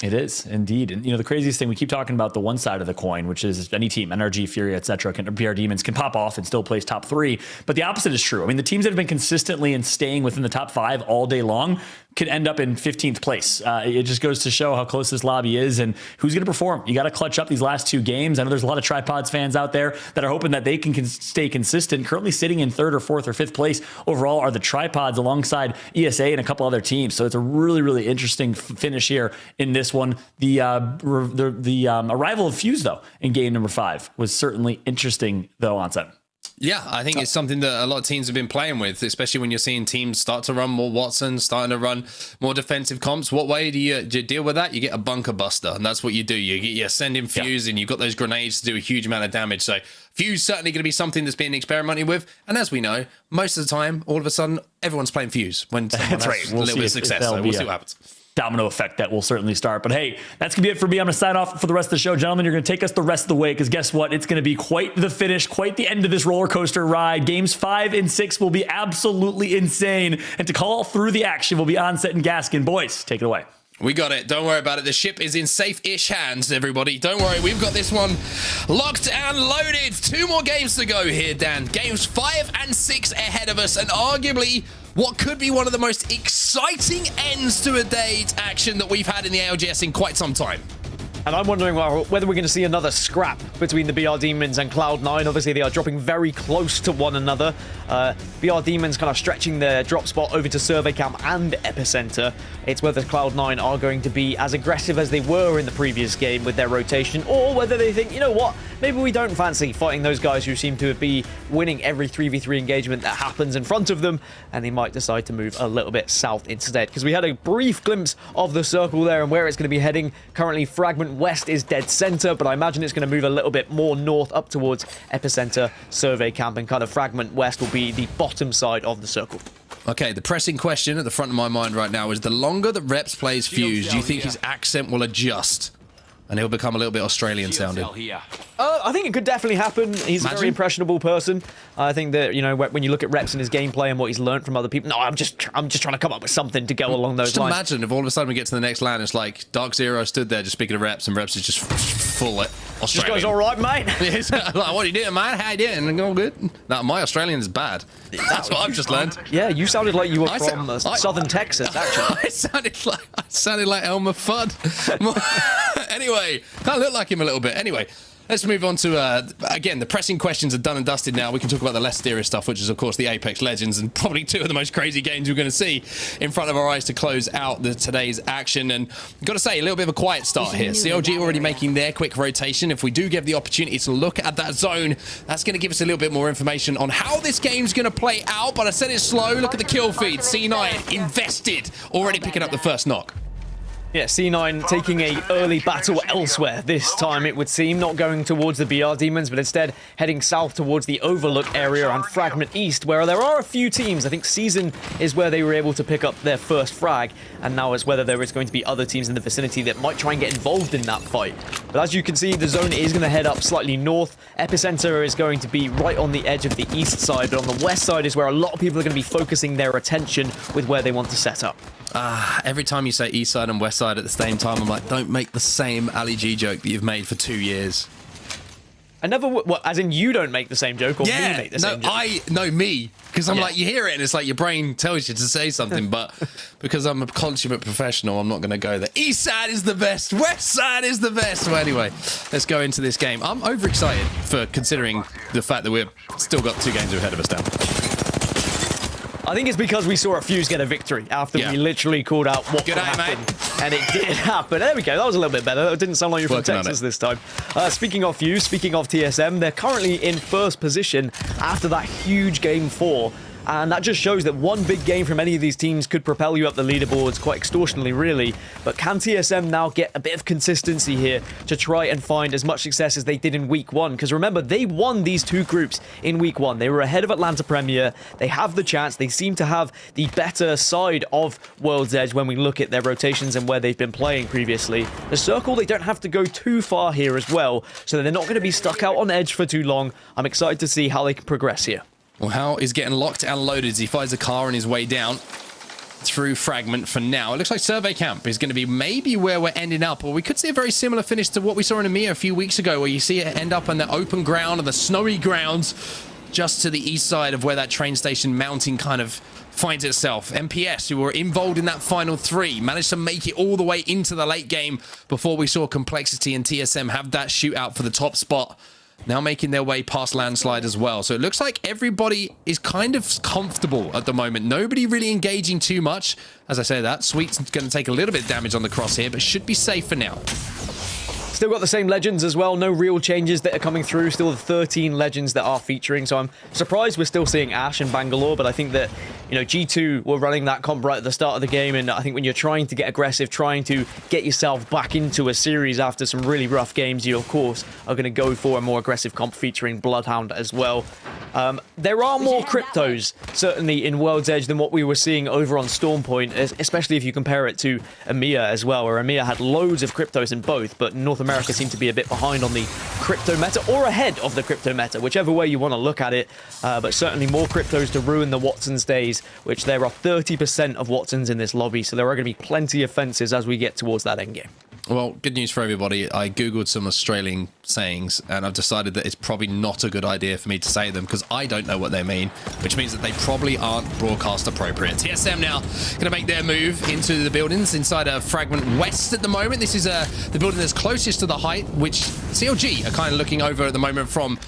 It is indeed. And the craziest thing, we keep talking about the one side of the coin, which is any team, NRG, Fury, etc., BR Demons can pop off and still place top 3. But the opposite is true. I mean, the teams that have been consistently and staying within the top 5 all day long could end up in 15th place. It just goes to show how close this lobby is and who's going to perform. You got to clutch up these last 2 games. I know there's a lot of Tripods fans out there that are hoping that they can stay consistent. Currently sitting in 3rd or 4th or 5th place overall are the Tripods alongside ESA and a couple other teams. So it's a really, really interesting finish here in this one. The arrival of Fuse, though, in game number 5 was certainly interesting, though, Onset. Yeah, I think it's something that a lot of teams have been playing with, especially when you're seeing teams start to run more Watson, starting to run more defensive comps. What way do you deal with that? You get a bunker buster, and that's what you do. You send in Fuse, and you've got those grenades to do a huge amount of damage. So Fuse certainly going to be something that's being experimented with. And as we know, most of the time, all of a sudden, everyone's playing Fuse when someone has a little bit of success. So we'll see what happens. Domino effect that will certainly start. But hey, that's going to be it for me. I'm going to sign off for the rest of the show. Gentlemen, you're going to take us the rest of the way because guess what? It's going to be quite the finish, quite the end of this roller coaster ride. Games 5 and 6 will be absolutely insane. And to call through the action will be Onset and Gaskin. Boys, take it away. We got it. Don't worry about it. The ship is in safe-ish hands, everybody. Don't worry. We've got this one locked and loaded. 2 more games to go here, Dan. Games 5 and 6 ahead of us, and arguably what could be one of the most exciting ends to a date action that we've had in the ALGS in quite some time. And I'm wondering whether we're going to see another scrap between the BR Demons and Cloud9. Obviously, they are dropping very close to one another. BR Demons kind of stretching their drop spot over to Survey Camp and Epicenter. It's whether Cloud9 are going to be as aggressive as they were in the previous game with their rotation, or whether they think, you know what, maybe we don't fancy fighting those guys who seem to be winning every 3v3 engagement that happens in front of them, and they might decide to move a little bit south instead. Because we had a brief glimpse of the circle there and where it's going to be heading. Currently, Fragment West is dead center, but I imagine it's going to move a little bit more north up towards Epicenter, Survey Camp, and kind of Fragment West will be the bottom side of the circle. Okay, the pressing question at the front of my mind right now is the longer that Reps plays Fuse, do you think his accent will adjust and he'll become a little bit Australian sounding? I think it could definitely happen. He's a very impressionable person. I think that, you know, when you look at Reps and his gameplay and what he's learned from other people, no, I'm just trying to come up with something to go along those lines. Just imagine if all of a sudden we get to the next land, it's like Dark Zero stood there just speaking to Reps, and Reps is just full Australian. Just goes, all right, mate. Like, what are you doing, man? How you doing? And all good? No, my Australian is bad. That's what I've just learned. Yeah, you sounded like you were from southern Texas, actually. I sounded like Elmer Fudd. Anyway, kind of look like him a little bit. Anyway, let's move on to, again, the pressing questions are done and dusted now. We can talk about the less serious stuff, which is, of course, the Apex Legends, and probably 2 of the most crazy games we're going to see in front of our eyes to close out today's action. And I've got to say, a little bit of a quiet start here. CLG already making their quick rotation. If we do give the opportunity to look at that zone, that's going to give us a little bit more information on how this game's going to play out. But I said it's slow. Look at the kill feed. C9 invested, already picking up the first knock. Yeah, C9 taking a early battle elsewhere this time, it would seem, not going towards the BR Demons, but instead heading south towards the Overlook area and Fragment East, where there are a few teams. I think Season is where they were able to pick up their first frag, and now it's whether there is going to be other teams in the vicinity that might try and get involved in that fight. But as you can see, the zone is going to head up slightly north. Epicenter is going to be right on the edge of the east side, but on the west side is where a lot of people are going to be focusing their attention with where they want to set up. Every time you say east side and west side at the same time, I'm like, don't make the same Ali G joke that you've made for 2 years. I never, what, as in you don't make the same joke, or me make the same joke? Me. Because I'm like, you hear it and it's like your brain tells you to say something, but because I'm a consummate professional, I'm not going to go there. East side is the best, west side is the best. Well, anyway, let's go into this game. I'm overexcited for considering the fact that we've still got 2 games ahead of us now. I think it's because we saw a Fuse get a victory after we literally called out what could happen. Mate. And it did happen. There we go. That was a little bit better. That didn't sound like you're from Texas this time. Speaking of Fuse, speaking of TSM, they're currently in first position after that huge game 4. And that just shows that one big game from any of these teams could propel you up the leaderboards quite extortionately, really. But can TSM now get a bit of consistency here to try and find as much success as they did in week 1? Because remember, they won these 2 groups in week 1. They were ahead of Atlanta Premier. They have the chance. They seem to have the better side of World's Edge when we look at their rotations and where they've been playing previously. The Circle, they don't have to go too far here as well, so they're not going to be stuck out on Edge for too long. I'm excited to see how they can progress here. Well, Hal is getting locked and loaded as he finds a car on his way down through Fragment for now. It looks like Survey Camp is going to be maybe where we're ending up, or we could see a very similar finish to what we saw in EMEA a few weeks ago, where you see it end up on the open ground or the snowy grounds just to the east side of where that train station mounting kind of finds itself. MPS, who were involved in that final 3, managed to make it all the way into the late game before we saw Complexity and TSM have that shootout for the top spot. Now making their way past Landslide as well. So it looks like everybody is kind of comfortable at the moment. Nobody really engaging too much. As I say that, Sweet's going to take a little bit of damage on the cross here, but should be safe for now. Still got the same legends as well. No real changes that are coming through. Still the 13 legends that are featuring. So I'm surprised we're still seeing Ash and Bangalore. But I think that, you know, G2 were running that comp right at the start of the game. And I think when you're trying to get aggressive, trying to get yourself back into a series after some really rough games, you, of course, are going to go for a more aggressive comp featuring Bloodhound as well. There are more cryptos, certainly, in World's Edge than what we were seeing over on Stormpoint, especially if you compare it to EMEA as well, where EMEA had loads of cryptos in both, but North America seemed to be a bit behind on the crypto meta, or ahead of the crypto meta, whichever way you want to look at it. But certainly more cryptos to ruin the Watsons days, which there are 30% of Watsons in this lobby, so there are going to be plenty of fences as we get towards that endgame. Well, good news for everybody. I googled some Australian sayings, and I've decided that it's probably not a good idea for me to say them because I don't know what they mean, which means that they probably aren't broadcast appropriate. TSM now going to make their move into the buildings inside of Fragment West at the moment. This is the building that's closest to the height, which CLG are kind of looking over at the moment from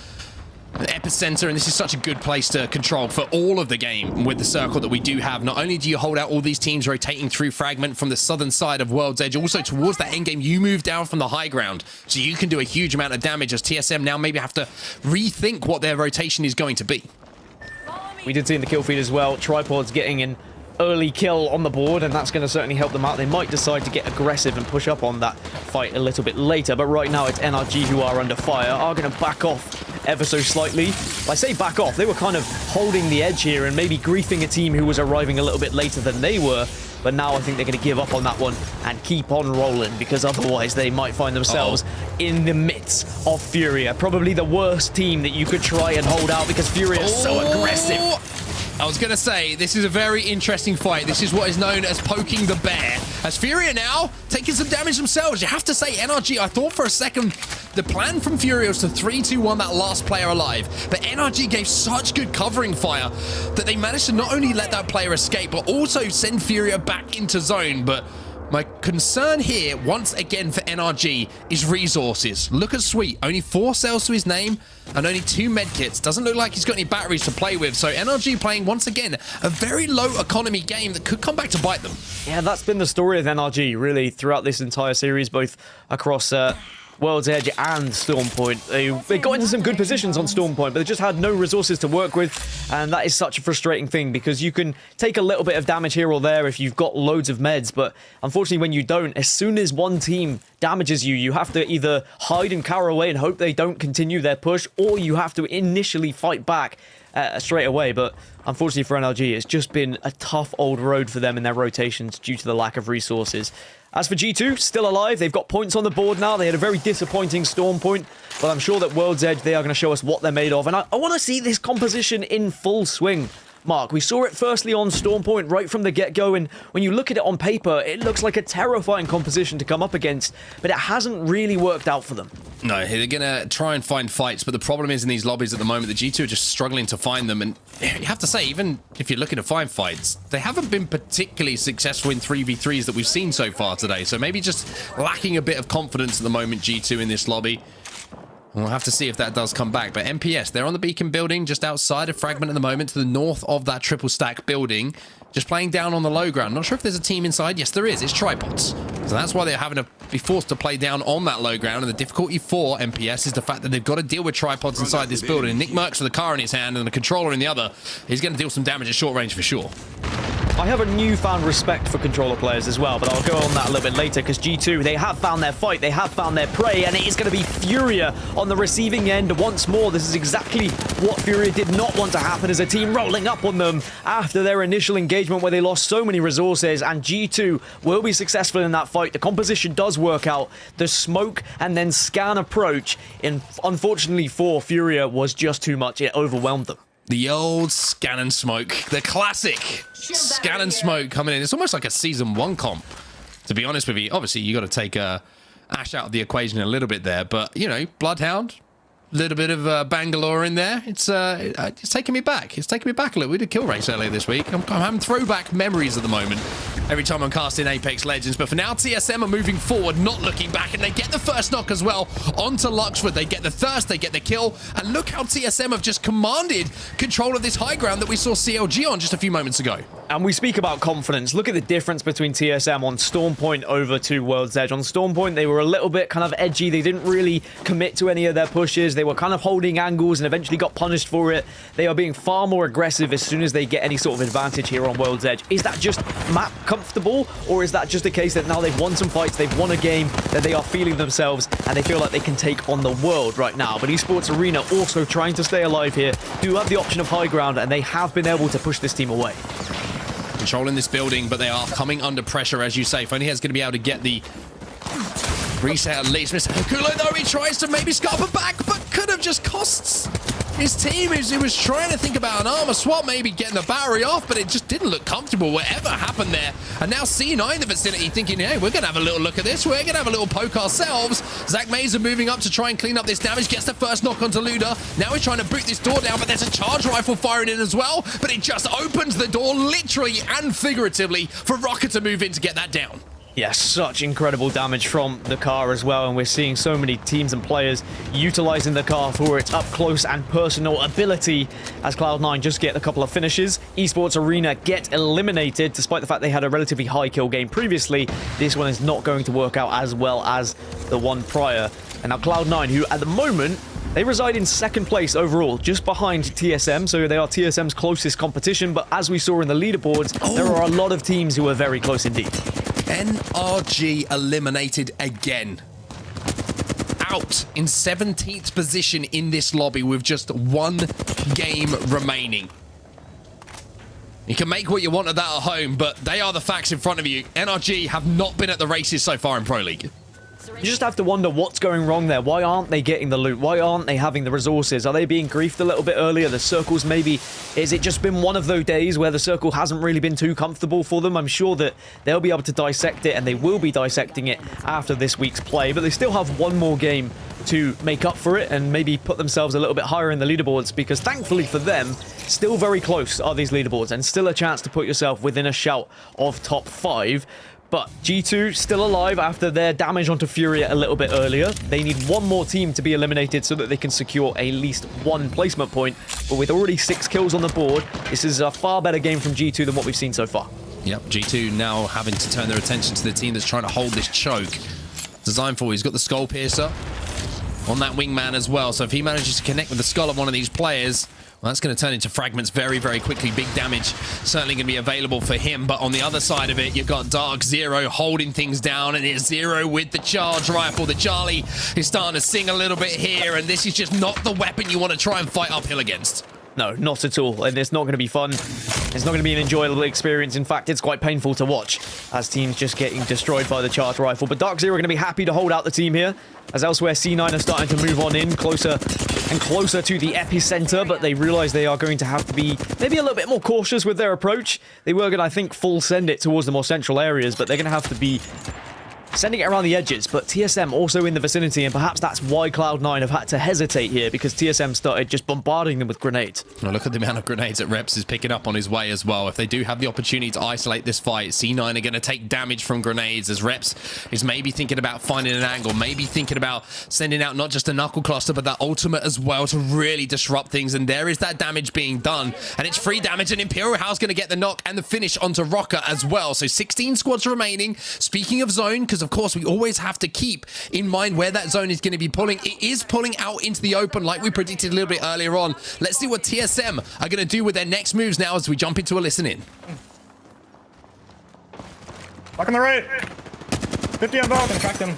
the epicenter, and this is such a good place to control for all of the game with the circle that we do have. Not only do you hold out all these teams rotating through Fragment from the southern side of World's Edge, also towards that endgame, you move down from the high ground, so you can do a huge amount of damage as TSM now maybe have to rethink what their rotation is going to be. We did see in the kill feed as well, Tripod's getting an early kill on the board, and that's going to certainly help them out. They might decide to get aggressive and push up on that fight a little bit later, but right now it's NRG who are under fire, are going to back off ever so slightly. I say back off, they were kind of holding the edge here and maybe griefing a team who was arriving a little bit later than they were, but now I think they're going to give up on that one and keep on rolling, because otherwise they might find themselves in the midst of Furia. Probably the worst team that you could try and hold out, because Furia is so aggressive. I was going to say, this is a very interesting fight. This is what is known as poking the bear. As Furia now taking some damage themselves. You have to say, NRG, I thought for a second the plan from Furia was to 3-2-1 that last player alive. But NRG gave such good covering fire that they managed to not only let that player escape, but also send Furia back into zone. But my concern here, once again for NRG, is resources. Look at Sweet, only 4 cells to his name and only 2 medkits. Doesn't look like he's got any batteries to play with. So NRG playing, once again, a very low economy game that could come back to bite them. Yeah, that's been the story of NRG, really, throughout this entire series, both across World's Edge and Stormpoint. They got into some good positions on Stormpoint, but they just had no resources to work with, and that is such a frustrating thing, because you can take a little bit of damage here or there if you've got loads of meds, but unfortunately when you don't, as soon as one team damages you, you have to either hide and cower away and hope they don't continue their push, or you have to initially fight back straight away. But unfortunately for NRG, it's just been a tough old road for them in their rotations due to the lack of resources. As for G2, still alive. They've got points on the board now. They had a very disappointing Stormpoint, but I'm sure that World's Edge, they are going to show us what they're made of. And I want to see this composition in full swing. Mark, we saw it firstly on Stormpoint right from the get-go, and when you look at it on paper, it looks like a terrifying composition to come up against, but it hasn't really worked out for them. No, they're going to try and find fights, but the problem is in these lobbies at the moment, the G2 are just struggling to find them, and you have to say, even if you're looking to find fights, they haven't been particularly successful in 3v3s that we've seen so far today, so maybe just lacking a bit of confidence at the moment, G2 in this lobby. We'll have to see if that does come back. But MPS, they're on the beacon building just outside of Fragment at the moment, to the north of that triple stack building. Just playing down on the low ground. Not sure if there's a team inside. Yes, there is. It's Tripods. So that's why they're having to be forced to play down on that low ground. And the difficulty for MPS is the fact that they've got to deal with tripods inside this building. And Nick Merckx with a car in his hand and a controller in the other. He's going to deal some damage at short range for sure. I have a newfound respect for controller players as well, but I'll go on that a little bit later because G2, they have found their fight, they have found their prey, and it is going to be Furia on the receiving end once more. This is exactly what Furia did not want to happen as a team rolling up on them after their initial engagement where they lost so many resources, and G2 will be successful in that fight. The composition does work out. The smoke and then scan approach, unfortunately for Furia, was just too much. It overwhelmed them. The old scan and smoke, the classic scan and smoke coming in. It's almost like a season 1 comp, to be honest with you. Obviously, you got to take Ash out of the equation a little bit there, but you know, Bloodhound, a little bit of Bangalore in there. It's taking me back. It's taking me back a little. We did kill race earlier this week. I'm having throwback memories at the moment every time I'm casting Apex Legends. But for now, TSM are moving forward, not looking back, and they get the first knock as well onto Luxford. They get the thirst, they get the kill, and look how TSM have just commanded control of this high ground that we saw CLG on just a few moments ago. And we speak about confidence. Look at the difference between TSM on Storm Point over to World's Edge. On Storm Point, they were a little bit kind of edgy. They didn't really commit to any of their pushes. They were kind of holding angles and eventually got punished for it. They are being far more aggressive as soon as they get any sort of advantage here on World's Edge. Is that just map comfortable, or is that just a case that now they've won some fights, they've won a game, that they are feeling themselves and they feel like they can take on the world right now? But Esports Arena also trying to stay alive here, do have the option of high ground, and they have been able to push this team away. Controlling this building, but they are coming under pressure, as you say. If only he's going to be able to get the reset at least. Mr. Hakulo, though, he tries to maybe scarp it back, but could have just costs his team. He was trying to think about an armor swap, maybe getting the battery off, but it just didn't look comfortable, whatever happened there. And now C9 in the vicinity thinking, hey, we're going to have a little look at this. We're going to have a little poke ourselves. Zach Mazer moving up to try and clean up this damage. Gets the first knock onto Luda. Now he's trying to boot this door down, but there's a charge rifle firing in as well. But it just opens the door, literally and figuratively, for Rocket to move in to get that down. Yeah, such incredible damage from the car as well, and we're seeing so many teams and players utilizing the car for its up close and personal ability as Cloud9 just get a couple of finishes. Esports Arena get eliminated despite the fact they had a relatively high kill game previously. This one is not going to work out as well as the one prior. And now Cloud9, who at the moment they reside in second place overall, just behind TSM, so they are TSM's closest competition, but as we saw in the leaderboards, there are a lot of teams who are very close indeed. NRG eliminated again. Out in 17th position in this lobby with just one game remaining. You can make what you want of that at home, but they are the facts in front of you. NRG have not been at the races so far in Pro League. You just have to wonder what's going wrong there. Why aren't they getting the loot? Why aren't they having the resources? Are they being griefed a little bit earlier? The circles maybe... Is it just been one of those days where the circle hasn't really been too comfortable for them? I'm sure that they'll be able to dissect it, and they will be dissecting it after this week's play. But they still have one more game to make up for it and maybe put themselves a little bit higher in the leaderboards, because thankfully for them, still very close are these leaderboards and still a chance to put yourself within a shout of top 5. But G2 still alive after their damage onto Furia a little bit earlier. They need one more team to be eliminated so that they can secure at least one placement point. But with already 6 kills on the board, this is a far better game from G2 than what we've seen so far. Yep, G2 now having to turn their attention to the team that's trying to hold this choke. Designful, he's got the Skull Piercer on that wingman as well. So if he manages to connect with the skull of one of these players, well, that's going to turn into fragments very, very quickly. Big damage certainly going to be available for him. But on the other side of it, you've got Dark Zero holding things down, and it's Zero with the charge rifle. The Charlie is starting to sing a little bit here, and this is just not the weapon you want to try and fight uphill against. No, not at all. And it's not going to be fun. It's not going to be an enjoyable experience. In fact, it's quite painful to watch as teams just getting destroyed by the charge rifle. But Dark Zero are going to be happy to hold out the team here, as elsewhere C9 are starting to move on in closer and closer to the epicenter, but they realize they are going to have to be maybe a little bit more cautious with their approach. They were going to, I think, full send it towards the more central areas, but they're going to have to be sending it around the edges, but TSM also in the vicinity, and perhaps that's why Cloud9 have had to hesitate here, because TSM started just bombarding them with grenades. Well, look at the amount of grenades that Reps is picking up on his way as well. If they do have the opportunity to isolate this fight, C9 are going to take damage from grenades, as Reps is maybe thinking about finding an angle, maybe thinking about sending out not just a knuckle cluster, but that ultimate as well to really disrupt things. And there is that damage being done, and it's free damage, and Imperial House going to get the knock and the finish onto Rocker as well. So 16 squads remaining. Speaking of zone, because of course we always have to keep in mind where that zone is going to be pulling. It is pulling out into the open like we predicted a little bit earlier on. Let's see what TSM are going to do with their next moves now as we jump into a listen in. Back on the right. 50 on both. Cracked him.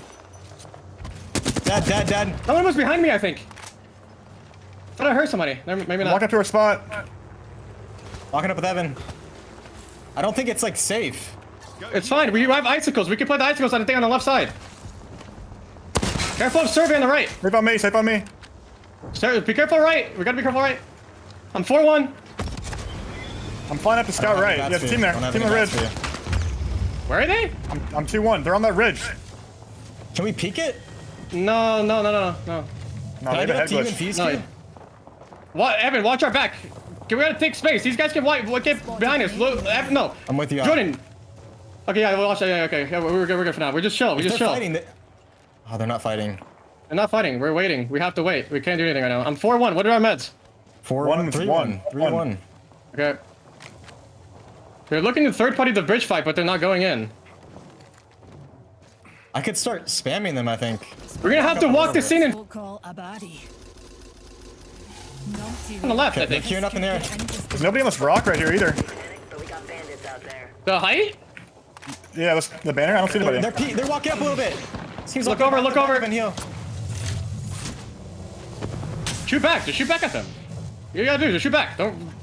Dead. Someone was behind me, I think. Thought I heard somebody. Maybe not. Walk up to our spot. Walking up with Evan. I don't think it's like safe. It's fine. We have icicles. We can play the icicles on the thing on the left side. Careful of survey on the right. Safe on me. Safe on me. Be careful right. We gotta be careful right. I'm 4-1. I'm flying up to scout right. Yeah, team there. Team on the ridge. Where are they? I'm 2-1. They're on that ridge. Can we peek it? No. No, they have a head glitch. No. What? Evan, watch our back. We gotta take space. These guys can get behind us. Evan, no. I'm with you. Jordan. Okay, yeah, we'll watch that. Yeah, okay. Yeah, we're good for now. We're just chill. We just chill. Oh, they're not fighting. They're not fighting. We're waiting. We have to wait. We can't do anything right now. I'm 4-1. What are our meds? 4-1, 3-1. 3-1. Okay. They're looking to third party the bridge fight, but they're not going in. I could start spamming them, I think. We're gonna have to walk the scene in. Call a body. On the left, I They're think. queuing up in there. There's nobody on this rock right here either. The height? Yeah, that's the banner. I don't see anybody. They're walking up a little bit. Seems Look like over, look over. Evan heal. Shoot back. Just shoot back at them. You gotta do. Just shoot back. Don't.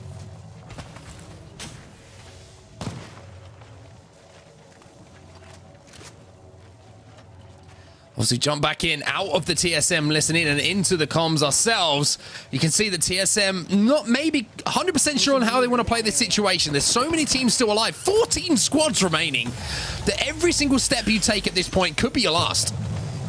Obviously, jump back in, out of the TSM listening and into the comms ourselves. You can see that TSM not maybe 100% sure on how they want to play this situation. There's so many teams still alive, 14 squads remaining, that every single step you take at this point could be your last.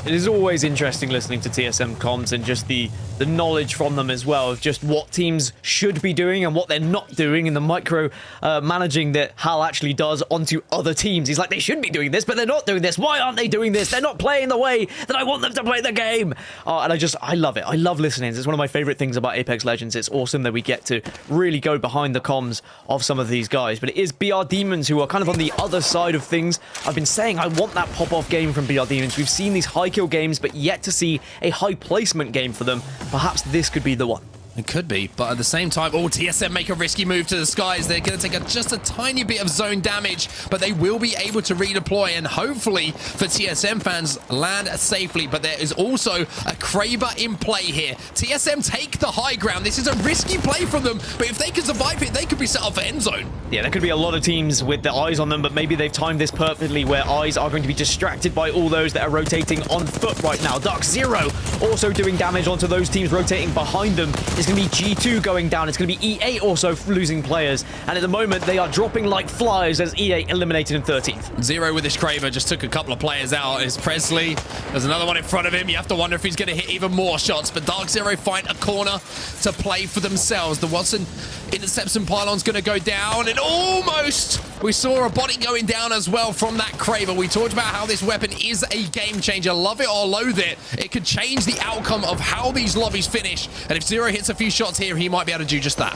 It is always interesting listening to TSM comms and just the knowledge from them as well of just what teams should be doing and what they're not doing, and the micro managing that Hal actually does onto other teams. He's like, they should be doing this, but they're not doing this. Why aren't they doing this? They're not playing the way that I want them to play the game. And I love it. I love listening. It's one of my favorite things about Apex Legends. It's awesome that we get to really go behind the comms of some of these guys. But it is BR Demons who are kind of on the other side of things. I've been saying I want that pop-off game from BR Demons. We've seen these high kill games, but yet to see a high placement game for them. Perhaps this could be the one. It could be, but at the same time, TSM make a risky move to the skies. They're going to take just a tiny bit of zone damage, but they will be able to redeploy, and hopefully for TSM fans, land safely. But there is also a Kraber in play here. TSM take the high ground. This is a risky play from them, but if they can survive it, they could be set up for end zone. Yeah, there could be a lot of teams with their eyes on them, but maybe they've timed this perfectly where eyes are going to be distracted by all those that are rotating on foot right now. Dark Zero also doing damage onto those teams rotating behind them. It's going to be G2 going down. It's going to be EA also losing players. And at the moment, they are dropping like flies as EA eliminated in 13th. Zero with his Kraber just took a couple of players out. Is Presley. There's another one in front of him. You have to wonder if he's going to hit even more shots. But Dark Zero find a corner to play for themselves. The Watson interception pylon's going to go down. And almost we saw a body going down as well from that Kraber. We talked about how this weapon is a game changer. Love it or loathe it. It could change the outcome of how these lobbies finish. And if Zero hits a few shots here, he might be able to do just that.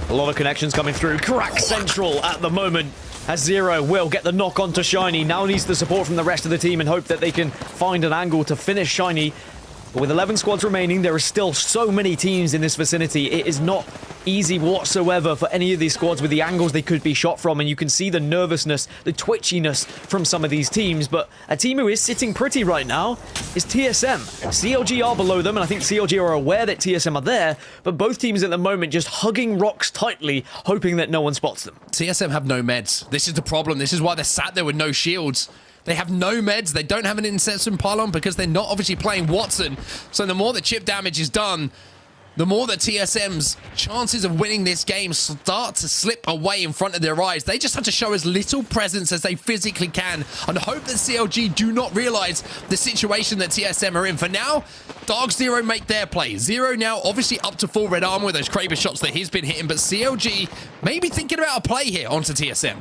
A lot of connections coming through. Crack Central at the moment, as Zero will get the knock onto Shiny. Now needs the support from the rest of the team and hope that they can find an angle to finish Shiny. But with 11 squads remaining, there are still so many teams in this vicinity. It is not easy whatsoever for any of these squads with the angles they could be shot from. And you can see the nervousness, the twitchiness from some of these teams. But a team who is sitting pretty right now is TSM. CLG are below them, and I think CLG are aware that TSM are there. But both teams at the moment just hugging rocks tightly, hoping that no one spots them. TSM have no meds. This is the problem. This is why they're sat there with no shields. They have no meds. They don't have an interception pylon because they're not obviously playing Watson. So the more the chip damage is done, the more that TSM's chances of winning this game start to slip away in front of their eyes. They just have to show as little presence as they physically can and hope that CLG do not realize the situation that TSM are in. For now, Dark Zero make their play. Zero now obviously up to full red armor with those Kraber shots that he's been hitting, but CLG maybe thinking about a play here onto TSM.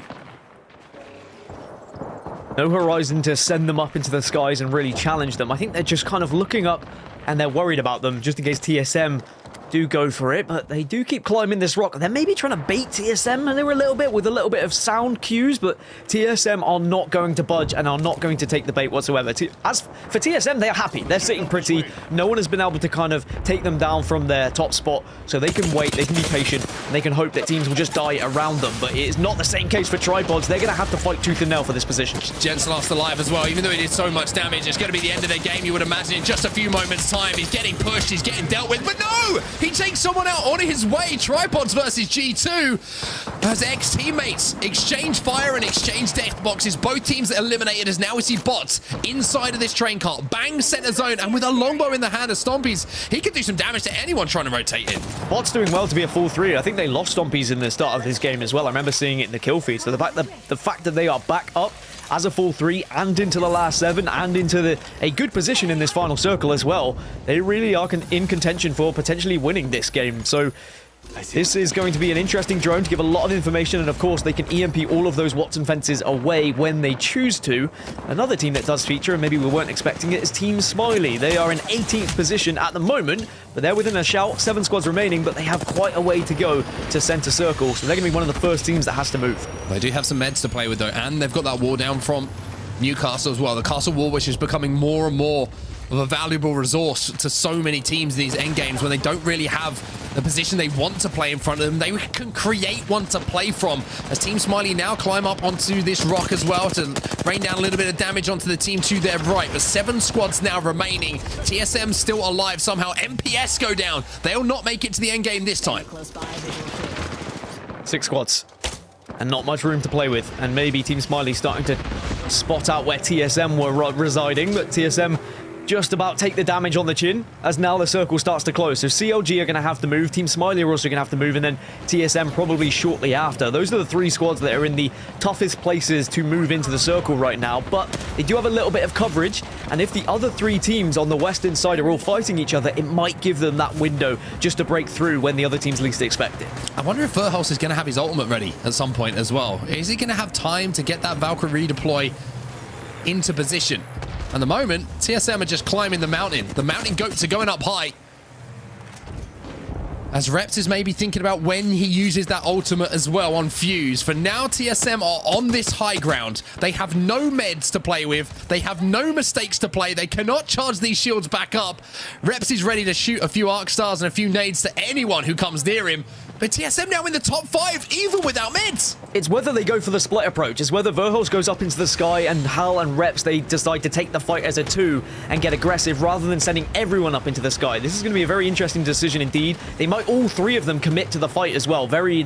No horizon to send them up into the skies and really challenge them. I think they're just kind of looking up and they're worried about them just in case TSM do go for it, but they do keep climbing this rock. They're maybe trying to bait TSM a little bit with a little bit of sound cues, but TSM are not going to budge and are not going to take the bait whatsoever. As for TSM, they are happy. They're sitting pretty. No one has been able to kind of take them down from their top spot, so they can wait, they can be patient, and they can hope that teams will just die around them, but it is not the same case for Tripods. They're going to have to fight tooth and nail for this position. Gents last alive as well, even though he did so much damage. It's going to be the end of their game, you would imagine, in just a few moments' time. He's getting pushed, he's getting dealt with, but no! He takes someone out on his way. Tripods versus G2 as ex-teammates exchange fire and exchange death boxes. Both teams eliminated as now we see Bots inside of this train car. Bang, center zone, and with a longbow in the hand of Stompies, he could do some damage to anyone trying to rotate in. Bots doing well to be a full 3. I think they lost Stompies in the start of this game as well. I remember seeing it in the kill feed. So the fact that they are back up as a full 3 and into the last 7 and into a good position in this final circle as well, they really are in contention for potentially winning this game. So this is going to be an interesting drone to give a lot of information, and of course they can EMP all of those Watson fences away when they choose to. Another team that does feature, and maybe we weren't expecting it, is Team Smiley. They are in 18th position at the moment, but they're within a shout. 7 squads remaining, but they have quite a way to go to center circle, so they're going to be one of the first teams that has to move. They do have some meds to play with though, and they've got that wall down from Newcastle as well. The castle wall, which is becoming more and more of a valuable resource to so many teams in these end games when they don't really have the position they want to play in front of them. They can create one to play from, as Team Smiley now climb up onto this rock as well to rain down a little bit of damage onto the team to their right. But 7 squads now remaining. TSM still alive somehow. MPS go down. They'll not make it to the end game this time. 6 squads and not much room to play with, and maybe Team Smiley starting to spot out where TSM were residing, but TSM just about take the damage on the chin as now the circle starts to close. So CLG are going to have to move, Team Smiley are also going to have to move, and then TSM probably shortly after. Those are the 3 squads that are in the toughest places to move into the circle right now, but they do have a little bit of coverage, and if the other 3 teams on the western side are all fighting each other, it might give them that window just to break through when the other teams least expect it. I wonder if Verhulst is going to have his ultimate ready at some point as well. Is he going to have time to get that Valkyrie redeploy into position? At the moment, TSM are just climbing the mountain. The mountain goats are going up high. As Reps is maybe thinking about when he uses that ultimate as well on Fuse. For now, TSM are on this high ground. They have no meds to play with. They have no mistakes to play. They cannot charge these shields back up. Reps is ready to shoot a few arc stars and a few nades to anyone who comes near him. But TSM now in the top 5, even without meds. It's whether they go for the split approach. It's whether Verhulst goes up into the sky and Hal and Reps, they decide to take the fight as a 2 and get aggressive rather than sending everyone up into the sky. This is going to be a very interesting decision indeed. They might all 3 of them commit to the fight as well. Very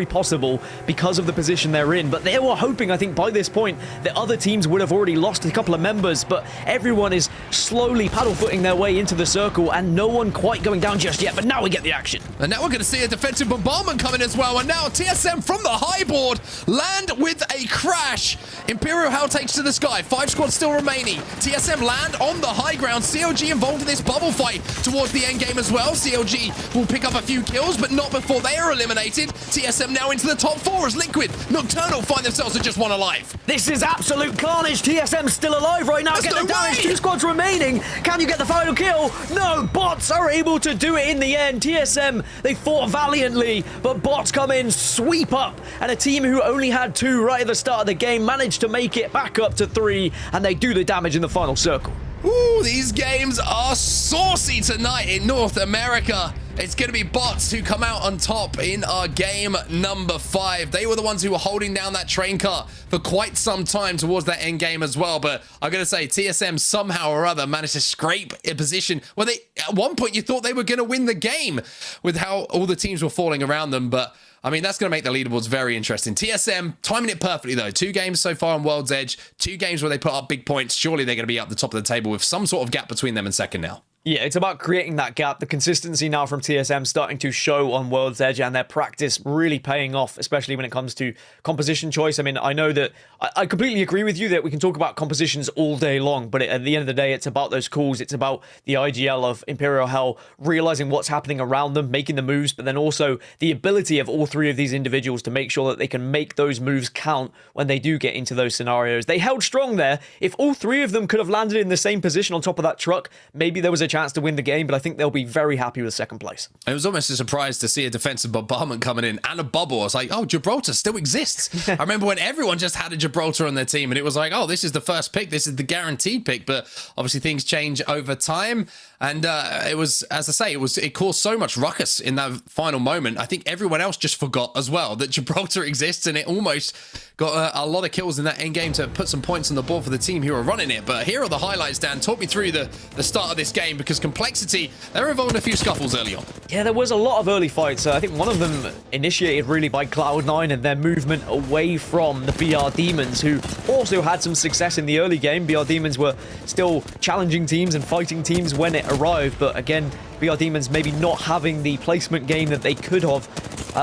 possible because of the position they're in. But they were hoping, I think, by this point, that other teams would have already lost a couple of members. But everyone is slowly paddle-footing their way into the circle and no one quite going down just yet. But now we get the action. And now we're going to see a defensive bombardment coming as well. And now TSM from the high board land with a crash. Imperial Hell takes to the sky. 5 squads still remaining. TSM land on the high ground. CLG involved in this bubble fight towards the end game as well. CLG will pick up a few kills, but not before they are eliminated. TSM now into the top 4 as Liquid, Nocturnal find themselves at just 1 alive. This is absolute carnage. TSM still alive right now. Get the damage. 2 squads remaining. Can you get the final kill? No, Bots are able to do it in the end. TSM, they fought valiantly, but Bots come in, sweep up, and a team who only had 2 right at the start of the game managed to make it back up to 3, and they do the damage in the final circle. Ooh, these games are saucy tonight in North America. It's going to be Bots who come out on top in our game number 5. They were the ones who were holding down that train car for quite some time towards that end game as well. But I'm going to say TSM somehow or other managed to scrape a position where they, at one point, you thought they were going to win the game with how all the teams were falling around them. But I mean, that's going to make the leaderboards very interesting. TSM timing it perfectly, though. 2 games so far on World's Edge, 2 games where they put up big points. Surely they're going to be up the top of the table with some sort of gap between them and second now. Yeah, it's about creating that gap. The consistency now from TSM starting to show on World's Edge, and their practice really paying off, especially when it comes to composition choice. I mean, I know that I completely agree with you that we can talk about compositions all day long, but at the end of the day, it's about those calls. It's about the IGL of Imperial Hell realizing what's happening around them, making the moves, but then also the ability of all three of these individuals to make sure that they can make those moves count when they do get into those scenarios. They held strong there. If all three of them could have landed in the same position on top of that truck, maybe there was a chance to win the game, but I think they'll be very happy with second place. It was almost a surprise to see a defensive bombardment coming in and a bubble. I was like, oh, Gibraltar still exists. I remember when everyone just had a Gibraltar on their team and it was like, oh, this is the first pick. This is the guaranteed pick. But obviously things change over time. And it was, as I say, it caused so much ruckus in that final moment. I think everyone else just forgot as well that Gibraltar exists, and it almost got a lot of kills in that end game to put some points on the board for the team who are running it. But here are the highlights, Dan. Talk me through the start of this game, because Complexity, they were involved in a few scuffles early on. Yeah, there was a lot of early fights. I think one of them initiated really by Cloud9 and their movement away from the BR Demons, who also had some success in the early game. BR Demons were still challenging teams and fighting teams when it arrived, but again, BR Demons maybe not having the placement game that they could have,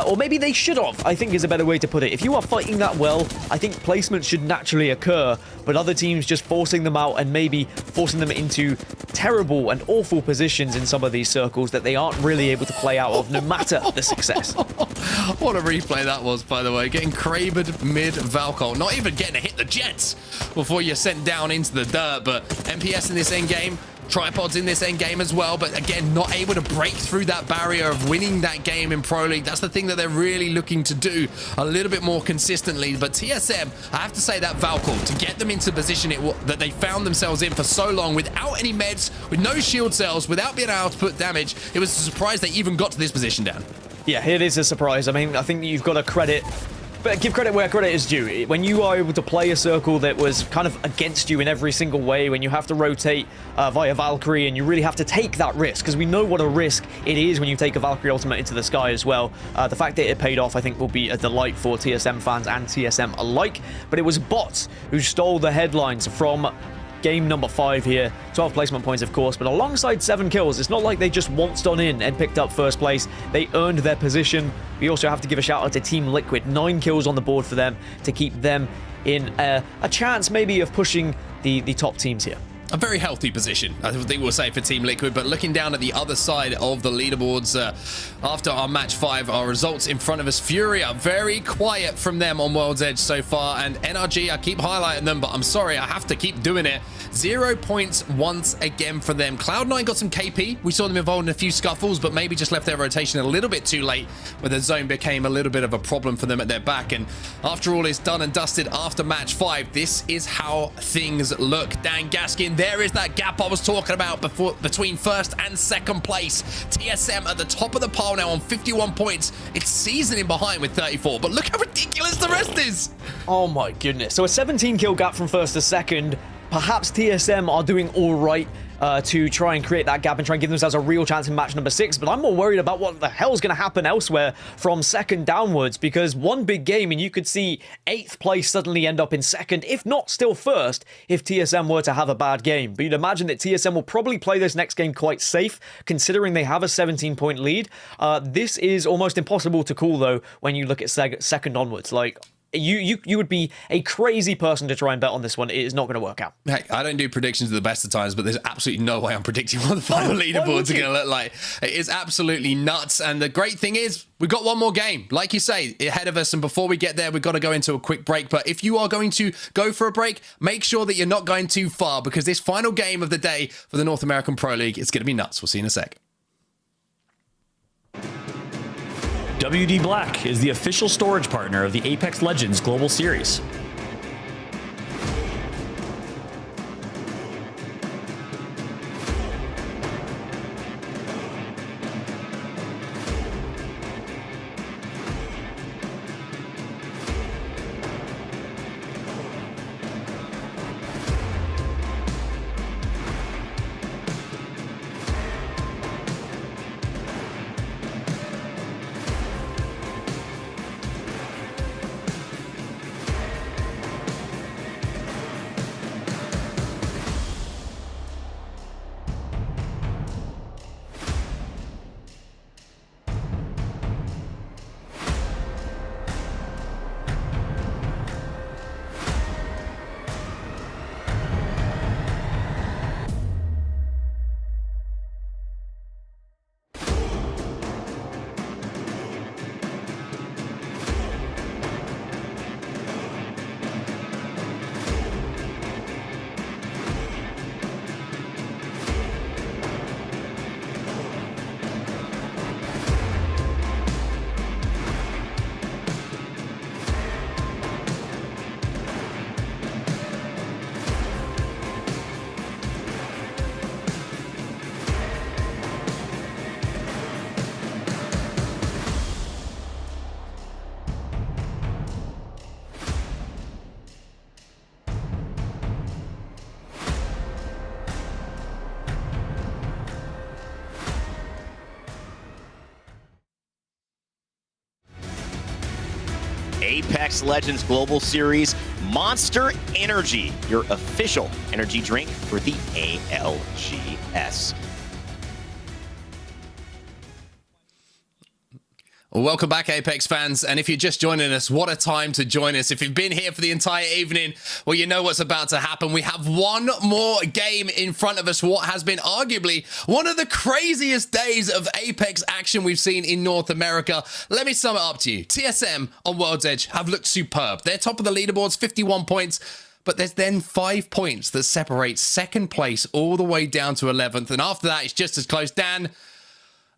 or maybe they should have, I think is a better way to put it. If you are fighting that well, I think placement should naturally occur, but other teams just forcing them out and maybe forcing them into terrible and awful positions in some of these circles that they aren't really able to play out of, no matter the success. What a replay that was, by the way. Getting Krabered mid Valcol, not even getting to hit the jets before you're sent down into the dirt, but MPS in this end game, Tripods in this end game as well, but again, not able to break through that barrier of winning that game in Pro League. That's the thing that they're really looking to do a little bit more consistently. But TSM, I have to say that Valkyrie, to get them into the position that they found themselves in for so long, without any meds, with no shield cells, without being able to put damage, it was a surprise they even got to this position, Dan. Yeah, it is a surprise. I mean, I think you've got to credit, but give credit where credit is due. When you are able to play a circle that was kind of against you in every single way, when you have to rotate via Valkyrie and you really have to take that risk, because we know what a risk it is when you take a Valkyrie ultimate into the sky as well. The fact that it paid off, I think, will be a delight for TSM fans and TSM alike. But it was bots who stole the headlines from game number 5 here. 12 placement points, of course, but alongside 7 kills, it's not like they just waltzed on in and picked up first place. They earned their position. We also have to give a shout out to Team Liquid. 9 kills on the board for them to keep them in a chance maybe of pushing the top teams here. A very healthy position, I think we'll say, for Team Liquid. But looking down at the other side of the leaderboards, after our match 5, our results in front of us, Furia, very quiet from them on World's Edge so far. And NRG, I keep highlighting them, but I'm sorry, I have to keep doing it. 0 points once again for them. Cloud9 got some KP. We saw them involved in a few scuffles, but maybe just left their rotation a little bit too late, where the zone became a little bit of a problem for them at their back. And after all is done and dusted after match 5, this is how things look. Dan Gaskin, there is that gap I was talking about before, between first and second place. TSM at the top of the pile now on 51 points. It's seasoning behind with 34, but look how ridiculous the rest is. Oh my goodness. So a 17 kill gap from first to second. Perhaps TSM are doing all right to try and create that gap and try and give themselves a real chance in match number 6, but I'm more worried about what the hell's going to happen elsewhere from second downwards, because one big game and you could see 8th place suddenly end up in second, if not still first, if TSM were to have a bad game. But you'd imagine that TSM will probably play this next game quite safe, considering they have a 17-point lead. This is almost impossible to call, though, when you look at second onwards. Like, you would be a crazy person to try and bet on this one. It is not going to work out. Heck, I don't do predictions at the best of times, but there's absolutely no way I'm predicting what the final leaderboards are going to look like. It is absolutely nuts. And the great thing is, we've got one more game, like you say, ahead of us. And before we get there, we've got to go into a quick break. But if you are going to go for a break, make sure that you're not going too far, because this final game of the day for the North American Pro League, it's going to be nuts. We'll see you in a sec. WD Black is the official storage partner of the Apex Legends Global Series. Apex Legends Global Series, Monster Energy, your official energy drink for the ALGS. Welcome back, Apex fans, and if you're just joining us, what a time to join us. If you've been here for the entire evening, well, you know what's about to happen. We have one more game in front of us, what has been arguably one of the craziest days of Apex action we've seen in North America. Let me sum it up to you. TSM on World's Edge have looked superb. They're top of the leaderboards, 51 points. But there's then 5 points that separate second place all the way down to 11th, and after that, it's just as close. Dan,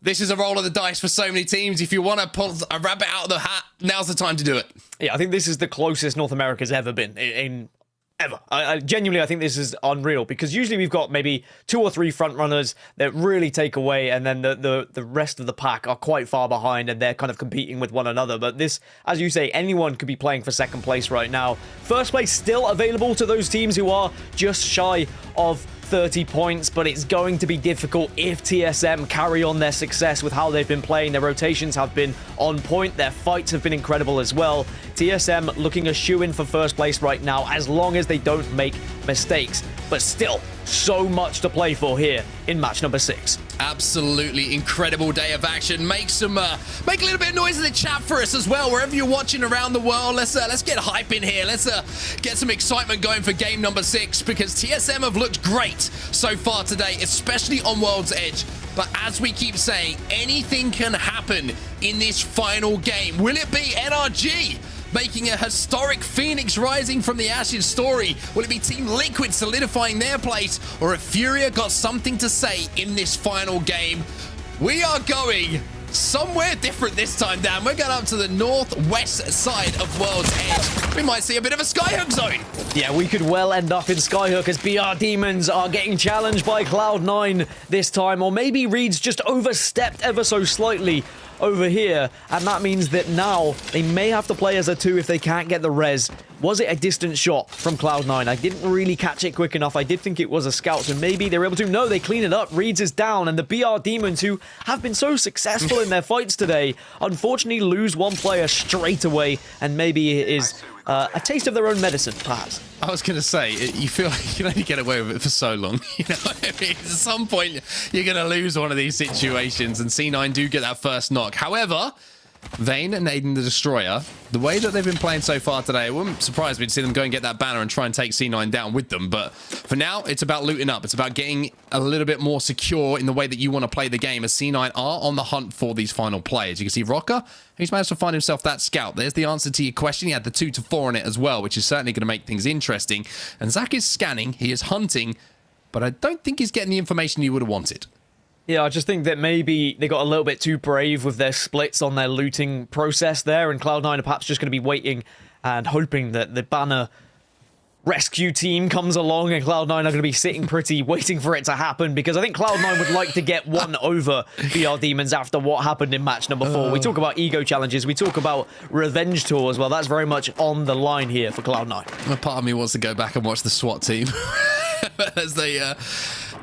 this is a roll of the dice for so many teams. If you want to pull a rabbit out of the hat, now's the time to do it. Yeah, I think this is the closest North America's ever been in ever. I genuinely, I think this is unreal, because usually we've got maybe 2 or 3 front runners that really take away, and then the rest of the pack are quite far behind, and they're kind of competing with one another. But this, as you say, anyone could be playing for second place right now. First place still available to those teams who are just shy of 30 points, but it's going to be difficult if TSM carry on their success with how they've been playing. Their rotations have been on point. Their fights have been incredible as well. TSM looking a shoe-in for first place right now, as long as they don't make mistakes. But still, so much to play for here in match number 6. Absolutely incredible day of action. Make a little bit of noise in the chat for us as well, wherever you're watching around the world. Let's get hype in here. Let's get some excitement going for game number 6, because TSM have looked great so far today, especially on World's Edge. But as we keep saying, anything can happen in this final game. Will it be NRG making a historic Phoenix rising from the ashes story? Will it be Team Liquid solidifying their place? Or if Furia got something to say in this final game? We are going somewhere different this time, Dan. We're going up to the northwest side of World's Edge. We might see a bit of a Skyhook zone. Yeah, we could well end up in Skyhook, as BR Demons are getting challenged by Cloud9 this time. Or maybe Reed's just overstepped ever so slightly over here, and that means that now they may have to play as a 2 if they can't get the res. Was it a distant shot from Cloud9? I didn't really catch it quick enough. I did think it was a scout, so maybe they were able to. No, they clean it up. Reeds is down, and the BR Demons, who have been so successful in their fights today, unfortunately lose one player straight away, and maybe it is a taste of their own medicine, perhaps. I was going to say, you feel like you can only get away with it for so long. You know what I mean? At some point, you're going to lose one of these situations, and C9 do get that first knock. However, Vayne and Aiden the Destroyer, the way that they've been playing so far today, it wouldn't surprise me to see them go and get that banner and try and take C9 down with them. But for now, it's about looting up. It's about getting a little bit more secure in the way that you want to play the game, as C9 are on the hunt for these final players. You can see Rocker, he's managed to find himself that scout. There's the answer to your question. He had the 2 to 4 on it as well, which is certainly going to make things interesting. And Zach is scanning. He is hunting, but I don't think he's getting the information he would have wanted. Yeah, I just think that maybe they got a little bit too brave with their splits on their looting process there, and Cloud9 are perhaps just going to be waiting and hoping that the banner rescue team comes along, and Cloud9 are going to be sitting pretty, waiting for it to happen, because I think Cloud9 would like to get one over BR Demons after what happened in match number 4. We talk about ego challenges, we talk about revenge tour as well. That's very much on the line here for Cloud9. A part of me wants to go back and watch the SWAT team as they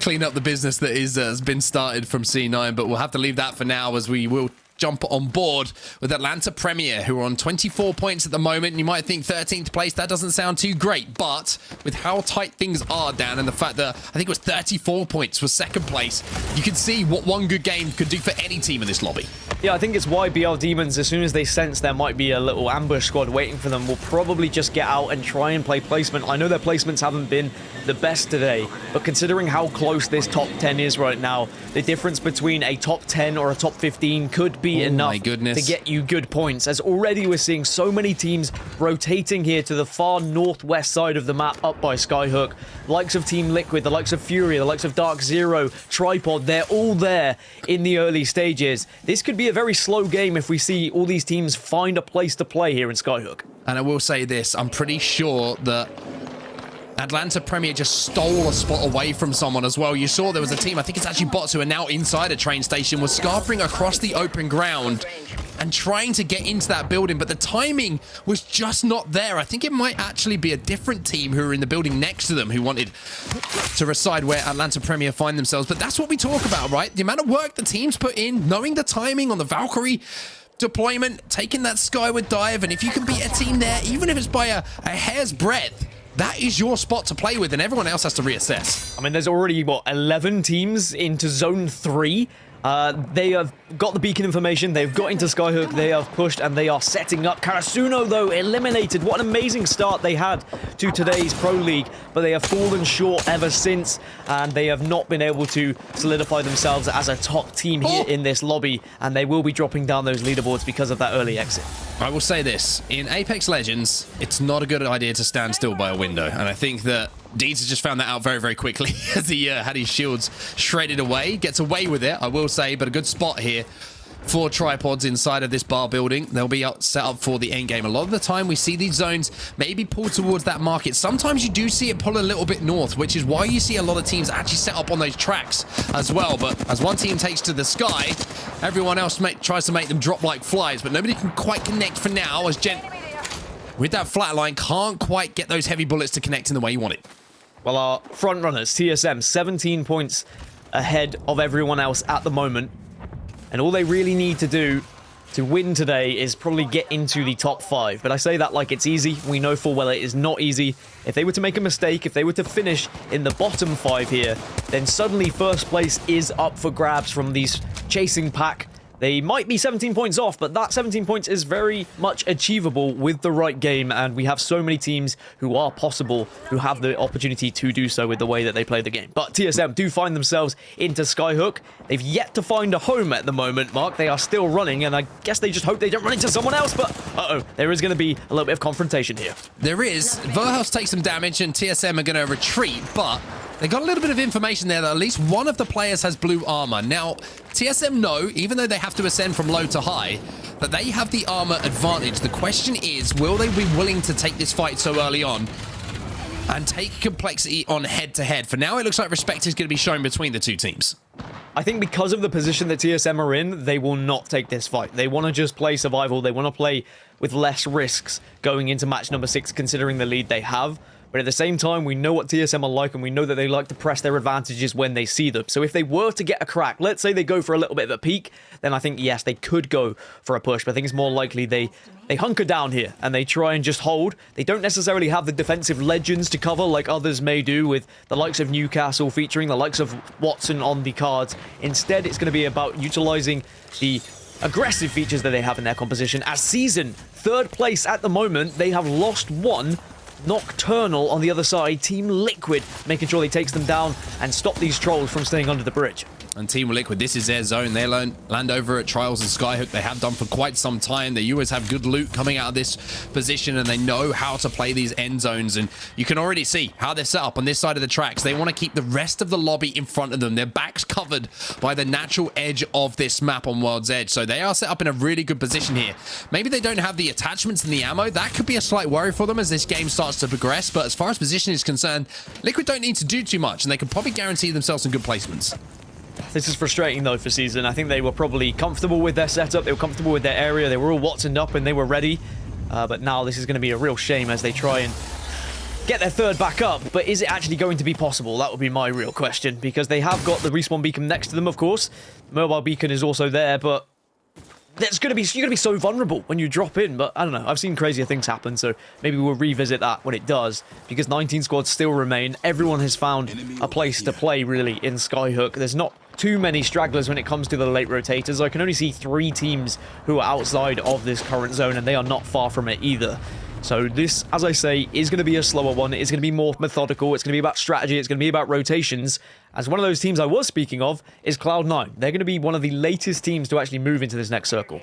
clean up the business that has been started from C9, but we'll have to leave that for now, as we will jump on board with Atlanta Premier, who are on 24 points at the moment. And you might think 13th place, that doesn't sound too great, but with how tight things are, Dan, and the fact that I think it was 34 points for second place, you can see what one good game could do for any team in this lobby. Yeah, I think it's why BR Demons, as soon as they sense there might be a little ambush squad waiting for them, will probably just get out and try and play placement. I know their placements haven't been the best today, but considering how close this top 10 is right now, the difference between a top 10 or a top 15 could be enough to get you good points, as already we're seeing so many teams rotating here to the far northwest side of the map up by Skyhook. The likes of Team Liquid, the likes of Fury, the likes of Dark Zero, Tripod, they're all there in the early stages. This could be a very slow game if we see all these teams find a place to play here in Skyhook. And I will say this, I'm pretty sure that Atlanta Premier just stole a spot away from someone as well. You saw there was a team, I think it's actually bots, who are now inside a train station, was scarpering across the open ground and trying to get into that building, but the timing was just not there. I think it might actually be a different team who are in the building next to them who wanted to decide where Atlanta Premier find themselves. But that's what we talk about, right? The amount of work the teams put in, knowing the timing on the Valkyrie, deployment, taking that skyward dive, and if you can beat a team there, even if it's by a hair's breadth, that is your spot to play with, and everyone else has to reassess. I mean, there's already, what, 11 teams into Zone 3? They have got the beacon information, they've got into Skyhook, they have pushed, and they are setting up. Karasuno, though, eliminated. What an amazing start they had to today's Pro League, but they have fallen short ever since, and they have not been able to solidify themselves as a top team here in this lobby, and they will be dropping down those leaderboards because of that early exit. I will say this, in Apex Legends, it's not a good idea to stand still by a window, and I think that Deeds has just found that out very, very quickly as he had his shields shredded away. Gets away with it, I will say, but a good spot here for tripods inside of this bar building. They'll be set up for the end game. A lot of the time we see these zones maybe pull towards that market. Sometimes you do see it pull a little bit north, which is why you see a lot of teams actually set up on those tracks as well. But as one team takes to the sky, everyone else tries to make them drop like flies, but nobody can quite connect for now, as Gent, with that flat line, can't quite get those heavy bullets to connect in the way you want it. Well, our front runners, TSM, 17 points ahead of everyone else at the moment. And all they really need to do to win today is probably get into the top 5. But I say that like it's easy. We know full well it is not easy. If they were to make a mistake, if they were to finish in the bottom 5 here, then suddenly first place is up for grabs from these chasing pack. They might be 17 points off, but that 17 points is very much achievable with the right game, and we have so many teams who are possible, who have the opportunity to do so with the way that they play the game. But TSM do find themselves into Skyhook. They've yet to find a home at the moment, Mark. They are still running, and I guess they just hope they don't run into someone else, but there is going to be a little bit of confrontation here. There is. Verhouse takes some damage, and TSM are going to retreat, but they got a little bit of information there that at least one of the players has blue armor. Now, TSM know, even though they have to ascend from low to high, that they have the armor advantage. The question is, will they be willing to take this fight so early on and take complexity on head-to-head? For now, it looks like respect is going to be shown between the two teams. I think because of the position that TSM are in, they will not take this fight. They want to just play survival. They want to play with less risks going into match number 6, considering the lead they have. But at the same time, we know what TSM are like, and we know that they like to press their advantages when they see them. So if they were to get a crack, let's say they go for a little bit of a peek, then I think, yes, they could go for a push. But I think it's more likely they hunker down here, and they try and just hold. They don't necessarily have the defensive legends to cover like others may do, with the likes of Newcastle featuring the likes of Watson on the cards. Instead, it's going to be about utilizing the aggressive features that they have in their composition. As Season, 3rd place at the moment, they have lost 1. Nocturnal on the other side, Team Liquid making sure they takes them down and stop these trolls from staying under the bridge. And Team Liquid, this is their zone. They land over at Trials and Skyhook. They have done for quite some time. They always have good loot coming out of this position, and they know how to play these end zones. And you can already see how they're set up on this side of the tracks. They want to keep the rest of the lobby in front of them. Their backs covered by the natural edge of this map on World's Edge. So they are set up in a really good position here. Maybe they don't have the attachments and the ammo. That could be a slight worry for them as this game starts to progress. But as far as position is concerned, Liquid don't need to do too much, and they can probably guarantee themselves some good placements. This is frustrating, though, for Season. I think they were probably comfortable with their setup. They were comfortable with their area. They were all Watsoned up and they were ready. But now this is going to be a real shame as they try and get their 3rd back up. But is it actually going to be possible? That would be my real question, because they have got the respawn beacon next to them, of course. Mobile beacon is also there, but you're going to be so vulnerable when you drop in. But I don't know. I've seen crazier things happen, so maybe we'll revisit that when it does, because 19 squads still remain. Everyone has found a place to play, really, in Skyhook. There's not too many stragglers when it comes to the late rotators. I can only see 3 teams who are outside of this current zone, and they are not far from it either. So this, as I say, is going to be a slower one. It's going to be more methodical. It's going to be about strategy. It's going to be about rotations. As one of those teams I was speaking of is Cloud9. They're going to be one of the latest teams to actually move into this next circle.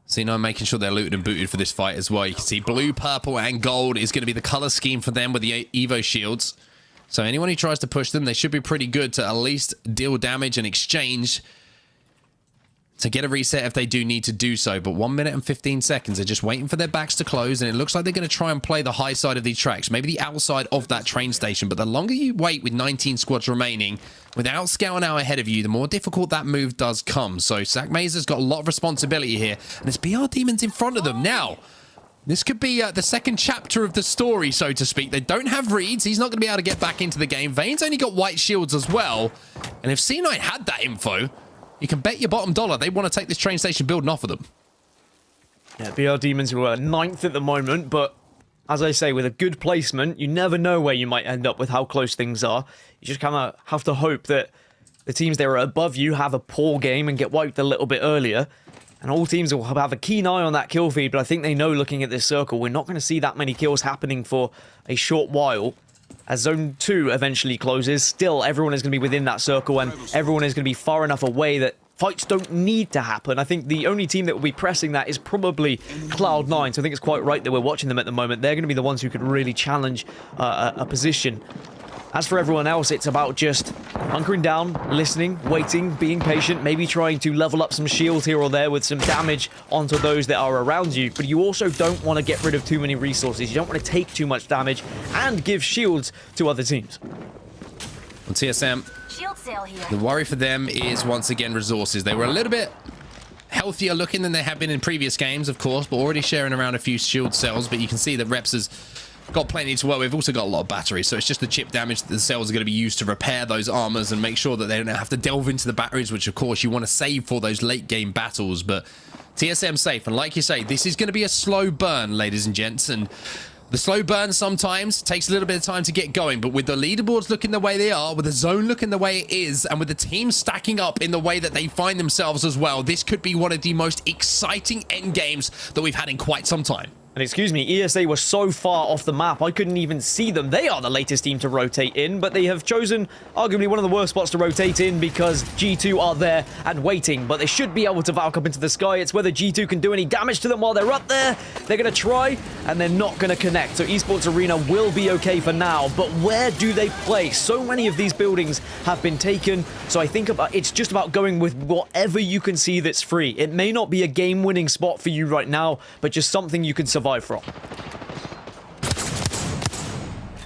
C9 making sure they're looted and booted for this fight as well. You can see blue, purple, and gold is going to be the color scheme for them with the Evo shields. So anyone who tries to push them, they should be pretty good to at least deal damage and exchange to get a reset if they do need to do so. But 1 minute and 15 seconds, they're just waiting for their backs to close, and it looks like they're going to try and play the high side of these tracks, maybe the outside of that train station. But the longer you wait with 19 squads remaining, without scouting out ahead of you, the more difficult that move does come. So Zach Mazer's got a lot of responsibility here, and it's BR Demons in front of them. Now, this could be the second chapter of the story, so to speak. They don't have reads. He's not going to be able to get back into the game. Vane's only got white shields as well. And if C9 had that info, You can bet your bottom dollar they want to take this train station building off of them. Yeah, BR Demons were 9th at the moment, but as I say, with a good placement, you never know where you might end up with how close things are. You just kind of have to hope that the teams that are above you have a poor game and get wiped a little bit earlier. And all teams will have a keen eye on that kill feed, but I think they know, looking at this circle, we're not going to see that many kills happening for a short while. As Zone 2 eventually closes, still everyone is going to be within that circle, and everyone is going to be far enough away that fights don't need to happen. I think the only team that will be pressing that is probably Cloud9, so I think it's quite right that we're watching them at the moment. They're going to be the ones who could really challenge a position. As for everyone else, it's about just hunkering down, listening, waiting, being patient, maybe trying to level up some shields here or there with some damage onto those that are around you. But you also don't want to get rid of too many resources. You don't want to take too much damage and give shields to other teams. On TSM, Shield sale here. the worry for them is, once again, resources. They were a little bit healthier looking than they have been in previous games, of course, but already sharing around a few shield cells. But you can see that Reps has got plenty to work with. We've also got a lot of batteries, so it's just the chip damage that the cells are going to be used to repair those armors and make sure that they don't have to delve into the batteries, which of course you want to save for those late game battles. But TSM safe, and like you say, this is going to be a slow burn, ladies and gents, and the slow burn sometimes takes a little bit of time to get going, but with the leaderboards looking the way they are, with the zone looking the way it is, and with the team stacking up in the way that they find themselves as well, this could be one of the most exciting end games that we've had in quite some time. And excuse me, ESA was so far off the map, I couldn't even see them. They are the latest team to rotate in, but they have chosen arguably one of the worst spots to rotate in because G2 are there and waiting, but they should be able to valk up into the sky. It's whether G2 can do any damage to them while they're up there. They're going to try, and they're not going to connect. So Esports Arena will be okay for now, but where do they play? So many of these buildings have been taken, so I think it's just about going with whatever you can see that's free. It may not be a game-winning spot for you right now, but just something you can survive from.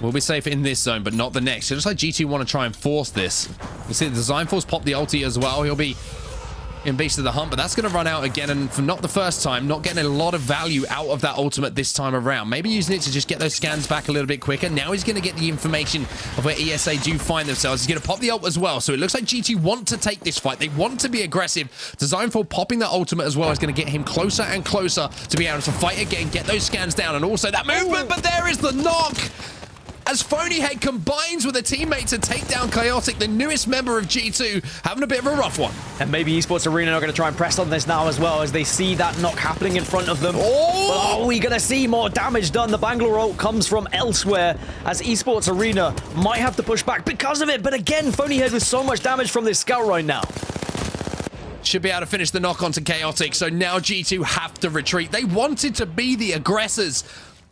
We'll be safe in this zone, but not the next. It looks like G2 want to try and force this. You see the Design Force pop the ulti as well. He'll be in Beast of the Hunt, but that's going to run out again, and for not the first time, not getting a lot of value out of that ultimate this time around. Maybe using it to just get those scans back a little bit quicker. Now he's going to get the information of where ESA do find themselves. He's going to pop the ult as well, so it looks like G2 want to take this fight. They want to be aggressive. Design for popping that ultimate as well is going to get him closer and closer to be able to fight again, get those scans down, and also that movement, but there is the knock! As Phonyhead combines with a teammate to take down Chaotic, the newest member of G2, having a bit of a rough one. And maybe Esports Arena are going to try and press on this now as well as they see that knock happening in front of them. Oh! But are we going to see more damage done? The Bangalore ult comes from elsewhere as Esports Arena might have to push back because of it. But again, Phonyhead with so much damage from this scout right now. Should be able to finish the knock onto Chaotic, so now G2 have to retreat. They wanted to be the aggressors,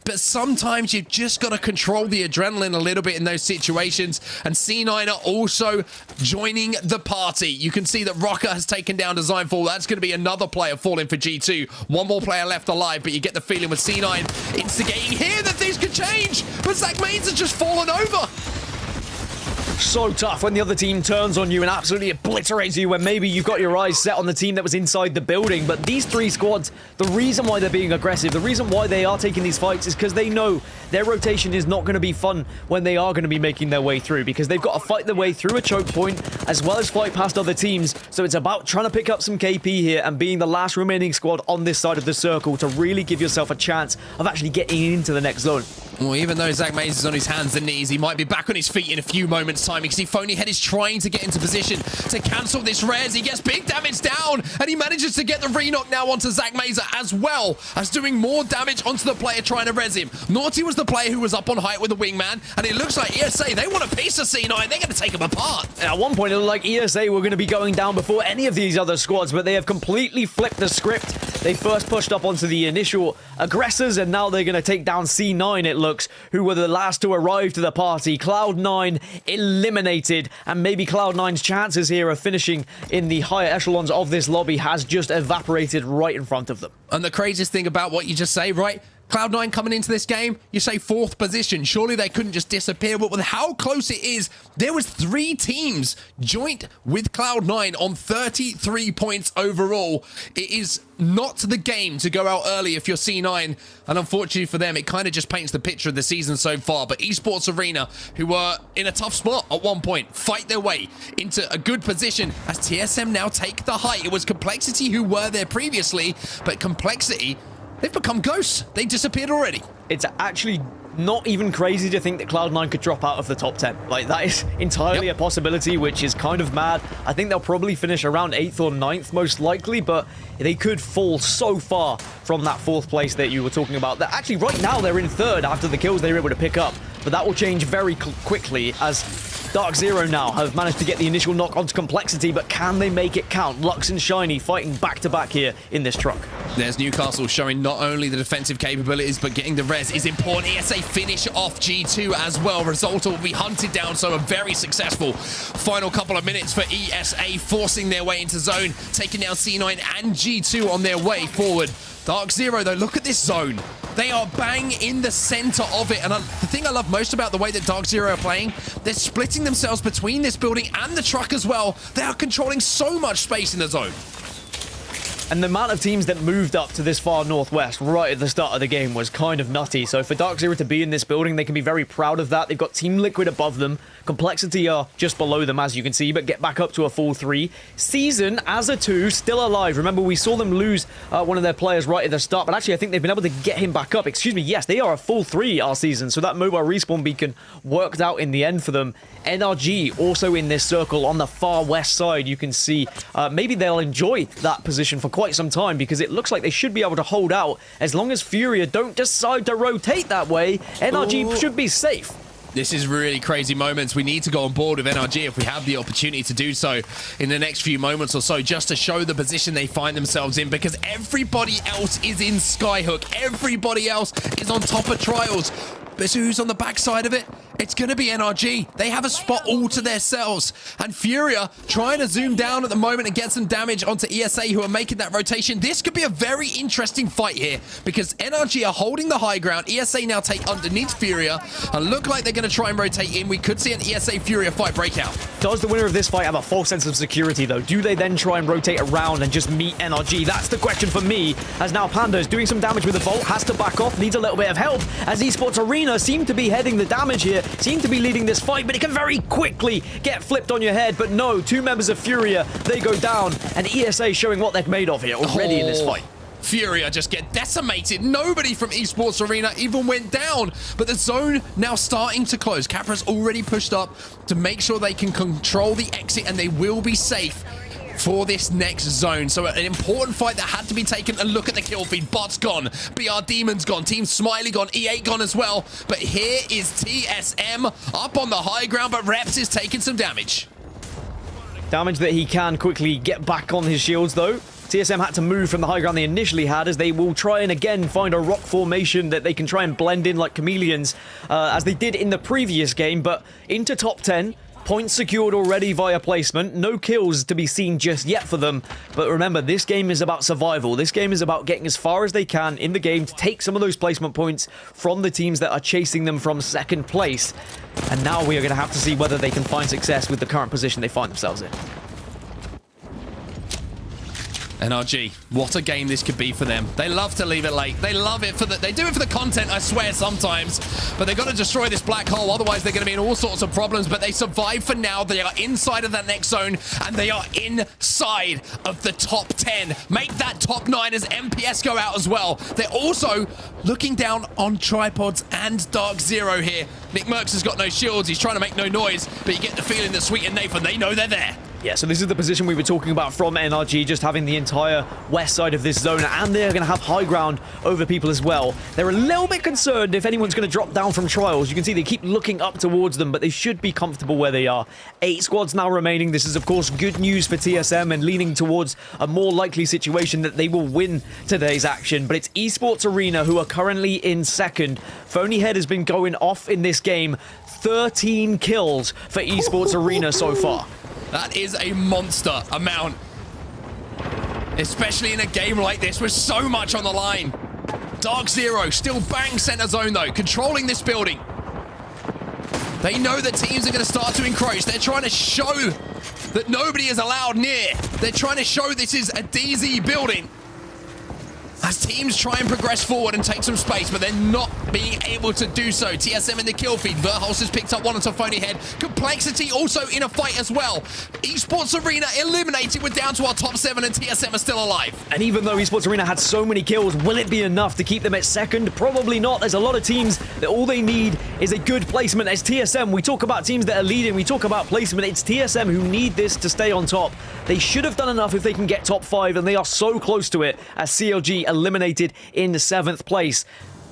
but sometimes you've just got to control the adrenaline a little bit in those situations. And C9 are also joining the party. You can see that Rocker has taken down Designfall. That's going to be another player falling for G2. One more player left alive, but you get the feeling with C9 instigating here that things could change. But Zach Maines has just fallen over. So tough when the other team turns on you and absolutely obliterates you when maybe you've got your eyes set on the team that was inside the building. But these three squads, the reason why they're being aggressive, the reason why they are taking these fights is because they know their rotation is not going to be fun when they are going to be making their way through, because they've got to fight their way through a choke point as well as fight past other teams. So it's about trying to pick up some KP here and being the last remaining squad on this side of the circle to really give yourself a chance of actually getting into the next zone. Well, even though Zach Maines is on his hands and knees, he might be back on his feet in a few moments' time. You can see Phonyhead is trying to get into position to cancel this res. He gets big damage down, and he manages to get the re-knock now onto Zach Maines, as well as doing more damage onto the player trying to res him. Naughty was the player who was up on height with the wingman, and it looks like ESA, they want a piece of C9. They're going to take him apart. At one point, it looked like ESA were going to be going down before any of these other squads, but they have completely flipped the script. They first pushed up onto the initial aggressors, and now they're going to take down C9, it looks, who were the last to arrive to the party. Cloud9 eliminated, and maybe Cloud9's chances here of finishing in the higher echelons of this lobby has just evaporated right in front of them. And the craziest thing about what you just say, right? Cloud9 coming into this game, you say 4th position. Surely they couldn't just disappear. But with how close it is, there was 3 teams joint with Cloud9 on 33 points overall. It is not the game to go out early if you're C9. And unfortunately for them, it kind of just paints the picture of the season so far. But Esports Arena, who were in a tough spot at one point, fight their way into a good position as TSM now take the height. It was Complexity who were there previously, but Complexity, they've become ghosts. They disappeared already. It's actually not even crazy to think that Cloud9 could drop out of the top 10. Like, that is entirely a possibility, which is kind of mad. I think they'll probably finish around 8th or 9th, most likely, but they could fall so far from that 4th place that you were talking about. That actually, right now, they're in 3rd after the kills they were able to pick up. But that will change very quickly as Dark Zero now have managed to get the initial knock onto Complexity, but can they make it count? Lux and Shiny fighting back-to-back here in this truck. There's Newcastle showing not only the defensive capabilities, but getting the res is important. ESA finish off G2 as well. Resulta will be hunted down, so a very successful final couple of minutes for ESA, forcing their way into zone, taking down C9 and G2 on their way forward. Dark Zero, though, look at this zone. They are bang in the center of it. And the thing I love most about the way that Dark Zero are playing, they're splitting themselves between this building and the truck as well. They are controlling so much space in the zone. And the amount of teams that moved up to this far northwest right at the start of the game was kind of nutty. So for Dark Zero to be in this building, they can be very proud of that. They've got Team Liquid above them. Complexity are just below them, as you can see, but get back up to a full 3. Season, as a 2, still alive. Remember, we saw them lose one of their players right at the start, but actually I think they've been able to get him back up. Excuse me, yes, they are a full 3 our season, so that mobile respawn beacon worked out in the end for them. NRG also in this circle on the far west side. You can see maybe they'll enjoy that position for quite some time because it looks like they should be able to hold out as long as Furia don't decide to rotate that way. NRG should be safe. This is really crazy moments. We need to go on board with NRG if we have the opportunity to do so in the next few moments or so, just to show the position they find themselves in, because everybody else is in Skyhook. Everybody else is on top of Trials. But who's on the backside of it? It's going to be NRG. They have a spot all to themselves. And Furia trying to zoom down at the moment and get some damage onto ESA, who are making that rotation. This could be a very interesting fight here because NRG are holding the high ground. ESA now take underneath Furia and look like they're going to try and rotate in. We could see an ESA Furia fight break out. Does the winner of this fight have a false sense of security, though? Do they then try and rotate around and just meet NRG? That's the question for me, as now Panda is doing some damage with the Vault, has to back off, needs a little bit of help, as Esports Arena seem to be heading the damage here, seem to be leading this fight, but it can very quickly get flipped on your head. But no, 2 members of Furia, they go down, and ESA showing what they're made of here already in this fight. Furia just get decimated. Nobody from Esports Arena even went down, but the zone now starting to close. Capra's already pushed up to make sure they can control the exit, and they will be safe for this next zone. So an important fight that had to be taken. And look at the kill feed. Bot's gone. BR Demon's gone. Team Smiley gone. E8 gone as well. But here is TSM up on the high ground, but Reps is taking some damage. Damage that he can quickly get back on his shields, though. TSM had to move from the high ground they initially had, as they will try and again find a rock formation that they can try and blend in like chameleons, as they did in the previous game. But into top 10. Points secured already via placement. No kills to be seen just yet for them. But remember, this game is about survival. This game is about getting as far as they can in the game to take some of those placement points from the teams that are chasing them from second place. And now we are going to have to see whether they can find success with the current position they find themselves in. NRG, what a game this could be for them. They love to leave it late. They love it they do it for the content, I swear, sometimes. But they've got to destroy this black hole, otherwise they're going to be in all sorts of problems. But they survive for now. They are inside of that next zone, and they are inside of the top 10. Make that top 9 as MPS go out as well. They're also looking down on Tripods and Dark Zero here. Nick Merckx has got no shields. He's trying to make no noise, but you get the feeling that Sweet and Nathan, they know they're there. Yeah, so this is the position we were talking about from NRG, just having the entire west side of this zone, and they're going to have high ground over people as well. They're a little bit concerned if anyone's going to drop down from Trials. You can see they keep looking up towards them, but they should be comfortable where they are. 8 squads now remaining. This is, of course, good news for TSM and leaning towards a more likely situation that they will win today's action. But it's Esports Arena who are currently in second. Phonyhead has been going off in this game. 13 kills for Esports Arena so far. That is a monster amount, especially in a game like this with so much on the line. Dark Zero still bang center zone though, controlling this building. They know that teams are going to start to encroach. They're trying to show that nobody is allowed near. They're trying to show this is a DZ building. As teams try and progress forward and take some space, but they're not being able to do so. TSM in the kill feed. Verholst has picked up one onto Phony Head. Complexity also in a fight as well. Esports Arena eliminated. We're down to our top 7 and TSM are still alive. And even though Esports Arena had so many kills, will it be enough to keep them at second? Probably not. There's a lot of teams that all they need is a good placement. As TSM, we talk about teams that are leading, we talk about placement. It's TSM who need this to stay on top. They should have done enough if they can get top 5, and they are so close to it as CLG eliminated in 7th place.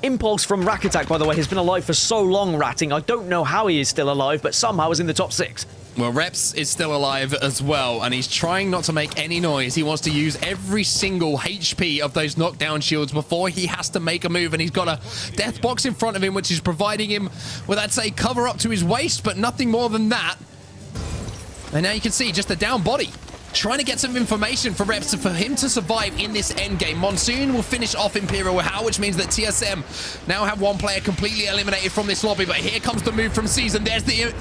Impulse from Rack Attack, by the way, has been alive for so long, ratting. I don't know how he is still alive, but somehow is in the top 6. Well, Reps is still alive as well, and he's trying not to make any noise. He wants to use every single HP of those knockdown shields before he has to make a move, and he's got a death box in front of him, which is providing him with, I'd say, cover up to his waist, but nothing more than that. And now you can see just a down body. Trying to get some information for Reps for him to survive in this endgame. Monsoon will finish off Imperial with How, which means that TSM now have one player completely eliminated from this lobby. But here comes the move from Season. There's the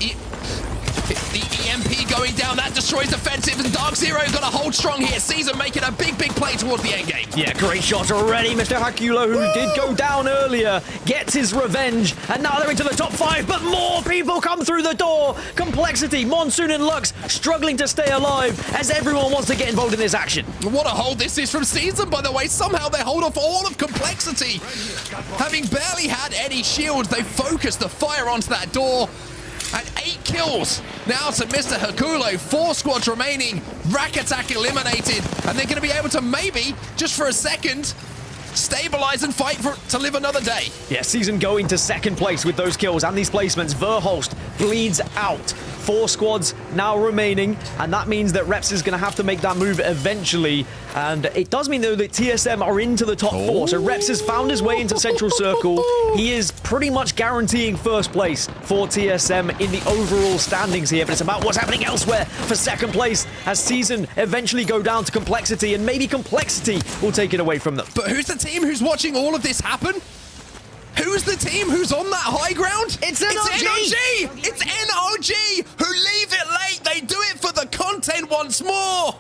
EMP going down. That destroys offensive, and Dark Zero got to hold strong here. Season making a big play towards the endgame. Yeah, great shot already. Mr. Hakulo, who did go down earlier, gets his revenge, and now they're into the top 5, but more people come through the door. Complexity, Monsoon and Lux struggling to stay alive as everyone wants to get involved in this action. What a hold this is from Season, by the way. Somehow they hold off all of Complexity. Having barely had any shields, they focus the fire onto that door. And 8 kills now to Mr. Hakulo. 4 squads remaining. Rack Attack eliminated. And they're going to be able to maybe, just for a second, stabilize and fight to live another day. Yeah, Season going to 2nd place with those kills and these placements. Verholst bleeds out. 4 squads now remaining, and that means that Reps is going to have to make that move eventually. And it does mean, though, that TSM are into the top 4. So Reps has found his way into Central Circle. He is pretty much guaranteeing 1st place for TSM in the overall standings here. But it's about what's happening elsewhere for 2nd place as Season eventually go down to Complexity, and maybe Complexity will take it away from them. But who's the team who's watching all of this happen? Who's the team who's on that high ground? It's NRG! It's NRG who leave it late. They do it for the content once more.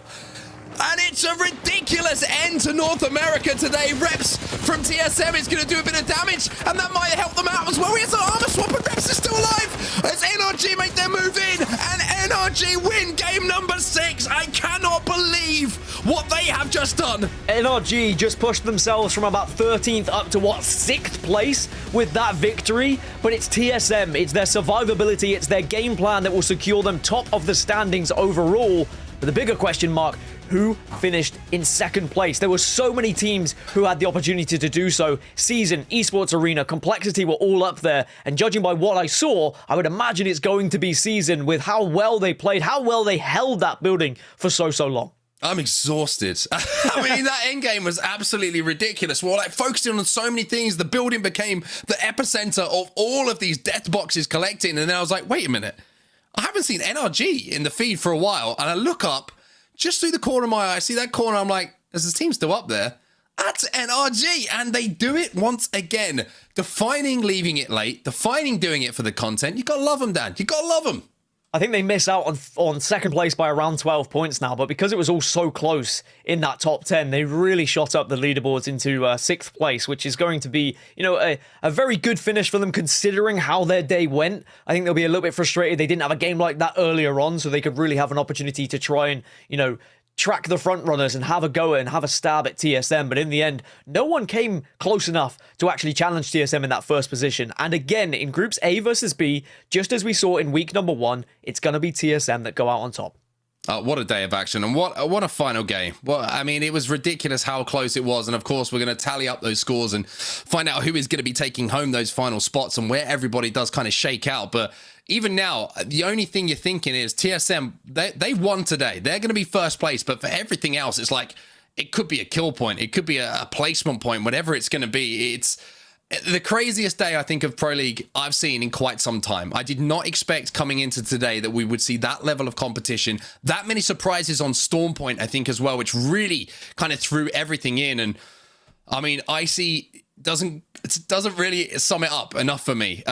And it's a ridiculous end to North America today. Reps from TSM is going to do a bit of damage, and that might help them out as well. Here's an armor swap, and Reps is still alive as NRG make their move in, and NRG win game number 6. I cannot believe what they have just done. NRG just pushed themselves from about 13th up to, 6th place with that victory. But it's TSM, it's their survivability, it's their game plan that will secure them top of the standings overall. But the bigger question mark, who finished in 2nd place? There were so many teams who had the opportunity to do so. Season, Esports Arena, Complexity were all up there. And judging by what I saw, I would imagine it's going to be Season with how well they played, how well they held that building for so long. I'm exhausted. I mean, that endgame was absolutely ridiculous. We're like focusing on so many things. The building became the epicenter of all of these death boxes collecting. And then I was like, wait a minute. I haven't seen NRG in the feed for a while. And I look up just through the corner of my eye. I see that corner. I'm like, is this team still up there? That's NRG. And they do it once again. Defining leaving it late. Defining doing it for the content. You got to love them, Dan. You got to love them. I think they miss out on 2nd place by around 12 points now, but because it was all so close in that top 10, they really shot up the leaderboards into 6th place, which is going to be, a very good finish for them considering how their day went. I think they'll be a little bit frustrated they didn't have a game like that earlier on, so they could really have an opportunity to try and, track the front runners and have a go and have a stab at TSM. But in the end, no one came close enough to actually challenge TSM in that 1st position. And again, in groups A versus B, just as we saw in week number 1, it's going to be TSM that go out on top. What a day of action, and what a final game. Well, I mean, it was ridiculous how close it was, and of course we're going to tally up those scores and find out who is going to be taking home those final spots and where everybody does kind of shake out. But even now, the only thing you're thinking is TSM, they won today. They're going to be 1st place, but for everything else, it's like it could be a kill point, it could be a placement point, whatever it's going to be. It's the craziest day, I think, of Pro League I've seen in quite some time. I did not expect coming into today that we would see that level of competition, that many surprises on Storm Point, I think, as well, which really kind of threw everything in. And I mean, I see it doesn't really sum it up enough for me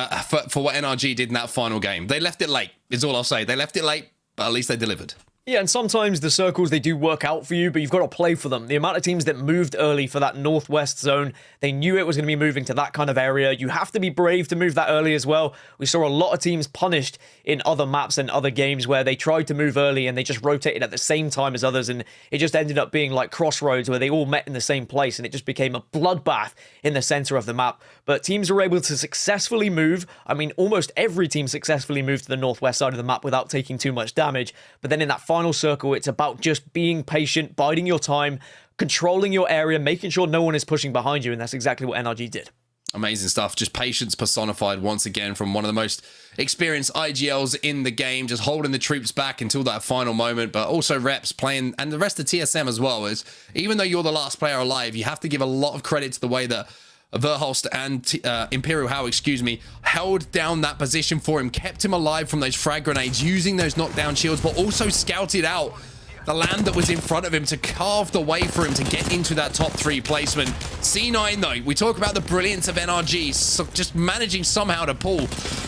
for what NRG did in that final game. They left it late, is all I'll say. They left it late, but at least they delivered. Yeah, and sometimes the circles, they do work out for you, but you've got to play for them. The amount of teams that moved early for that northwest zone, they knew it was going to be moving to that kind of area. You have to be brave to move that early as well. We saw a lot of teams punished in other maps and other games where they tried to move early and they just rotated at the same time as others, and it just ended up being like Crossroads where they all met in the same place and it just became a bloodbath in the center of the map. But teams were able to successfully move. I mean, almost every team successfully moved to the northwest side of the map without taking too much damage. But then in that final circle, it's about just being patient, biding your time, controlling your area, making sure no one is pushing behind you, and that's exactly what NRG did. Amazing stuff. Just patience personified once again from one of the most experienced IGLs in the game, just holding the troops back until that final moment, but also Reps playing, and the rest of TSM as well. Is even though you're the last player alive, you have to give a lot of credit to the way that Verholst and Imperial How, held down that position for him, kept him alive from those frag grenades, using those knockdown shields, but also scouted out the land that was in front of him to carve the way for him to get into that top 3 placement. C9, though, we talk about the brilliance of NRG, so just managing somehow to pull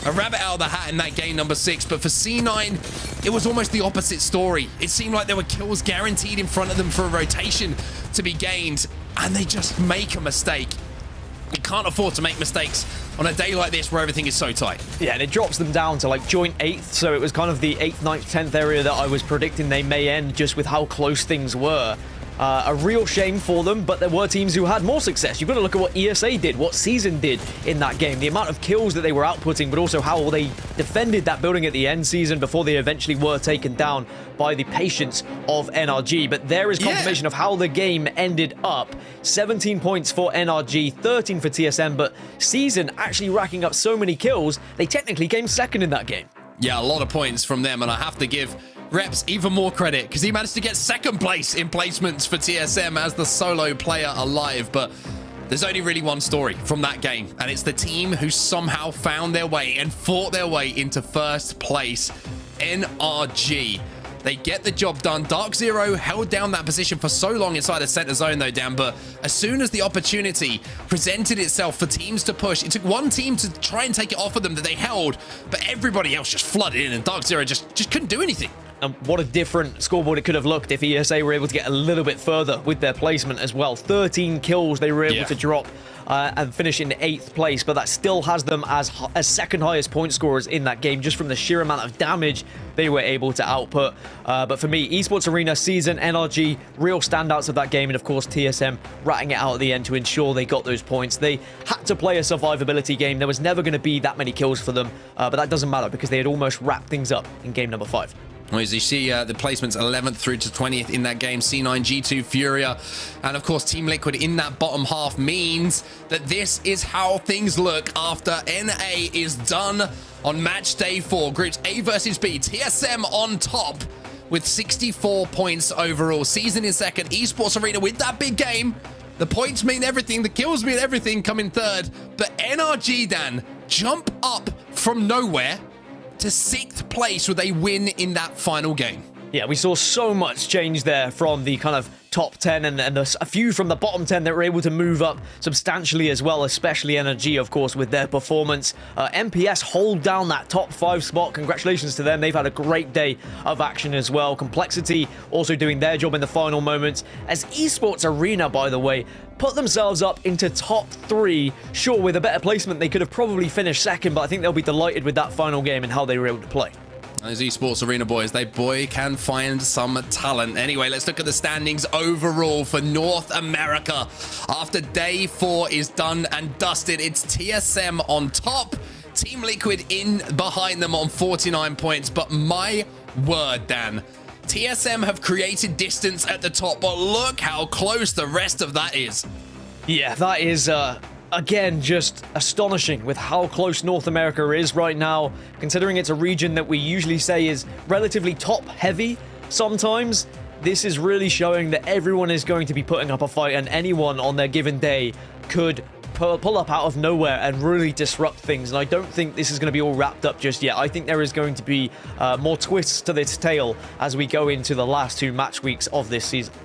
a rabbit out of the hat in that game number 6. But for C9, it was almost the opposite story. It seemed like there were kills guaranteed in front of them for a rotation to be gained, and they just make a mistake. You can't afford to make mistakes on a day like this where everything is so tight. Yeah, and it drops them down to like joint 8th, so it was kind of the 8th, 9th, 10th area that I was predicting they may end just with how close things were. A real shame for them, but there were teams who had more success. You've got to look at what ESA did, what Season did in that game, the amount of kills that they were outputting, but also how they defended that building at the end season before they eventually were taken down by the patience of NRG. But there is confirmation of how the game ended up. 17 points for NRG, 13 for TSM, but Season actually racking up so many kills, they technically came second in that game. Yeah, a lot of points from them, and I have to give Reps even more credit because he managed to get 2nd place in placements for TSM as the solo player alive. But there's only really one story from that game, and it's the team who somehow found their way and fought their way into 1st place. NRG. They get the job done. Dark Zero held down that position for so long inside the center zone though, Dan, but as soon as the opportunity presented itself for teams to push, it took one team to try and take it off of them that they held, but everybody else just flooded in and Dark Zero just couldn't do anything. And what a different scoreboard it could have looked if ESA were able to get a little bit further with their placement as well. 13 kills they were able to drop and finish in 8th place, but that still has them as 2nd highest point scorers in that game, just from the sheer amount of damage they were able to output. But for me, Esports Arena, Season, NRG, real standouts of that game, and of course TSM ratting it out at the end to ensure they got those points. They had to play a survivability game. There was never going to be that many kills for them, but that doesn't matter because they had almost wrapped things up in game number 5. Well, as you see, the placements 11th through to 20th in that game, C9, G2, Furia, and of course Team Liquid in that bottom half means that this is how things look after NA is done on match day 4. Groups A versus B, TSM on top with 64 points overall. Season in 2nd, Esports Arena with that big game. The points mean everything, the kills mean everything, coming 3rd. But NRG, Dan, jump up from nowhere to 6th place with a win in that final game. Yeah, we saw so much change there from the kind of top 10 and a few from the bottom 10 that were able to move up substantially as well, especially NRG, of course, with their performance. MPS hold down that top 5 spot. Congratulations to them. They've had a great day of action as well. Complexity also doing their job in the final moments. As Esports Arena, by the way, put themselves up into top 3. Sure, with a better placement, they could have probably finished 2nd, but I think they'll be delighted with that final game and how they were able to play. Those Esports Arena boys, they can find some talent. Anyway, let's look at the standings overall for North America. After day 4 is done and dusted, it's TSM on top. Team Liquid in behind them on 49 points. But my word, Dan, TSM have created distance at the top, but look how close the rest of that is. Yeah, that is again, just astonishing with how close North America is right now, considering it's a region that we usually say is relatively top-heavy sometimes. This is really showing that everyone is going to be putting up a fight, and anyone on their given day could pull up out of nowhere and really disrupt things. And I don't think this is going to be all wrapped up just yet. I think there is going to be more twists to this tale as we go into the last 2 match weeks of this season.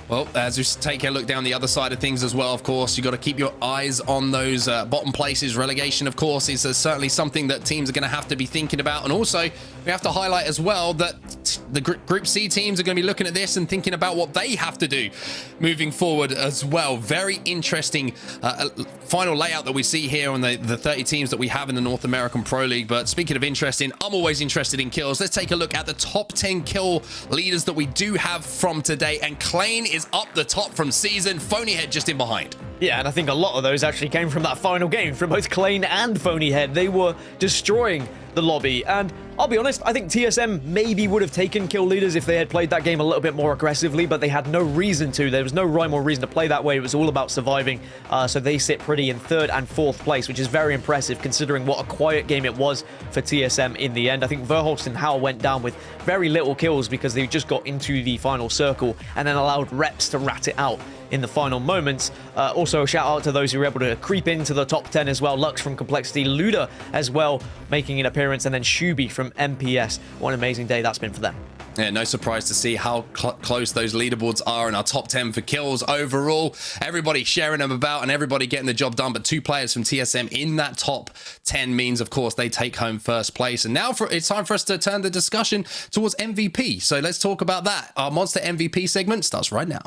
Well, as we take a look down the other side of things as well, of course, you've got to keep your eyes on those bottom places. Relegation, of course, is certainly something that teams are going to have to be thinking about. And also, we have to highlight as well that the Group C teams are going to be looking at this and thinking about what they have to do moving forward as well. Very interesting final layout that we see here on the 30 teams that we have in the North American Pro League. But speaking of interesting, I'm always interested in kills. Let's take a look at the top 10 kill leaders that we do have from today. And Klein is up the top from Season, Phonyhead just in behind. Yeah, and I think a lot of those actually came from that final game from both Klein and Phonyhead. They were destroying the lobby, and I'll be honest, I think TSM maybe would have taken kill leaders if they had played that game a little bit more aggressively, but they had no reason to. There was no rhyme or reason to play that way. It was all about surviving, so they sit pretty in 3rd and 4th place, which is very impressive considering what a quiet game it was for TSM in the end. I think Verholst and Howell went down with very little kills because they just got into the final circle and then allowed reps to rat it out in the final moments. Also, a shout out to those who were able to creep into the top 10 as well. Lux from Complexity, Luda as well making an appearance, and then Shuby from MPS. What an amazing day that's been for them. Yeah, no surprise to see how close those leaderboards are in our top 10 for kills overall. Everybody sharing them about and everybody getting the job done, but 2 players from TSM in that top 10 means, of course, they take home 1st place. And now it's time for us to turn the discussion towards MVP. So let's talk about that. Our Monster MVP segment starts right now.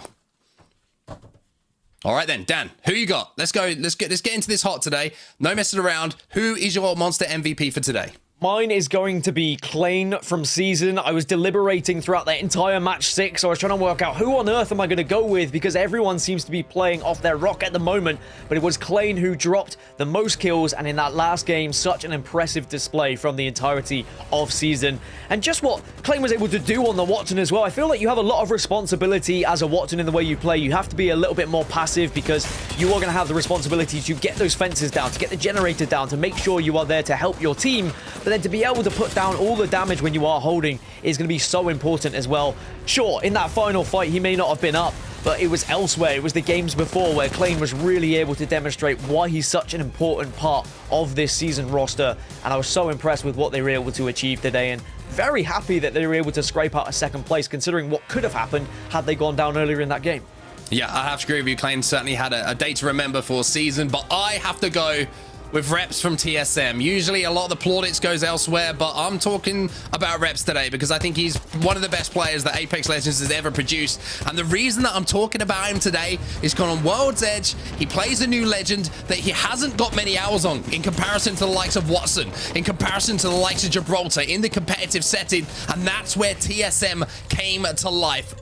All right then, Dan, who you got? Let's go. Let's get into this hot today. No messing around. Who is your Monster MVP for today? Mine is going to be Klein from Season. I was deliberating throughout the entire match 6. I was trying to work out who on earth am I going to go with because everyone seems to be playing off their rock at the moment. But it was Klein who dropped the most kills, and in that last game, such an impressive display from the entirety of Season. And just what Klein was able to do on the Watson as well. I feel like you have a lot of responsibility as a Watson in the way you play. You have to be a little bit more passive because you are going to have the responsibility to get those fences down, to get the generator down, to make sure you are there to help your team. But then to be able to put down all the damage when you are holding is going to be so important as well. Sure, in that final fight, he may not have been up, but it was elsewhere. It was the games before where Klein was really able to demonstrate why he's such an important part of this Season roster. And I was so impressed with what they were able to achieve today, and very happy that they were able to scrape out a 2nd place considering what could have happened had they gone down earlier in that game. Yeah, I have to agree with you. Klein certainly had a day to remember for Season, but I have to go with Reps from TSM. Usually a lot of the plaudits goes elsewhere, but I'm talking about Reps today because I think he's one of the best players that Apex Legends has ever produced. And the reason that I'm talking about him today is because on World's Edge, he plays a new legend that he hasn't got many hours on in comparison to the likes of Watson, in comparison to the likes of Gibraltar in the competitive setting, and that's where TSM came to life.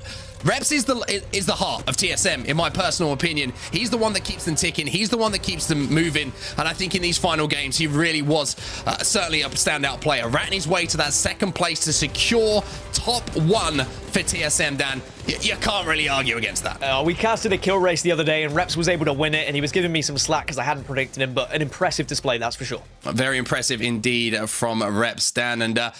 Reps is the heart of TSM, in my personal opinion. He's the one that keeps them ticking. He's the one that keeps them moving. And I think in these final games, he really was certainly a standout player. Ratting his way to that 2nd place to secure top 1 for TSM, Dan. You can't really argue against that. We casted a kill race the other day, and Reps was able to win it, and he was giving me some slack because I hadn't predicted him, but an impressive display, that's for sure. Very impressive indeed from Reps, Dan. And I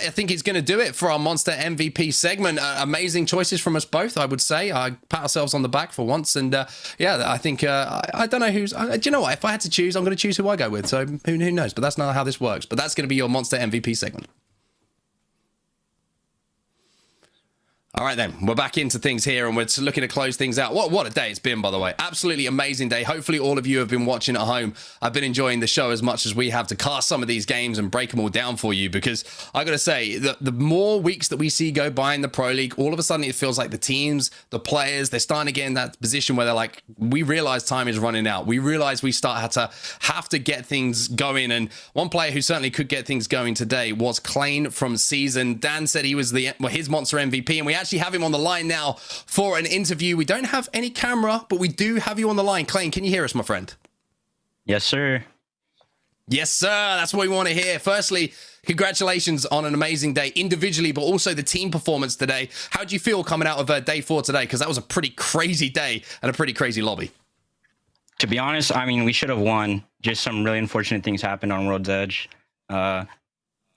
think he's going to do it for our Monster MVP segment. Amazing choices from us both, I would say. I pat ourselves on the back for once. And yeah, I think, I don't know who's... do you know what? If I had to choose, I'm going to choose who I go with. So who knows? But that's not how this works. But that's going to be your Monster MVP segment. All right, then. We're back into things here, and we're looking to close things out. What a day it's been, by the way. Absolutely amazing day. Hopefully, all of you have been watching at home. I've been enjoying the show as much as we have to cast some of these games and break them all down for you, because I got to say, the more weeks that we see go by in the Pro League, all of a sudden it feels like the teams, the players, they're starting to get in that position where they're like, we realize time is running out. We realize we have to get things going. And one player who certainly could get things going today was Klein from Season. Dan said he was his Monster MVP, and we actually have him on the line now for an interview. We don't have any camera, but we do have you on the line. Klein, can you hear us, my friend? Yes, sir. Yes, sir. That's what we want to hear. Firstly, congratulations on an amazing day individually, but also the team performance today. How do you feel coming out of day 4 today? Because that was a pretty crazy day and a pretty crazy lobby. To be honest, I mean, we should have won. Just some really unfortunate things happened on World's Edge. I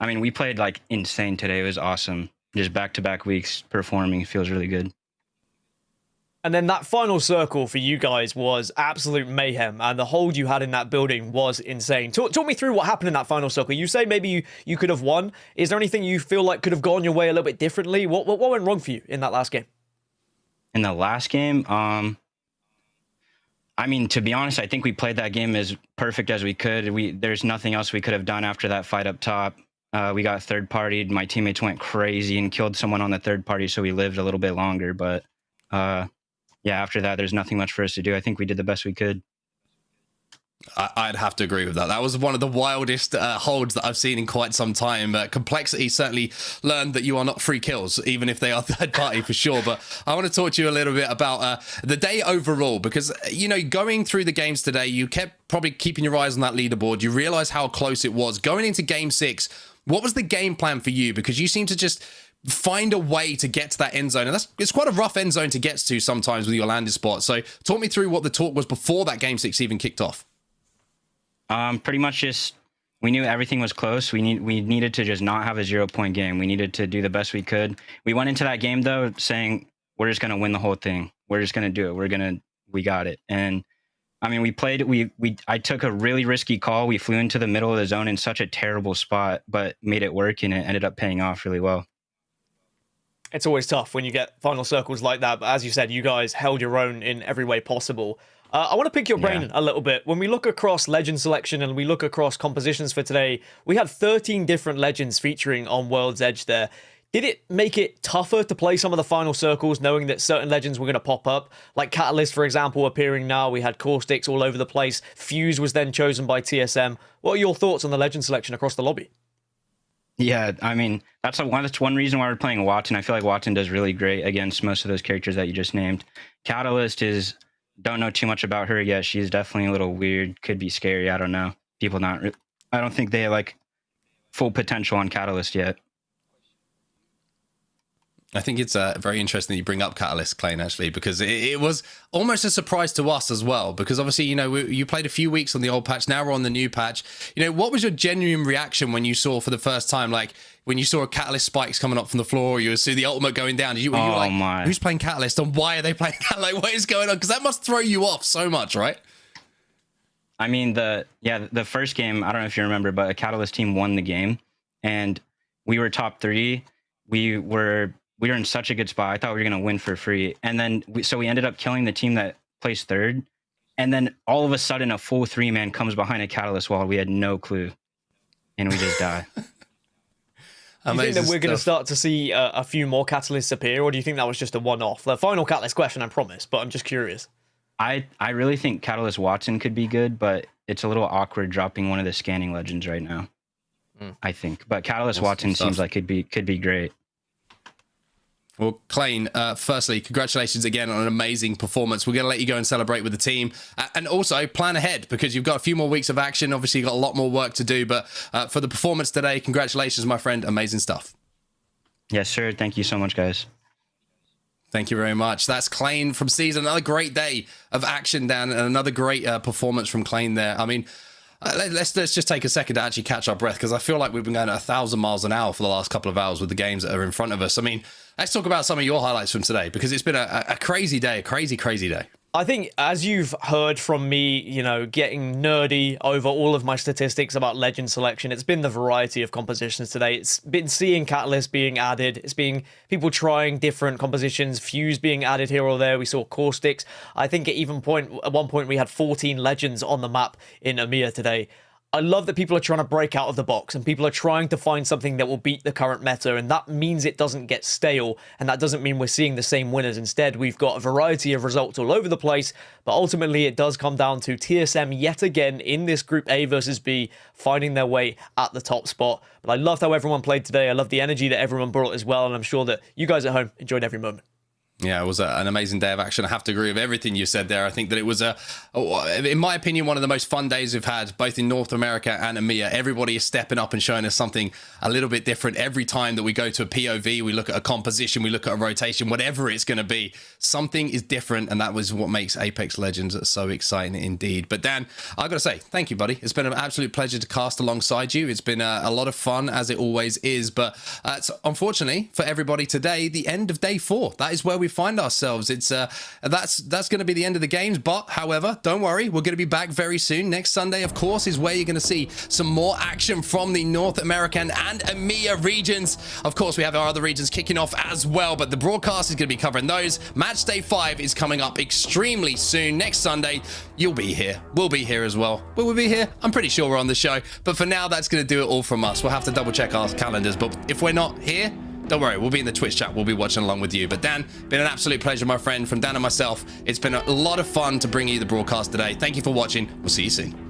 mean, we played like insane today. It was awesome. Just back-to-back weeks performing feels really good. And then that final circle for you guys was absolute mayhem, and the hold you had in that building was insane. Talk me through what happened in that final circle. You say maybe you could have won. Is there anything you feel like could have gone your way a little bit differently? What went wrong for you in that last game? In the last game, I mean, to be honest, I think we played that game as perfect as we could. There's nothing else we could have done after that fight up top. We got third-partied. My teammates went crazy and killed someone on the third party, so we lived a little bit longer. But yeah, after that, there's nothing much for us to do. I think we did the best we could. I'd have to agree with that. That was one of the wildest holds that I've seen in quite some time. Complexity certainly learned that you are not free kills, even if they are third party for sure. But I want to talk to you a little bit about the day overall, because, you know, going through the games today, you kept probably keeping your eyes on that leaderboard. You realize how close it was. Going into game 6, what was the game plan for you? Because you seem to just find a way to get to that end zone. And it's quite a rough end zone to get to sometimes with your landing spot. So talk me through what the talk was before that game 6 even kicked off. Pretty much just, we knew everything was close. We needed to just not have a 0-point game. We needed to do the best we could. We went into that game though saying we're just gonna win the whole thing. We're just gonna do it. We got it. And I mean, I took a really risky call. We flew into the middle of the zone in such a terrible spot, but made it work, and it ended up paying off really well. It's always tough when you get final circles like that, but as you said, you guys held your own in every way possible. I want to pick your brain a little bit. When we look across legend selection and we look across compositions for today, we had 13 different legends featuring on World's Edge there. Did it make it tougher to play some of the final circles, knowing that certain legends were going to pop up? Like Catalyst, for example, appearing now. We had Caustics all over the place. Fuse was then chosen by TSM. What are your thoughts on the legend selection across the lobby? Yeah, I mean, that's one reason why we're playing Watson. I feel like Watson does really great against most of those characters that you just named. Catalyst don't know too much about her yet. She's definitely a little weird, could be scary. I don't know. I don't think they have like full potential on Catalyst yet. I think it's very interesting that you bring up Catalyst, Klein, actually, because it was almost a surprise to us as well. Because obviously, you know, you played a few weeks on the old patch, now we're on the new patch. You know, what was your genuine reaction when you saw for the first time, like when you saw a Catalyst spikes coming up from the floor, or you see the ultimate going down? Were you like, who's playing Catalyst and why are they playing Catalyst? Like, what is going on? Because that must throw you off so much, right? I mean, the first game, I don't know if you remember, but a Catalyst team won the game, and we were top 3. We were in such a good spot. I thought we were going to win for free. And then we ended up killing the team that placed 3rd. And then all of a sudden a full 3-man comes behind a Catalyst wall. We had no clue. And we just die. Do you think that we're going to start to see a few more Catalysts appear, or do you think that was just a one-off? The final Catalyst question, I promise, but I'm just curious. I really think Catalyst Watson could be good, but it's a little awkward dropping one of the scanning legends right now. I think. But Catalyst Watson seems like could be great. Well, Klein, firstly, congratulations again on an amazing performance. We're going to let you go and celebrate with the team. And also, plan ahead, because you've got a few more weeks of action. Obviously, you've got a lot more work to do. But for the performance today, congratulations, my friend. Amazing stuff. Yes, sir. Thank you so much, guys. Thank you very much. That's Klein from Season. Another great day of action, Dan, and another great performance from Klein there. I mean, let's just take a second to actually catch our breath, because I feel like we've been going at 1,000 miles an hour for the last couple of hours with the games that are in front of us. I mean, let's talk about some of your highlights from today, because it's been a crazy day, a crazy day. I think, as you've heard from me, you know, getting nerdy over all of my statistics about legend selection, it's been the variety of compositions today. It's been seeing Catalyst being added. It's being people trying different compositions, Fuse being added here or there. We saw Caustics. I think at one point we had 14 legends on the map in EMEA today. I love that people are trying to break out of the box and people are trying to find something that will beat the current meta, and that means it doesn't get stale, and that doesn't mean we're seeing the same winners. Instead, we've got a variety of results all over the place, but ultimately it does come down to TSM yet again in this Group A versus B, finding their way at the top spot. But I loved how everyone played today. I love the energy that everyone brought as well, and I'm sure that you guys at home enjoyed every moment. Yeah, it was an amazing day of action. I have to agree with everything you said there. I think that it was, in my opinion, one of the most fun days we've had, both in North America and EMEA. Everybody is stepping up and showing us something a little bit different. Every time that we go to a POV, we look at a composition, we look at a rotation, whatever it's going to be, something is different, and that was what makes Apex Legends so exciting indeed. But Dan, I've got to say, thank you, buddy. It's been an absolute pleasure to cast alongside you. It's been a lot of fun, as it always is. But unfortunately for everybody today, the end of day 4. That is where we we find ourselves. It's that's going to be the end of the games. But however, don't worry, we're going to be back very soon. Next Sunday, of course, is where you're going to see some more action from the North American and EMEA regions. Of course, we have our other regions kicking off as well, but the broadcast is going to be covering those. Match day 5 is coming up extremely soon. Next Sunday, you'll be here. We'll be here as well. Will we be here? I'm pretty sure we're on the show. But for now, that's going to do it all from us. We'll have to double check our calendars. But if we're not here, don't worry, we'll be in the Twitch chat. We'll be watching along with you. But Dan, been an absolute pleasure, my friend. From Dan and myself, it's been a lot of fun to bring you the broadcast today. Thank you for watching. We'll see you soon.